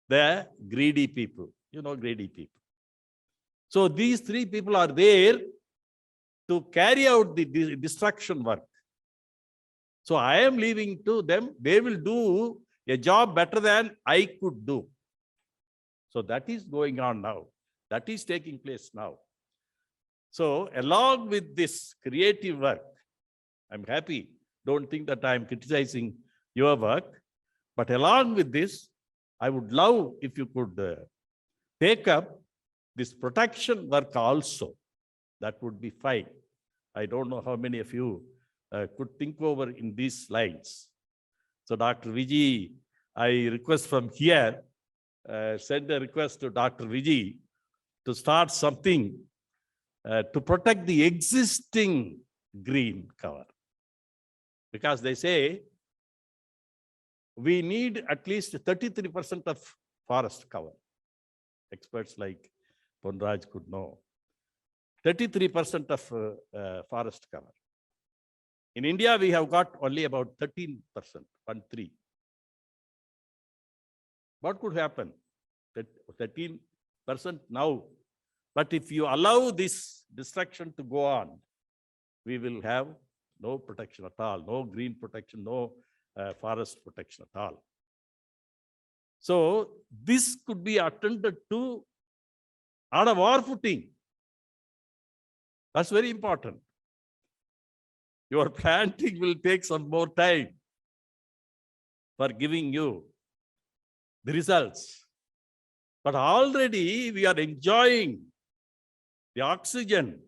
the greedy people. You know, greedy people. So these 3 people are there to carry out the destruction work. So I am leaving to them. They will do a job better than I could do. So that is going on now. That is taking place now. So along with this creative work, I'm happy. Don't think that I'm criticizing your work. But along with this, I would love if you could take up this protection work also. That would be fine. I don't know how many of you could think over in these lines. So Dr. Vijay, I request from here, send a request to Dr. Vijay to start something to protect the existing green cover. Because they say we need at least 33% of forest cover. Experts like Ponraj could know. 33% of forest cover. In India, we have got only about 13%, 13. What could happen? 13% now. But if you allow this destruction to go on, we will have no protection at all, no green protection, no forest protection at all. So this could be attended to on a war footing. That's very important. Your planting will take some more time for giving you the results. But already we are enjoying the oxygen,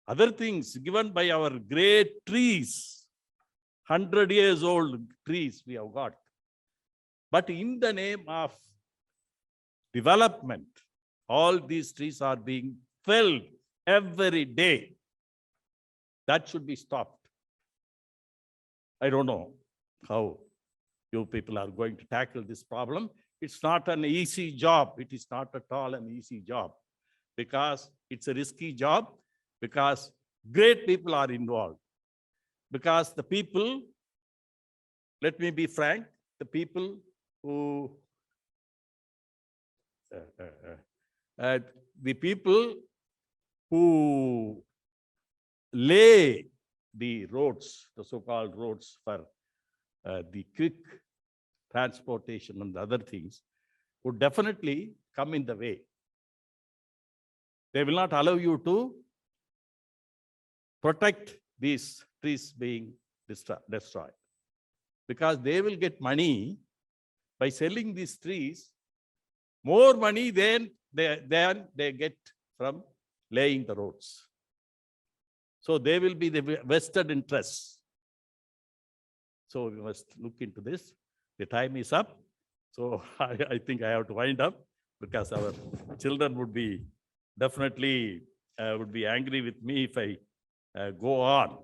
other things given by our great trees, 100 years old trees we have got. But in the name of development, all these trees are being felled every day. That should be stopped. I don't know how you people are going to tackle this problem. It's not an easy job. It is not at all an easy job because it's a risky job, because great people are involved. Because the people, let me be frank, the people who lay the roads, the so-called roads for the quick transportation and the other things, would definitely come in the way. They will not allow you to protect these trees being destroyed, because they will get money by selling these trees, more money than they get from laying the roads. So they will be the vested interests. So we must look into this. The time is up. So I think I have to wind up, because our children would be definitely would be angry with me if I go on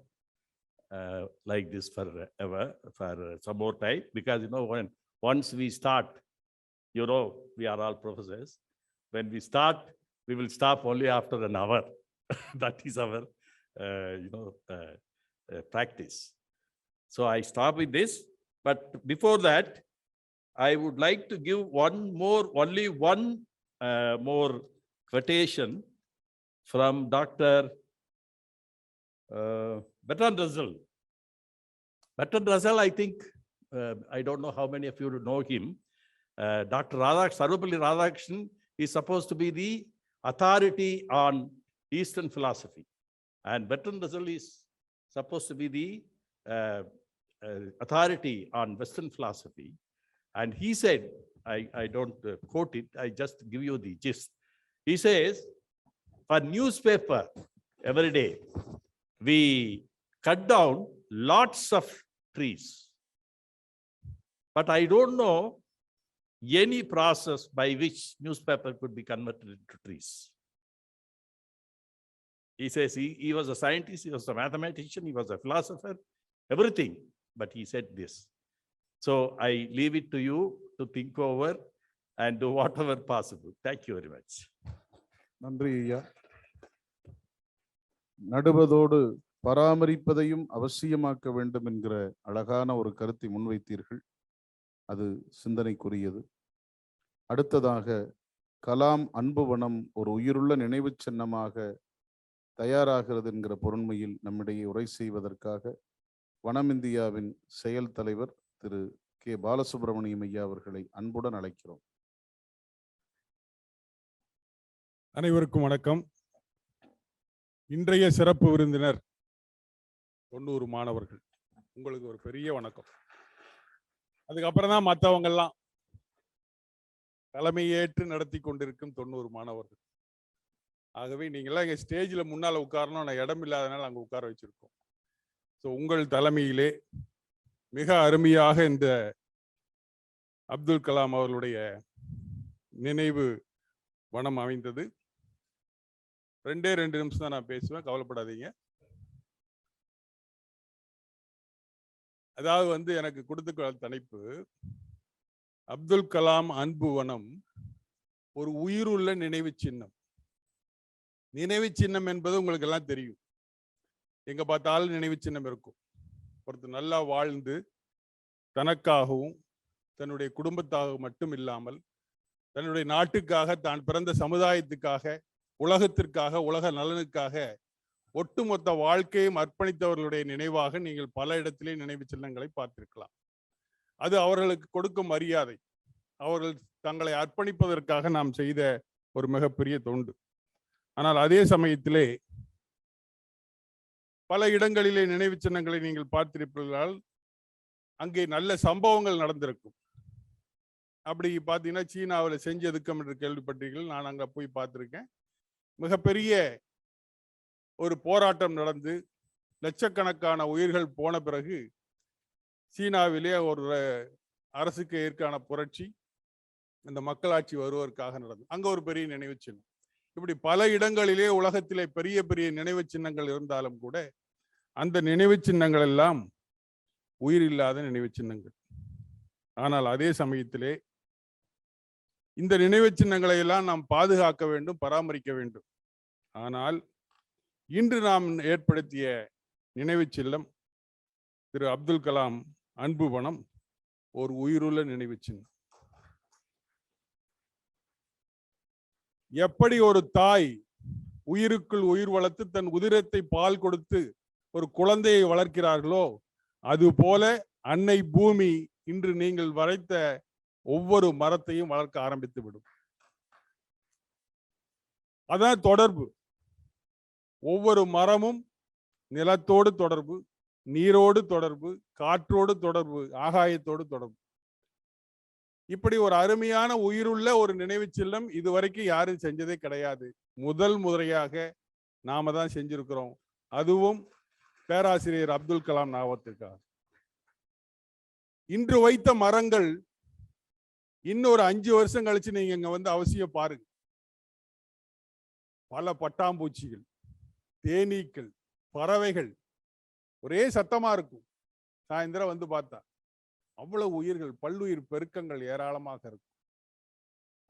like this forever, for some more time. Because, you know, once we start, you know, we are all professors. When we start, we will stop only after an hour. That is our practice. So I stop with this, but before that, I would like to give only one more quotation from Dr. Bertrand Russell. Bertrand Russell, I think, I don't know how many of you know him. Dr. Sarvepalli Radhakrishnan is supposed to be the authority on Eastern philosophy. And Bertrand Russell is supposed to be the authority on Western philosophy. And he said, I don't quote it, I just give you the gist. He says, for newspaper, every day, we cut down lots of trees. But I don't know any process by which newspaper could be converted into trees. He says he was a scientist, he was a mathematician, he was a philosopher, everything. But he said this. So I leave it to you to think over and do whatever possible. Thank you very much. நன்றி ஐயா. நடுவதோடு பராமரிப்பதையும் அவசியமாக்க வேண்டும் என்கிற அழகான ஒரு கருத்தை முன்வைத்தீர்கள். அது சிந்தனைக்குரியது. அடுத்ததாக கலாம் அன்பு வனம் ஒரு உயிருள்ள நினைவு சின்னமாக தயாராகிறது என்கிற பொருண்மையில் நம்மிடையே உரை செய்வதற்காக வனம் இந்தியாவின் செயல் தலைவர் திரு கே பாலசுப்ரமணியம் ஐயா அவர்களை அன்புடன் அழைக்கிறோம். அனைவருக்கும் வணக்கம். இன்றைய சிறப்பு விருந்தினர் 90 மாணவர்கள். உங்களுக்கு ஒரு பெரிய வணக்கம். அதுக்கப்புறம் தான் மற்றவங்கெல்லாம் தலைமையேற்று நடத்தி கொண்டிருக்கும் 90 மாணவர்கள். ஆகவே நீங்களாம் இங்கே ஸ்டேஜில் முன்னால் உட்காரணும், நான் இடம் இல்லாதனால அங்கே உட்கார வச்சிருக்கோம். ஸோ உங்கள் தலைமையிலே மிக அருமையாக இந்த அப்துல் கலாம் அவர்களுடைய நினைவு வனம் அமைந்தது. 2 நிமிஷம் தான் நான் பேசுவேன், கவலைப்படாதீங்க. அதாவது எனக்கு கொடுத்த தலைப்பு அப்துல் கலாம் அன்பு வனம் ஒரு உயிருள்ள நினைவு சின்னம். நினைவு சின்னம் என்பது உங்களுக்கு எல்லாம் தெரியும். எங்க பார்த்தாலும் நினைவு சின்னம் இருக்கும். ஒருத்தர் நல்லா வாழ்ந்து தனக்காகவும் தன்னுடைய குடும்பத்தாக மட்டும் இல்லாமல் தன்னுடைய நாட்டுக்காக, தான் பிறந்த சமுதாயத்துக்காக, உலகத்திற்காக, உலக நலனுக்காக ஒட்டுமொத்த வாழ்க்கையும் அர்ப்பணித்தவர்களுடைய நினைவாக நீங்கள் பல இடத்திலே நினைவு சின்னங்களை பார்த்திருக்கலாம். அது அவர்களுக்கு கொடுக்கும் மரியாதை, அவர்கள் தங்களை அர்ப்பணிப்பதற்காக நாம் செய்த ஒரு மிகப்பெரிய தொண்டு. ஆனால் அதே சமயத்திலே பல இடங்களிலே நினைவு சின்னங்களை நீங்கள் பார்த்திருப்பீர்கள். அங்கே நல்ல சம்பவங்கள் நடந்திருக்கும். அப்படி பார்த்தீங்கன்னா சீனாவில் செஞ்சதுக்கம் என்று கேள்விப்பட்டீர்கள். நான் அங்கே போய் பார்த்துருக்கேன். மிகப்பெரிய ஒரு போராட்டம் நடந்து லட்சக்கணக்கான உயிர்கள் போன பிறகு சீனாவிலே ஒரு அரசுக்கு எதிர்க்கான புரட்சி, இந்த மக்களாட்சி வருவதற்காக நடந்தது. அங்க ஒரு பெரிய நினைவு சின்னம். இப்படி பல இடங்களிலே உலகத்திலே பெரிய பெரிய நினைவு சின்னங்கள் இருந்தாலும் கூட அந்த நினைவு சின்னங்கள் எல்லாம் உயிரில்லாத நினைவு சின்னங்கள். ஆனால் அதே சமயத்திலே இந்த நினைவு சின்னங்களை எல்லாம் நாம் பாதுகாக்க வேண்டும், பராமரிக்க வேண்டும். ஆனால் இன்று நாம் ஏற்படுத்திய நினைவு சின்னம் திரு அப்துல் கலாம் அன்பு வனம் ஒரு உயிருள்ள நினைவு சின்னம். எப்படி ஒரு தாய் உயிருக்குள் உயிர் வளர்த்து தன் உதிரத்தை பால் கொடுத்து ஒரு குழந்தையை வளர்க்கிறார்களோ அது போல அன்னை பூமி இன்று நீங்கள் வரைத்த ஒவ்வொரு மரத்தையும் வளர்க்க ஆரம்பித்து விடும். அதான் தொடர்பு. ஒவ்வொரு மரமும் நிலத்தோடு தொடர்பு, நீரோடு தொடர்பு, காற்றோடு தொடர்பு, ஆகாயத்தோடு தொடர்பு. இப்படி ஒரு அருமையான உயிருள்ள ஒரு நினைவு சின்னம் இதுவரைக்கும் யாரும் செஞ்சதே கிடையாது. முதல் முறையாக நாம தான் செஞ்சிருக்கிறோம். அதுவும் பேராசிரியர் அப்துல் கலாம் ஞாபகத்திற்காக. இன்று வைத்த மரங்கள் இன்னொரு 5 வருஷம் கழிச்சு நீங்க இங்க அவசியம் பாருங்க. பல பட்டாம்பூச்சிகள், தேனீக்கள், பறவைகள் ஒரே சத்தமா இருக்கும். சாயந்தரம் பார்த்தா அவ்வளவு உயிர்கள், பல்லுயிர் பெருக்கங்கள் ஏராளமாக இருக்கும்.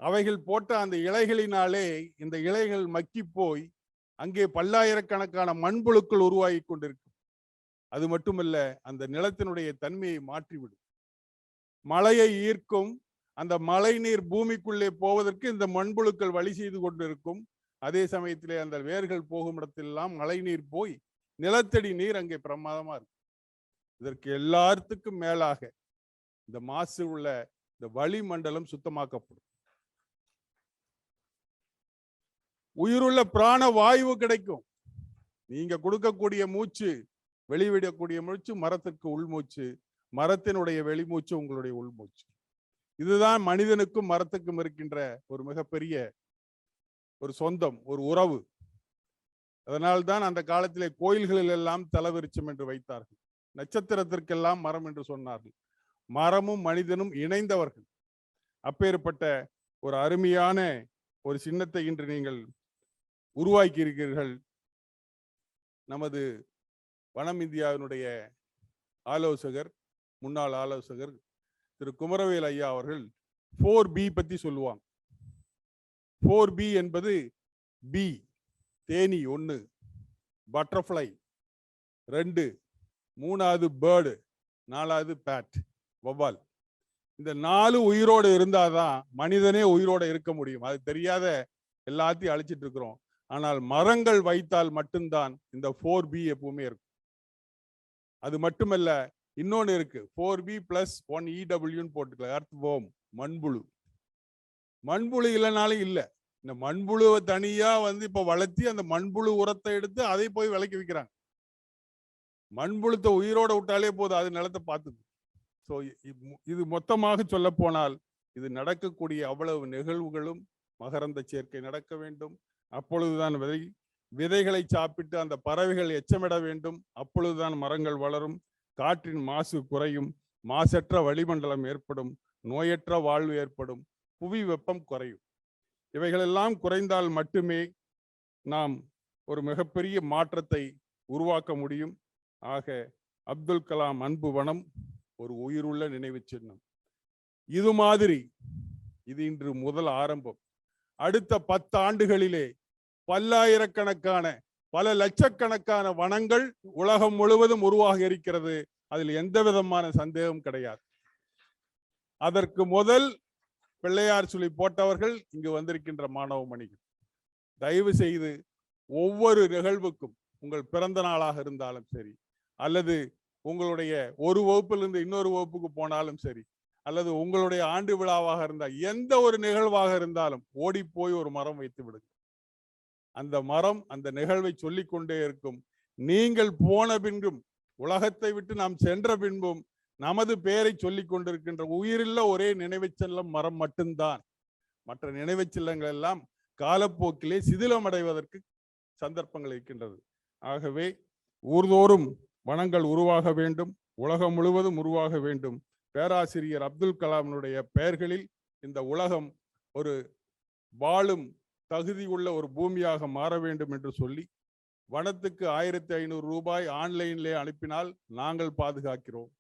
அவைகள் போட்ட அந்த இலைகளினாலே இந்த இலைகள் மக்கி போய் அங்கே பல்லாயிரக்கணக்கான மண்புழுக்கள் உருவாகி கொண்டிருக்கும். அது மட்டுமல்ல, அந்த நிலத்தினுடைய தன்மையை மாற்றிவிடும். மழையை ஈர்க்கும். அந்த மழை நீர் பூமிக்குள்ளே போவதற்கு இந்த மண்புழுக்கள் வழி செய்து கொண்டிருக்கும். அதே சமயத்திலே அந்த வேர்கள் போகும் இடத்திலெல்லாம் மழை நீர் போய் நிலத்தடி நீர் அங்கே பிரமாதமா இருக்கும். இதற்கு எல்லாத்துக்கும் மேலாக இந்த மாசு உள்ள இந்த வளிமண்டலம் சுத்தமாக்கப்படும். உயிருள்ள பிராண வாயு கிடைக்கும். நீங்க கொடுக்கக்கூடிய மூச்சு, வெளிவிடக்கூடிய மூச்சு மரத்திற்கு உள்மூச்சு, மரத்தினுடைய வெளிமூச்சு உங்களுடைய உள்மூச்சு. இதுதான் மனிதனுக்கும் மரத்துக்கும் இருக்கின்ற ஒரு மிகப்பெரிய ஒரு சொந்தம், ஒரு உறவு. அதனால்தான் அந்த காலத்திலே கோயில்களில் எல்லாம் தலவிருச்சம் என்று வைத்தார்கள். நட்சத்திரத்திற்கெல்லாம் மரம் என்று சொன்னார்கள். மரமும் மனிதனும் இணைந்தவர்கள். அப்பேற்பட்ட ஒரு அருமையான ஒரு சின்னத்தை இன்று நீங்கள் உருவாக்கி இருக்கிறீர்கள். நமது வனம் இந்தியாவினுடைய ஆலோசகர், முன்னாள் ஆலோசகர் திரு குமரவேல் ஐயா அவர்கள் 4B பத்தி சொல்லுவாங்க. 4B என்பது பி, தேனி 1, பட்டர்ஃப்ளை 2, 3வது பேர்டு, 4வது பேட், வவ்வால். இந்த 4 உயிரோடு இருந்தாதான் மனிதனே உயிரோட இருக்க முடியும். அது தெரியாத எல்லாத்தையும் அழிச்சிட்டு இருக்கிறோம். ஆனால் மரங்கள் வைத்தால் மட்டும்தான் இந்த 4B எப்பவுமே இருக்கும். அது மட்டுமல்ல, இன்னொன்னு இருக்கு, 4B + 1 EWன்னு போட்டுக்கலாம். எர்த்வொர்ம், மண்புழு. மண்புழு இல்லைனாலும் இல்லை. இந்த மண்புழுவை தனியா இப்ப வளர்த்தி அந்த மண்புழு உரத்தை எடுத்து அதை போய் விலைக்கு விற்கிறாங்க. மண்புழுத்தை உயிரோட விட்டாலே போதும், அது நிலத்தை பார்த்துக்கும். ஸோ இது மொத்தமாக சொல்ல போனால் இது நடக்கக்கூடிய அவ்வளவு நிகழ்வுகளும் மகரந்த சேர்க்கை நடக்க வேண்டும். அப்பொழுதுதான் விதைகளை சாப்பிட்டு அந்த பறவைகள் எச்சமிட வேண்டும். அப்பொழுதுதான் மரங்கள் வளரும், காற்றின் மாசு குறையும், மாசற்ற வளிமண்டலம் ஏற்படும், நோயற்ற வாழ்வு ஏற்படும், புவி வெப்பம் குறையும். இவைகளெல்லாம் குறைந்தால் மட்டுமே நாம் ஒரு மிகப்பெரிய மாற்றத்தை உருவாக்க முடியும். ஆக அப்துல் கலாம் அன்பு வனம் ஒரு உயிருள்ள நினைவு சின்னம். இது மாதிரி இது இன்று முதல் ஆரம்பம். அடுத்த 10 ஆண்டுகளிலே பல்லாயிரக்கணக்கான, பல லட்சக்கணக்கான வனங்கள் உலகம் முழுவதும் உருவாக இருக்கிறது. அதில் எந்த விதமான சந்தேகம் கிடையாது. அதற்கு முதல் பிள்ளையார் சொல்லி போட்டவர்கள் இங்கு வந்திருக்கின்ற மாணவ மணிகள். தயவு செய்து ஒவ்வொரு நிகழ்வுக்கும், உங்கள் பிறந்த நாளாக இருந்தாலும் சரி, அல்லது உங்களுடைய ஒரு வகுப்பிலிருந்து இன்னொரு வகுப்புக்கு போனாலும் சரி, அல்லது உங்களுடைய ஆண்டு விழாவாக இருந்தால், எந்த ஒரு நிகழ்வாக இருந்தாலும் ஓடி போய் ஒரு மரம் வைத்து விடுங்க. அந்த மரம் அந்த நிகழ்வை சொல்லிக் கொண்டே இருக்கும். நீங்கள் போன பின்பும், உலகத்தை விட்டு நாம் சென்ற பின்பும் நமது பெயரை சொல்லிக் கொண்டிருக்கின்ற உயிரில்ல ஒரே நினைவு செல்லம் மரம் மட்டும்தான். மற்ற நினைவு செல்லங்கள் எல்லாம் காலப்போக்கிலே சிதிலமடைவதற்கு சந்தர்ப்பங்கள் இருக்கின்றது. ஆகவே ஊர்தோறும் வனங்கள் உருவாக வேண்டும், உலகம் முழுவதும் உருவாக வேண்டும். பேராசிரியர் அப்துல் கலாமினுடைய பெயர்களில் இந்த உலகம் ஒரு வாழும் தகுதி உள்ள ஒரு பூமியாக மாற வேண்டும் என்று சொல்லி, வனத்துக்கு 1500 ரூபாய் ஆன்லைன்லே அனுப்பினால் நாங்கள் பாதுகாக்கிறோம்.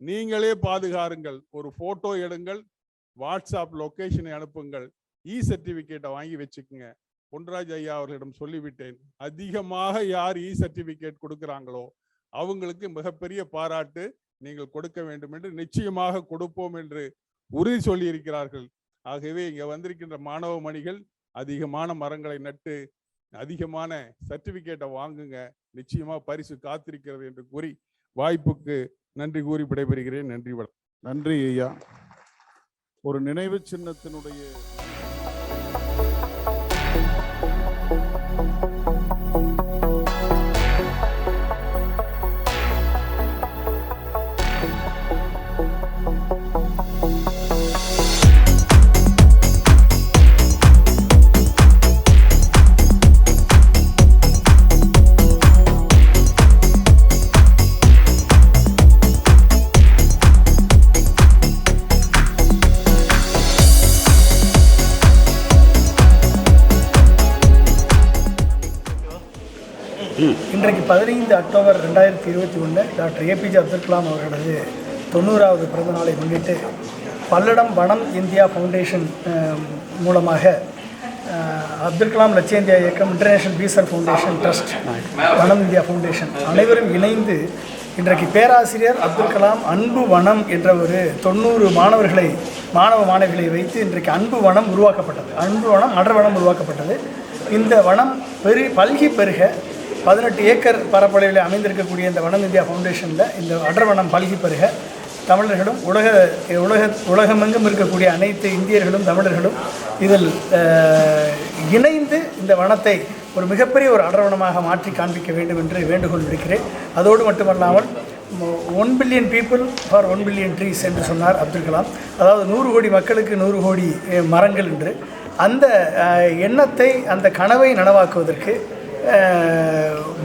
நீங்களே பாதுகாருங்கள். ஒரு போட்டோ எடுங்கள், வாட்ஸ்அப் லொகேஷனை அனுப்புங்கள், சர்டிபிகேட்டை வாங்கி வச்சுக்குங்க. பொன்ராஜ் ஐயா அவர்களிடம் சொல்லிவிட்டேன், அதிகமாக யார் சர்டிபிகேட் கொடுக்கிறாங்களோ அவங்களுக்கு மிகப்பெரிய பாராட்டு நீங்கள் கொடுக்க வேண்டும் என்று, நிச்சயமாக கொடுப்போம் என்று உறுதி சொல்லி இருக்கிறார்கள். ஆகவே இங்க வந்திருக்கின்ற மாணவ மணிகள் அதிகமான மரங்களை நட்டு அதிகமான சர்டிபிகேட்டை வாங்குங்க. நிச்சயமா பரிசு காத்திருக்கிறது என்று கூறி வாய்ப்புக்கு நன்றி கூறி விடைபெறுகிறேன். நன்றி வணக்கம். நன்றி ஐயா. ஒரு நினைவு சின்னத்தினுடைய இன்றைக்கு 15 October 2021 doctor A P J Abdul Kalam அவர்களது 90வது பிறந்த நாளை முன்னிட்டு பல்லடம் வனம் இந்தியா ஃபவுண்டேஷன் மூலமாக அப்துல் கலாம் லட்சிய இந்தியா இயக்கம், இன்டர்நேஷனல் பீசர் ஃபவுண்டேஷன் ட்ரஸ்ட், வனம் இந்தியா ஃபவுண்டேஷன் அனைவரும் இணைந்து இன்றைக்கு பேராசிரியர் அப்துல் கலாம் அன்பு வனம் என்ற ஒரு 90 மாணவ மாணவிகளை வைத்து இன்றைக்கு அன்பு வனம் உருவாக்கப்பட்டது. அன்பு வனம், அடர் வனம் உருவாக்கப்பட்டது. இந்த வனம் பல்கி பெருக 18 ஏக்கர் பரப்பளவில் அமைந்திருக்கக்கூடிய இந்த வனம் இந்தியா ஃபவுண்டேஷனில் இந்த அடர் வனம் பல்கி பெருக தமிழர்களும் உலகமெங்கும் இருக்கக்கூடிய அனைத்து இந்தியர்களும் தமிழர்களும் இதில் இணைந்து இந்த வனத்தை ஒரு மிகப்பெரிய ஒரு அடர்வனமாக மாற்றி காண்பிக்க வேண்டும் என்று வேண்டுகோள் விடுக்கிறேன். அதோடு மட்டுமல்லாமல் 1 billion people for 1 billion trees என்று சொன்னார் அப்துல் கலாம். அதாவது 100 கோடி மக்களுக்கு 100 கோடி மரங்கள் என்று. அந்த எண்ணத்தை, அந்த கனவை நனவாக்குவதற்கு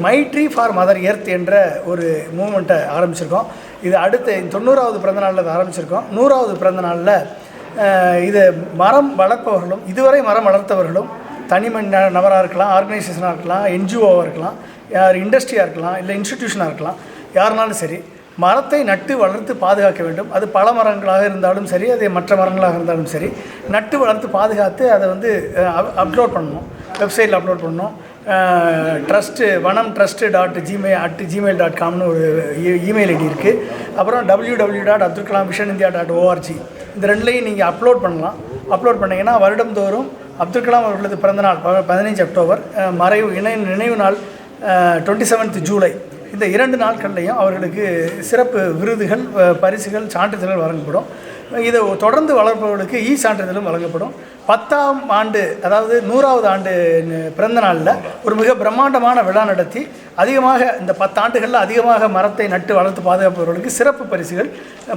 my tree for mother earth என்ற ஒரு மூமெண்ட்டை ஆரம்பிச்சிருக்கோம். இது அடுத்து 90வது பிறந்த நாளில் அதை ஆரம்பிச்சிருக்கோம். 100வது பிறந்த நாளில் இது மரம் வளர்ப்பவர்களும், இதுவரை மரம் வளர்த்தவர்களும், தனிமணி நபராக இருக்கலாம், ஆர்கனைசேஷனாக இருக்கலாம், என்ஜிஓவாக இருக்கலாம், யார் இண்டஸ்ட்ரியாக இருக்கலாம், இல்லை இன்ஸ்டிடியூஷனாக இருக்கலாம், யாருனாலும் சரி மரத்தை நட்டு வளர்த்து பாதுகாக்க வேண்டும். அது பல மரங்களாக இருந்தாலும் சரி, அது மற்ற மரங்களாக இருந்தாலும் சரி, நட்டு வளர்த்து பாதுகாத்து அதை வந்து அப்லோட் பண்ணணும், வெப்சைட்டில் அப்லோட் பண்ணணும். ட்ரஸ்ட்டு வனம் trust.gmail.comனு ஒரு இமெயில் ஐடி இருக்குது. அப்புறம் www.abdulkalammissionindia.org இந்த ரெண்டுலேயும் நீங்கள் அப்லோட் பண்ணலாம். அப்லோட் பண்ணிங்கன்னா வருடந்தோறும் அப்துல் கலாம் அவர்களது பிறந்தநாள் 15 அக்டோபர், நினைவு நாள் 27 ஜூலை, இந்த 2 நாட்கள்லையும் அவர்களுக்கு சிறப்பு விருதுகள், பரிசுகள், சான்றிதழ்கள் வழங்கப்படும். இதை தொடர்ந்து வளர்ப்பவர்களுக்கு சான்றிதழும் வழங்கப்படும். 10ஆம் ஆண்டு, அதாவது 100வது ஆண்டு பிறந்த நாளில் ஒரு மிக பிரம்மாண்டமான விழா நடத்தி அதிகமாக இந்த 10 ஆண்டுகளில் அதிகமாக மரத்தை நட்டு வளர்த்து பாதுகாப்பவர்களுக்கு சிறப்பு பரிசுகள்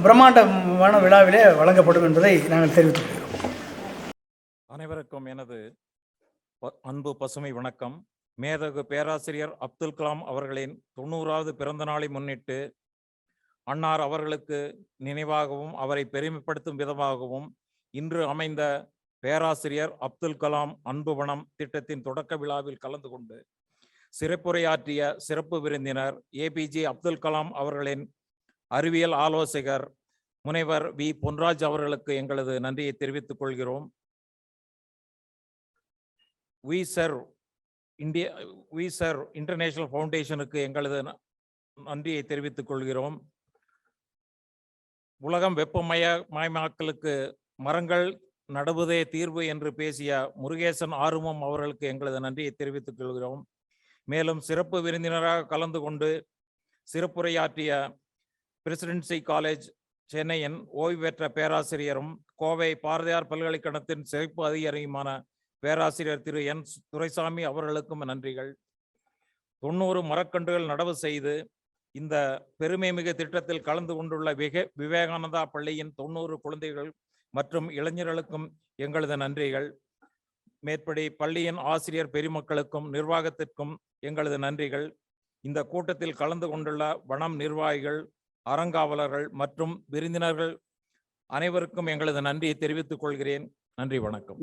பிரம்மாண்டமான விழாவிலே வழங்கப்படும் என்பதை நாங்கள் தெரிவித்துக் கொள்கிறோம். அனைவருக்கும் எனது அன்பு பசுமை வணக்கம். மேதகு பேராசிரியர் அப்துல் கலாம் அவர்களின் 90வது பிறந்த நாளை முன்னிட்டு அன்னார் அவர்களுக்கு நினைவாகவும் அவரை பெருமைப்படுத்தும் விதமாகவும் இன்று அமைந்த பேராசிரியர் அப்துல் கலாம் அன்பு வனம் திட்டத்தின் தொடக்க விழாவில் கலந்து கொண்டு சிறப்புரையாற்றிய சிறப்பு விருந்தினர் ஏபிஜே அப்துல் கலாம் அவர்களின் அறிவியல் ஆலோசகர் முனைவர் வி பொன்ராஜ் அவர்களுக்கு எங்களது நன்றியை தெரிவித்துக் கொள்கிறோம். We serve இன்டர்நேஷனல் ஃபவுண்டேஷனுக்கு எங்களது நன்றியை தெரிவித்துக் கொள்கிறோம். உலகம் வெப்பமயமாக்கலுக்கு மரங்கள் நடுவதே தீர்வு என்று பேசிய முருகேசன் ஆறுமுகம் அவர்களுக்கு எங்களது நன்றியை தெரிவித்துக் கொள்கிறோம். மேலும் சிறப்பு விருந்தினராக கலந்து கொண்டு சிறப்புரையாற்றிய பிரசிடென்சி காலேஜ் சென்னையின் ஓய்வு பெற்ற பேராசிரியரும் கோவை பாரதியார் பல்கலைக்கழகத்தின் சிறப்பு அதிகாரியுமான பேராசிரியர் திரு என் துரைசாமி அவர்களுக்கும் நன்றிகள். 90 மரக்கன்றுகள் நடவு செய்து இந்த பெருமை மிகு திட்டத்தில் கலந்து கொண்டுள்ள விவேகானந்தா பள்ளியின் 90 குழந்தைகள் மற்றும் இளைஞர்களுக்கும் எங்களது நன்றிகள். மேற்படி பள்ளியின் ஆசிரியர் பெருமக்களுக்கும் நிர்வாகத்திற்கும் எங்களது நன்றிகள். இந்த கூட்டத்தில் கலந்து கொண்டுள்ள வனம் நிர்வாகிகள், அறங்காவலர்கள் மற்றும் விருந்தினர்கள் அனைவருக்கும் எங்களது நன்றியை தெரிவித்துக் கொள்கிறேன். நன்றி, வணக்கம்.